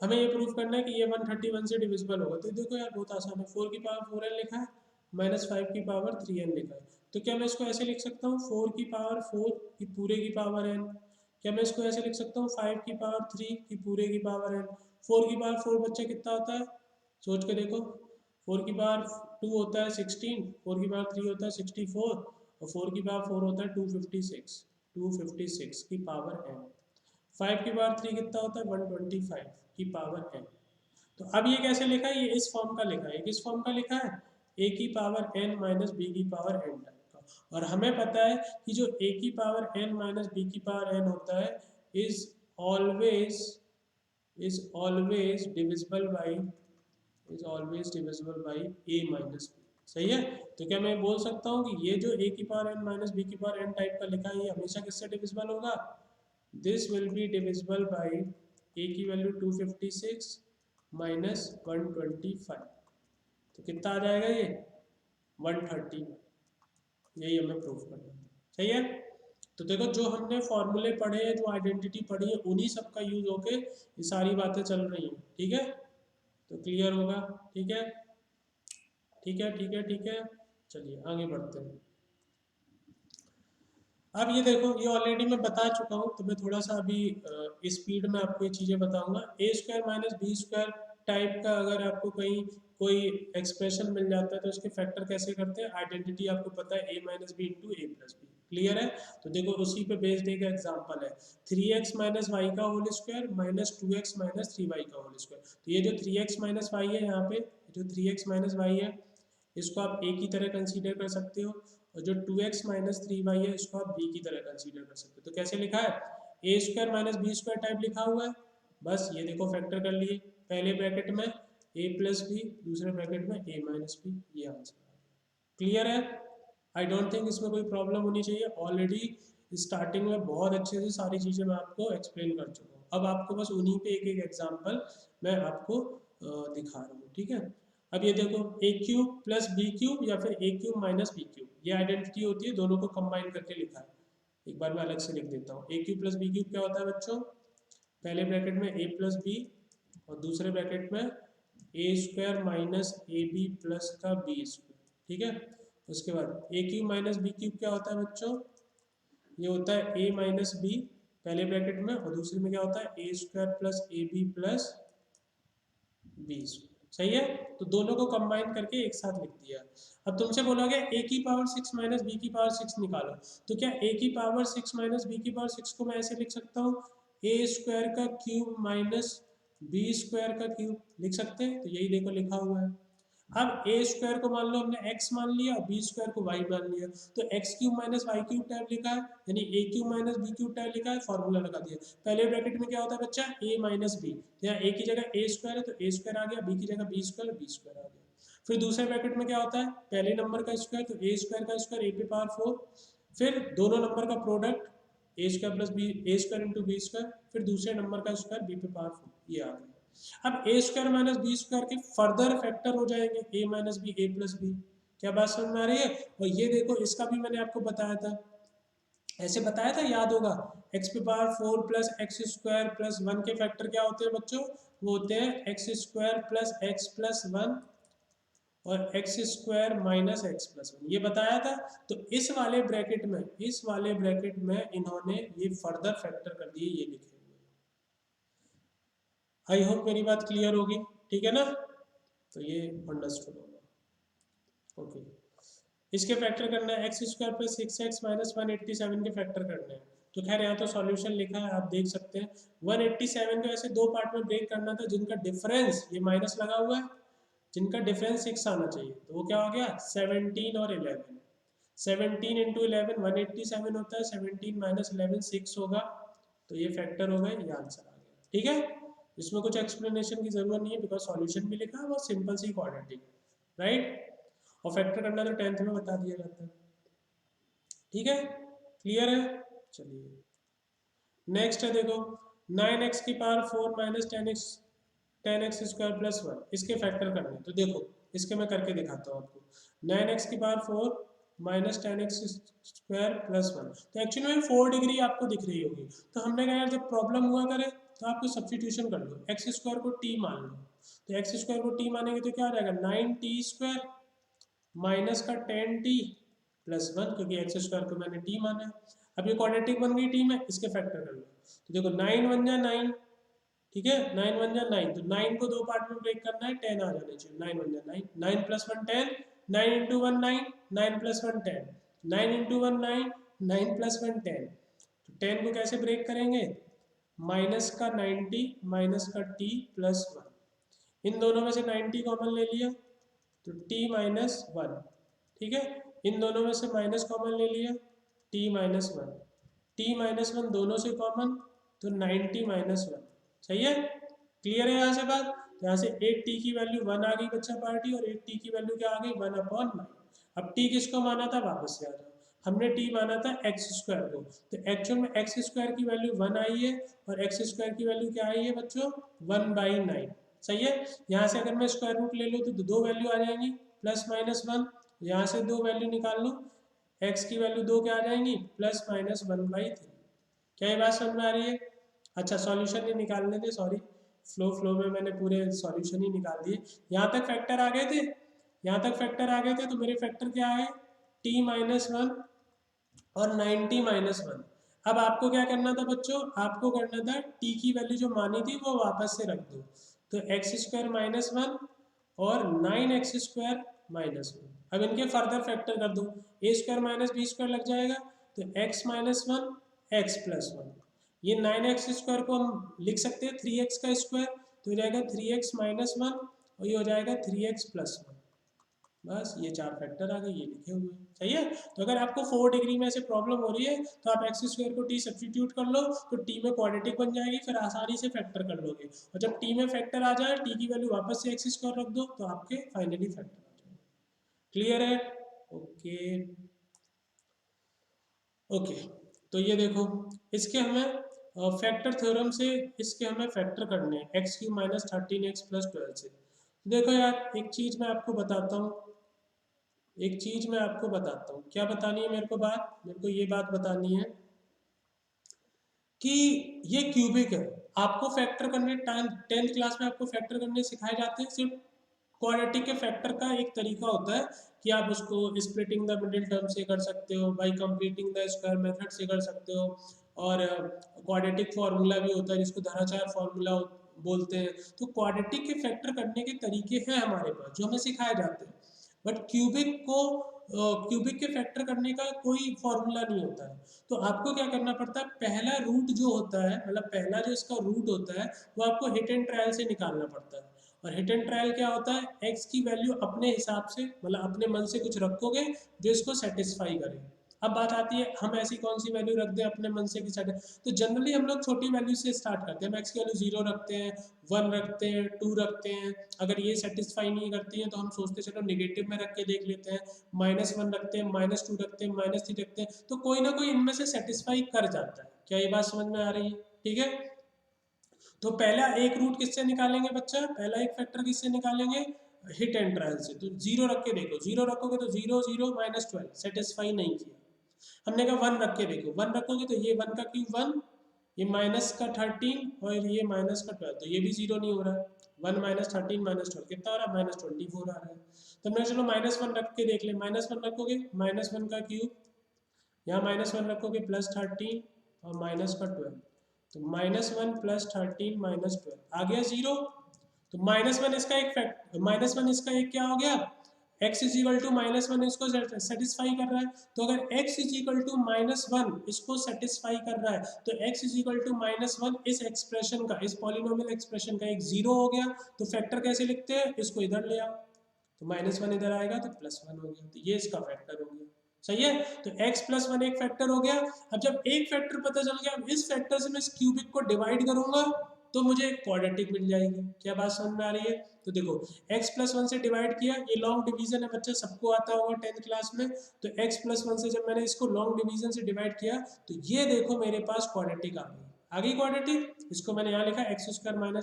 हमें ये प्रूफ करना है कि ये 131 से डिविजिबल होगा, तो देखो यार बहुत आसान है, 4 की पावर 4n लिखा है माइनस 5 की पावर 3n लिखा है, तो क्या मैं इसको ऐसे लिख सकता हूँ 4 की पावर 4 की पूरे की पावर n, क्या मैं इसको ऐसे लिख सकता हूँ 5 की पावर 3 की पूरे की पावर n। 4 की पावर 4 बच्चा कितना होता है, सोच के देखो, 4 की पावर 2 होता है 16, 4 की पावर 3 होता है 64, और 4 की पावर 4 होता है 256 की पावर n। 5 की पावर 3 कितना होता है 125 की पावर n। तो अब ये कैसे लिखा है, ये इस फॉर्म का लिखा है, किस फॉर्म का लिखा है, a की पावर n माइनस b की पावर n टाइप का। और हमें पता है कि जो a की पावर n माइनस b की पावर n होता है is always divisible by a minus b। सही है, तो क्या मैं बोल सकता हूँ कि ये जो a की पावर n माइनस b की पावर n टाइप का लिखा है ये हमेशा किससे डिविजिबल होगा, this will be divisible by a की वैल्यू 256 माइनस 125, तो कितना आ जाएगा ये 130। यही हमें प्रूफ करना है, सही है। तो देखो जो हमने फॉर्मूले पढ़े हैं, जो आइडेंटिटी पढ़ी है, उन्हीं सब का यूज होके ये सारी बातें चल रही हैं, ठीक है। तो क्लियर होगा, ठीक है, ठीक है, ठीक है, ठीक है। चलिए आगे बढ़ते हैं। अब ये देखो, ये ऑलरेडी मैं बता चुका हूँ, तो मैं थोड़ा सा अभी स्पीड में आपको ये चीज़ें बताऊंगा। A square minus b square type का अगर आपको कहीं कोई एक्सप्रेशन मिल जाता है तो उसके फैक्टर कैसे करते हैं, आइडेंटिटी आपको पता है a minus b into a plus b, clear है? तो देखो उसी पे बेस्ड एक एग्जांपल है, 3x माइनस वाई का whole square minus 2x minus 3y का होल स्क्वायर। तो ये जो 3x माइनस वाई है, यहाँ पे जो 3x माइनस वाई है इसको आप a की तरह कंसीडर कर सकते हो, और जो 2x माइनस 3y है इसको आप b की तरह कंसीडर कर सकते हो। तो कैसे लिखा है, a square minus b square type लिखा हुआ है। बस ये देखो फैक्टर कर लिए, पहले ब्रैकेट में a प्लस बी, दूसरे ब्रैकेट में a माइनस बी, ये आंसर। क्लियर है? आई डोंट थिंक इसमें कोई प्रॉब्लम होनी चाहिए। ऑलरेडी स्टार्टिंग में बहुत अच्छे से सारी चीज़ें मैं आपको एक्सप्लेन कर चुका हूँ। अब आपको बस उन्हीं पे एक एक एग्जांपल मैं आपको दिखा रहा हूँ, ठीक है? अब ये देखो ए क्यूब प्लस बी क्यूब या फिर ए क्यूब माइनस बी क्यूब, ये आइडेंटिटी होती है, दोनों को कंबाइन करके लिखा है। एक बार मैं अलग से लिख देता हूँ, a cube plus b cube क्या होता है बच्चों, पहले ब्रैकेट में ए प्लस बी और दूसरे ब्रैकेट में a square minus a b plus का बी स्क्वायर, ठीक है? उसके बाद a cube minus b cube क्या होता है बच्चों, ये होता है ए माइनस बी पहले ब्रैकेट में, और दूसरे में क्या होता है a square plus a b plus b square. सही है? तो दोनों को कंबाइन करके एक साथ लिख दिया। अब तुमसे बोलोगे ए की पावर 6 माइनस बी की पावर 6 निकालो, तो क्या ए की पावर 6 माइनस बी की पावर 6 को मैं ऐसे लिख सकता हूँ, ए स्क्वायर का क्यूब माइनस बी स्क्वायर का क्यूब लिख सकते हैं? तो यही देखो लिखा हुआ है। अब ए स्क्वायर को मान लो हमने x मान लिया और बी स्क्वायर को y मान लिया, तो x cube minus y cube type लिखा है, यानी a cube minus b cube type लिखा है, फॉर्मूला लगा दिया। पहले ब्रैकेट में क्या होता है बच्चा, a माइनस बी, यहाँ a की जगह a स्क्वायर है तो a स्क्वायर आ गया, b की जगह b स्क्वायर आ गया। फिर दूसरे ब्रैकेट में क्या होता है, पहले नंबर का स्क्वायर तो a स्क्वायर का स्क्वायर a पे पावर 4, फिर दोनों नंबर का product a square plus b, a square into b square, फिर दूसरे नंबर का स्क्वायर b पे पावर 4, ये आ गया। अब ए स्क्वायर माइनस बी स्क्वायर के फर्दर फैक्टर हो जाएंगे ए minus b a plus B. क्या बात समझ में आ रही है? और ये देखो इसका भी मैंने आपको बताया था, ऐसे बताया था, याद होगा, एक्स पे power 4 plus x square plus 1 के फैक्टर क्या होते हैं बच्चों, वो होते हैं x square plus x plus 1 और x square minus x plus 1, ये बताया था। तो इस वाले ब्रैकेट में इन्होंने ये फर्दर फैक्टर कर दिए, ये लिखे हुए। आई होप मेरी बात क्लियर होगी, ठीक है ना? तो ये अंडरस्टूड होगा। ओके, इसके फैक्टर करना है x square plus 6x minus 187 के फैक्टर करने हैं। तो खैर यहाँ तो सॉल्यूशन लिखा है, आप देख सकते हैं। 187 को ऐसे दो पार्ट में ब्रेक करना था जिनका डिफरेंस, ये माइनस लगा हुआ है, जिनका डिफरेंस 6 आना चाहिए, तो वो क्या हो गया 17 और 11। 17 इंटू 11 187 होता है, 17 माइनस 11 6 होगा, तो ये फैक्टर हो गए, ये आंसर आ गया। ठीक है, इसमें कुछ एक्सप्लेनेशन की जरूरत नहीं है, बिकॉज सॉल्यूशन भी लिखा है, बहुत सिंपल सी क्वाड्रेटिक, राइट? और फैक्टर करना तो 10th में बता दिया जाता है। ठीक है, क्लियर है? चलिए नेक्स्ट है, देखो 9x की power 4 minus 10x square plus 1, इसके फैक्टर करने। तो देखो इसके मैं करके दिखाता हूँ आपको। 9x की power 4 minus 10x square plus 1, तो एक्चुअली में 4 डिग्री आपको दिख रही होगी। तो हमने कहा यार जब प्रॉब्लम हुआ करे तो आपको सब्सटीट्यूशन कर लो, एक्स स्क्वायर को t मान लो। तो एक्स स्क्वायर को t मानेंगे तो क्या आ जाएगा 9t स्क्वायर माइनस का 10t प्लस 1, क्योंकि एक्स स्क्वायर को मैंने t माना है। अब ये क्वाड्रेटिक बन गई t में, इसके फैक्टर कर लो। तो देखो 9 1 जा 9, ठीक है, 9 1 जा 9, तो 9 को दो पार्ट में ब्रेक करना है, 10 आ जाना चाहिए। 9 1 जा 9, 9 plus 1 10, 9 into 1 9, 9 plus 1 10, 9 into 1 9, 9 plus 1 10। तो 10 को कैसे ब्रेक करेंगे, माइनस का 90 माइनस का t प्लस 1, इन दोनों में से 90 कॉमन ले लिया तो t माइनस 1, ठीक है, इन दोनों में से माइनस कॉमन ले लिया t माइनस 1, t माइनस 1 दोनों से कॉमन तो 90 माइनस 1। सही है, क्लियर है यहाँ से बात? तो यहाँ से 8t की वैल्यू 1 आ गई बच्चा पार्टी, और 8t की वैल्यू क्या आ गई 1/9। अब t किसको माना था, वापस से आ जाओ, हमने t माना था एक्स स्क्वायर को, तो एक्चुअल में एक्स स्क्वायर की वैल्यू 1 आई है और एक्स स्क्वायर की वैल्यू क्या आई है बच्चों 1/9। सही है, यहाँ से अगर मैं स्क्वायर रूट ले लूँ तो दो वैल्यू आ जाएंगी प्लस माइनस 1, यहाँ से दो वैल्यू निकाल लूँ, x की वैल्यू दो क्या आ जाएंगी प्लस माइनस 1/3। क्या ये बात समझ में आ रही है? अच्छा सॉल्यूशन ही निकालने थे, सॉरी, फ्लो में मैंने पूरे सॉल्यूशन ही निकाल दिए। यहाँ तक फैक्टर आ गए थे, यहाँ तक फैक्टर आ गए थे, तो मेरे फैक्टर क्या आए t माइनस 1 और 90 माइनस 1। अब आपको क्या करना था बच्चों, आपको करना था t की वैल्यू जो मानी थी वो वापस से रख दो, तो एक्स स्क्वायर माइनस 1 और 9x स्क्वायर माइनस 1। अब इनके फर्दर फैक्टर कर दो, ए स्क्वायर माइनस बी स्क्वायर लग जाएगा, तो x minus one x plus one, ये 9x² को हम लिख सकते हैं 3x का स्क्वायर, तो हो जाएगा 3x माइनस वन और ये हो जाएगा 3x प्लस वन। बस ये 4 फैक्टर आ गए, ये लिखे हुए हैं। सही है। तो अगर आपको 4 डिग्री में ऐसे प्रॉब्लम हो रही है तो आप x² को t सब्स्टिट्यूट कर लो, तो t में क्वाड्रेटिक बन जाएगी, फिर आसानी से फैक्टर कर लोगे। और जब t में फैक्टर आ जाए, t की वैल्यू वापस से x² रख दो, तो आपके फाइनली फैक्टर आ जाएंगे। क्लियर है? Okay okay. तो ये देखो, इसके हमें फैक्टर थ्योरम से इसके हमें फैक्टर करने हैं x³ माइनस 13x प्लस 12 से। देखो यार, एक चीज़ मैं आपको बताता हूँ, क्या बतानी है मेरे को बात, मेरे को ये बात बतानी है कि ये क्यूबिक है। आपको फैक्टर करने 10th क्लास में आपको फैक्टर करने सिखाए जाते हैं। सिर्फ क्वाड्रेटिक के फैक्टर का एक तरीका होता है कि आप उसको स्प्लिटिंग द मिडिल टर्म से कर सकते हो, bye completing the square method से कर सकते हो, और क्वाड्रेटिक फार्मूला भी होता है जिसको धराचार फार्मूला बोलते हैं। तो क्वाड्रेटिक के फैक्टर करने के तरीके हैं हमारे पास जो हमें सिखाए जाते हैं, बट क्यूबिक के फैक्टर करने का कोई फॉर्मूला नहीं होता है। तो आपको क्या करना पड़ता है, पहला रूट जो होता है, मतलब पहला जो इसका रूट होता है, वो आपको हिट एंड ट्रायल से निकालना पड़ता है। और हिट एंड ट्रायल क्या होता है, x की वैल्यू अपने हिसाब से, मतलब अपने मन से कुछ रखोगे जो इसको सेटिस्फाई करे। अब बात आती है, हम ऐसी कौन सी वैल्यू रख दें अपने मन से कि तो जनरली हम लोग छोटी वैल्यू से स्टार्ट करते हैं। हम x की वैल्यू 0 रखते हैं, 1 रखते हैं, 2 रखते हैं। अगर ये सेटिस्फाई नहीं करती है तो हम सोचते चलो नेगेटिव में रख के देख लेते हैं, -1 रखते हैं, -2 रखते हैं, -3 रखते हैं, तो कोई ना कोई इनमें से सेटिस्फाई कर जाता है। क्या ये बात समझ में आ रही है? ठीक है। तो पहला एक रूट किससे निकालेंगे बच्चा, पहला एक फैक्टर किससे निकालेंगे, हिट एंड ट्रायल से। तो 0 रख के देखो, 0 रखोगे तो 0 0 -12 सेटिस्फाई नहीं किया। हमने कहा 1 रख के देखो, 1 रखोगे तो ये 1 का क्यूब 1, ये माइनस का 13 और ये माइनस का 12, तो ये भी 0 नहीं हो रहा है। 1 माइनस 13 माइनस 12 कितना हो रहा है, -24 आ रहा है। तो हमने चलो -1 रख के देख ले, -1 रखोगे -1 का क्यूब, यहाँ -1 रखोगे +13 और माइनस का 12, तो -1 +13 -12 आ गया 0। तो -1 इसका एक फैक्ट, -1 इसका एक क्या हो गया, x इज इक्वल टू -1 इसको सेटिस्फाई कर रहा है। तो अगर x इज इक्वल टू -1 इसको सेटिस्फाई कर रहा है, तो x इज इक्वल टू -1 इस एक्सप्रेशन का, इस पॉलिनोमियल एक्सप्रेशन का एक 0 हो गया। तो फैक्टर कैसे लिखते हैं, इसको इधर ले आओ, तो -1 इधर आएगा तो +1 हो गया, तो ये इसका फैक्टर हो गया। सही है। तो x + 1 एक फैक्टर हो गया। अब जब एक फैक्टर पता चल गया, अब इस फैक्टर से मैं इस क्यूबिक को डिवाइड करूंगा तो मुझे एक क्वाड्रेटिक मिल जाएगी। क्या बात समझ में आ रही है? तो देखो, x + 1 से डिवाइड किया, ये लॉन्ग डिवीजन है बच्चा, सबको आता होगा 10th क्लास में। तो x + 1 से जब मैंने इसको लॉन्ग डिवीजन से डिवाइड किया, तो ये देखो मेरे पास क्वाड्रेटिक आ गई क्वाड्रेटिक। इसको मैंने यहाँ लिखा x² -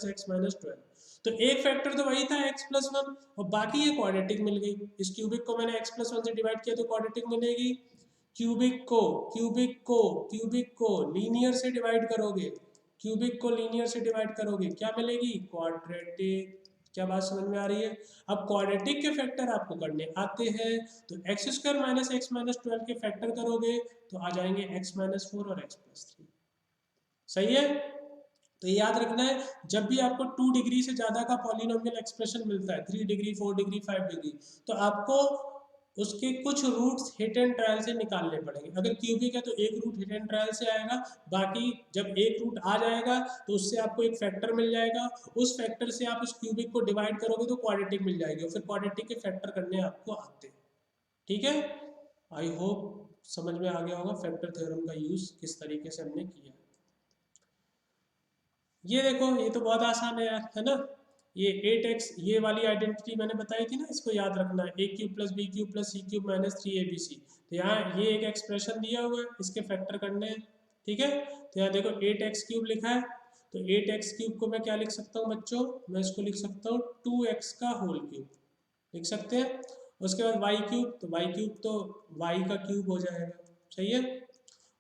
x - 12। तो एक फैक्टर तो वही था x + 1, और बाकी ये क्वाड्रेटिक मिल गई। इस क्यूबिक को मैंने x + 1 से डिवाइड किया तो क्वाड्रेटिक मिलेगी। क्यूबिक को लीनियर से डिवाइड करोगे, क्या मिलेगी, क्वाड्रेटिक। क्या बात समझ में आ रही है? अब क्वाड्रेटिक के फैक्टर आपको करने आते हैं, तो x² - x - 12 के फैक्टर करोगे तो आ जाएंगे x - 4 और x + 3। सही है। तो याद रखना है, जब भी आपको 2 डिग्री से ज़्यादा का पॉलिनोमियल एक्सप्रेशन मिलता है, 3 डिग्री 4 डिग्री 5 डिग्री, तो आपको उसके कुछ रूट्स हिट एंड ट्रायल से निकालने पड़ेंगे। अगर क्यूबिक है तो एक रूट हिट एंड ट्रायल से आएगा, बाकी जब एक रूट आ जाएगा तो उससे आपको एक फैक्टर मिल जाएगा, उस फैक्टर से आप उस क्यूबिक को डिवाइड करोगे तो क्वाड्रेटिक मिल जाएगी, और फिर क्वाड्रेटिक के फैक्टर करने आपको आते हैं। ठीक है। आई होप समझ में आ गया होगा फैक्टर थ्योरम का यूज़ किस तरीके से हमने किया। ये देखो, ये तो बहुत आसान है यार, है ना। ये 8x, ये वाली आइडेंटिटी मैंने बताई थी ना, इसको याद रखना है, a³ + b³ + c³ - 3abc। तो यहाँ ये एक एक्सप्रेशन दिया हुआ है, इसके फैक्टर करने हैं। ठीक है। तो यहाँ देखो 8x³ लिखा है, तो 8x³ को मैं क्या लिख सकता हूँ बच्चों, मैं इसको लिख सकता हूँ 2x का होल क्यूब, लिख सकते हैं। उसके बाद y³ तो y³ तो y का क्यूब हो जाएगा। सही है।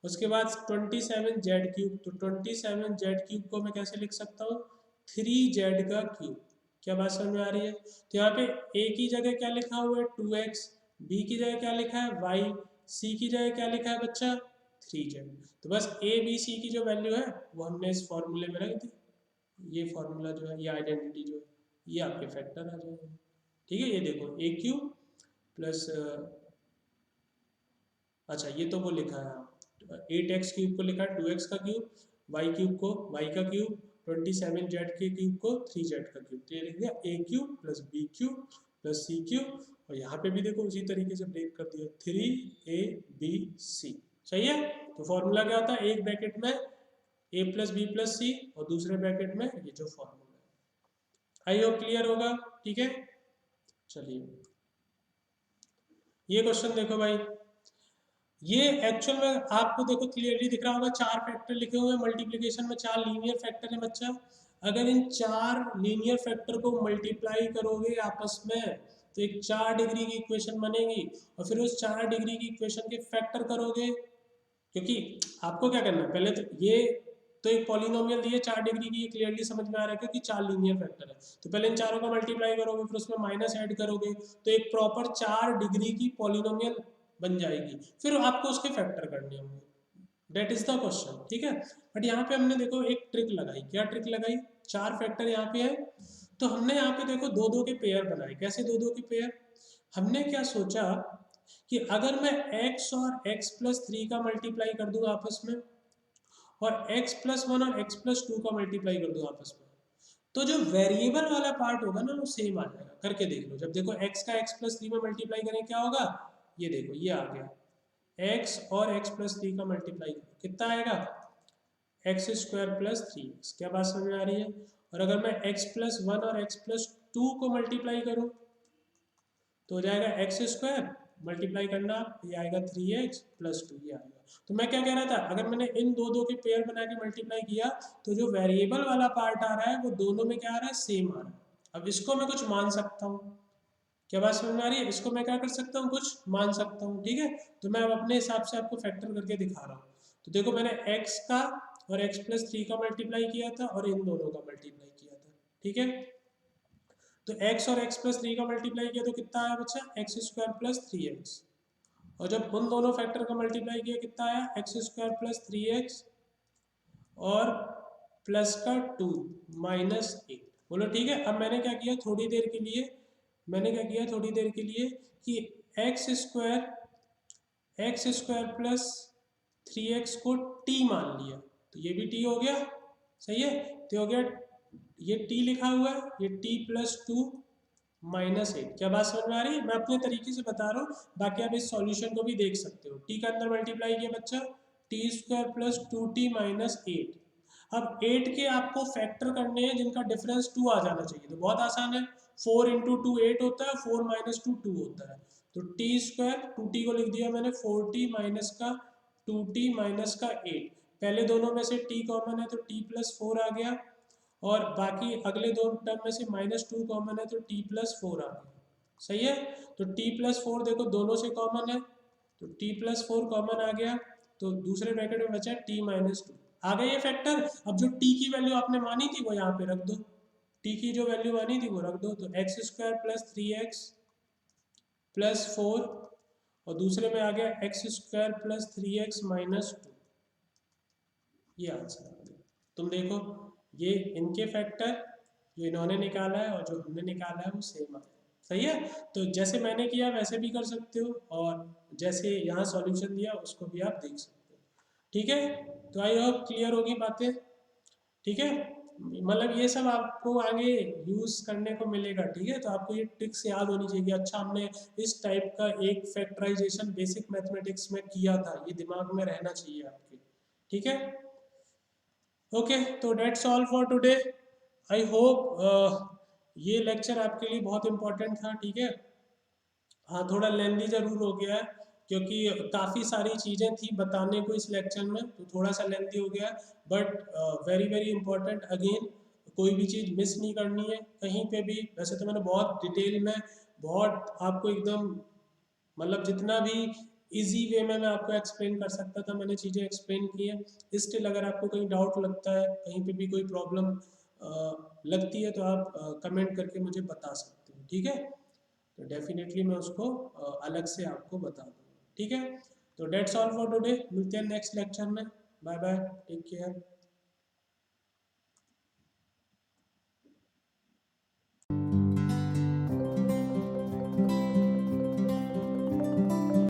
उसके बाद 27z³, तो 27z³ को मैं कैसे लिख सकता हूँ, 3z का क्यूब। क्या बात समझ में आ रही है? तो यहाँ पे a की जगह क्या लिखा हुआ है, 2x, b की जगह क्या लिखा है, y, c की जगह क्या लिखा है बच्चा, 3z। तो बस a b c की जो वैल्यू है वो हमने इस फॉर्मूले में रख दी। ये फॉर्मूला जो है, ये आइडेंटिटी जो है, ये आपके फैक्टर आ जाएंगे। ठीक है। ये देखो a³ प्लस, अच्छा ये तो वो लिखा है, 8x क्यूब को लिखा है 2x का क्यूब, y क्यूब को y का क्यूब, 27z के क्यूब को 3z का क्यूब। तो ये लिख दिया a cube plus b cube plus c cube, और यहाँ पे भी देखो उसी तरीके से ब्रेक कर दिया 3abc। सही है। तो फॉर्मूला क्या होता है, एक ब्रैकेट में a प्लस बी प्लस सी और दूसरे ब्रैकेट में ये जो फॉर्मूला है। आई होप क्लियर होगा। ठीक है, चलिए ये क्वेश्चन देखो भाई, ये एक्चुअल में आपको देखो क्लियरली दिख रहा होगा, 4 फैक्टर लिखे हुए हैं, मल्टीप्लिकेशन में 4 लीनियर फैक्टर है बच्चा। अगर इन 4 लीनियर फैक्टर को मल्टीप्लाई करोगे आपस में तो एक 4 डिग्री की इक्वेशन बनेगी, और फिर उस 4 डिग्री की इक्वेशन के फैक्टर करोगे, क्योंकि आपको क्या करना है, पहले तो ये तो एक पॉलिनोमियल दिए 4 डिग्री की, ये क्लियरली समझ में आ रहा है क्योंकि 4 लीनियर फैक्टर है, तो पहले इन चारों को मल्टीप्लाई करोगे, फिर उसमें माइनस ऐड करोगे, तो एक प्रॉपर 4 डिग्री की पॉलिनोमियल बन जाएगी, फिर आपको उसके फैक्टर करने होंगे। That is the question. ठीक है, बट यहाँ पे हमने देखो एक ट्रिक लगाई। क्या ट्रिक लगाई, 4 फैक्टर यहाँ पे है, तो हमने यहाँ पे देखो 2-2 के पेयर बनाए। कैसे 2-2 के पेयर, हमने क्या सोचा कि अगर मैं x और x प्लस 3 का मल्टीप्लाई कर दूं आपस में, और x प्लस 1 और x प्लस 2 का मल्टीप्लाई कर दूं आपस में, तो जो वेरिएबल वाला पार्ट होगा ना वो सेम आ जाएगा। करके देख लो, जब देखो x का x प्लस 3 में मल्टीप्लाई करें क्या होगा, ये देखो ये आ गया, x और x प्लस 3 का मल्टीप्लाई करो कितना आएगा, एक्स स्क्वायर प्लस 3x। क्या बात समझ में आ रही है। और अगर मैं x प्लस 1 और x प्लस 2 को मल्टीप्लाई करूं तो हो जाएगा एक्स स्क्वायर, मल्टीप्लाई करना ये आएगा 3x प्लस 2 ये आएगा। तो मैं क्या कह रहा था, अगर मैंने इन 2-2 के पेयर बना के मल्टीप्लाई किया तो जो वेरिएबल वाला पार्ट आ रहा है वो दोनों में क्या आ रहा है, सेम आ रहा है। अब इसको मैं कुछ मान सकता हूँ। क्या बात समझ में आ रही है, इसको मैं क्या कर सकता हूँ, कुछ मान सकता हूँ। ठीक है, तो मैं अब अपने हिसाब से आपको फैक्टर करके दिखा रहा हूँ। तो देखो मैंने x का और x प्लस 3 का मल्टीप्लाई किया था और इन दोनों का मल्टीप्लाई किया था। ठीक है, तो x और x प्लस 3 का मल्टीप्लाई किया तो कितना आया बच्चा, एक्स स्क्वायर प्लस 3x। और जब उन दोनों फैक्टर का मल्टीप्लाई किया कितना आया, एक्स स्क्वायर प्लस 3x और प्लस का 2 माइनस 8। बोलो ठीक है। अब मैंने क्या किया थोड़ी देर के लिए, कि एक्स स्क्वायर प्लस 3x को t मान लिया, तो ये भी t हो गया। सही है, तो हो गया ये t लिखा हुआ है, ये t प्लस 2 माइनस 8। क्या बात समझ में आ रही है, मैं अपने तरीके से बता रहा हूँ, बाकी आप इस सॉल्यूशन को भी देख सकते हो। t का अंदर मल्टीप्लाई किया बच्चा, T square plus 2t minus 8। अब 8 के आपको फैक्टर करने हैं जिनका डिफरेंस 2 आ जाना चाहिए, तो बहुत आसान है, 4 इंटू 2 8 होता है, 4 माइनस 2 2 होता है। तो टी स्क्वायर 2t को लिख दिया मैंने 4t माइनस का 2t माइनस का 8। पहले दोनों में से t कॉमन है तो t प्लस 4 आ गया, और बाकी अगले दो टर्म में से माइनस 2 कॉमन है तो t प्लस 4 आ गया। सही है, तो t प्लस 4 देखो दोनों से कॉमन है, तो t प्लस 4 कॉमन आ गया, तो दूसरे ब्रैकेट में बचा t माइनस 2। आ गए ये फैक्टर। अब जो t की वैल्यू आपने मानी थी वो यहाँ पे रख दो, t की जो वैल्यू मानी थी वो रख दो, तो x square plus 3x plus 4 और दूसरे में आ गया x square plus 3x minus 2। ये आंसर आ गया। तुम देखो ये इनके फैक्टर जो इन्होंने निकाला है और जो हमने निकाला है वो सेम आया। सही है, तो जैसे मैंने किया वैसे भी कर सकते हो, और जैसे यहाँ सॉल्यूशन दिया उसको भी आप देख सकते हो। ठीक है, तो आई होप क्लियर होगी बातें। ठीक है, मतलब ये सब आपको आगे यूज करने को मिलेगा। ठीक है, तो आपको ये ट्रिक्स याद होनी चाहिए। अच्छा हमने इस टाइप का एक फैक्टराइजेशन बेसिक मैथमेटिक्स में किया था, ये दिमाग में रहना चाहिए आपके। ठीक है, ओके, तो that's all for today. I hope ये लेक्चर आपके लिए बहुत इम्पोर्टेंट था। ठीक है, हाँ थोड़ा लेंदी ज़रूर हो गया है क्योंकि काफ़ी सारी चीज़ें थी बताने को इस लेक्चर में, तो थोड़ा सा लेंदी हो गया, but very very important. Again कोई भी चीज़ मिस नहीं करनी है कहीं पे भी। वैसे तो मैंने बहुत डिटेल में, बहुत आपको एकदम मतलब जितना भी इजी वे में मैं आपको एक्सप्लेन कर सकता था मैंने चीज़ें एक्सप्लेन की हैं। स्टिल अगर आपको कहीं डाउट लगता है, कहीं पे भी कोई प्रॉब्लम लगती है तो आप कमेंट करके मुझे बता सकते हो। ठीक है, तो डेफिनेटली मैं उसको अलग से आपको बता दूँगा। ठीक है, तो डेट्स ऑल फॉर टुडे, मिलते हैं नेक्स्ट लेक्चर में। Bye bye, take care.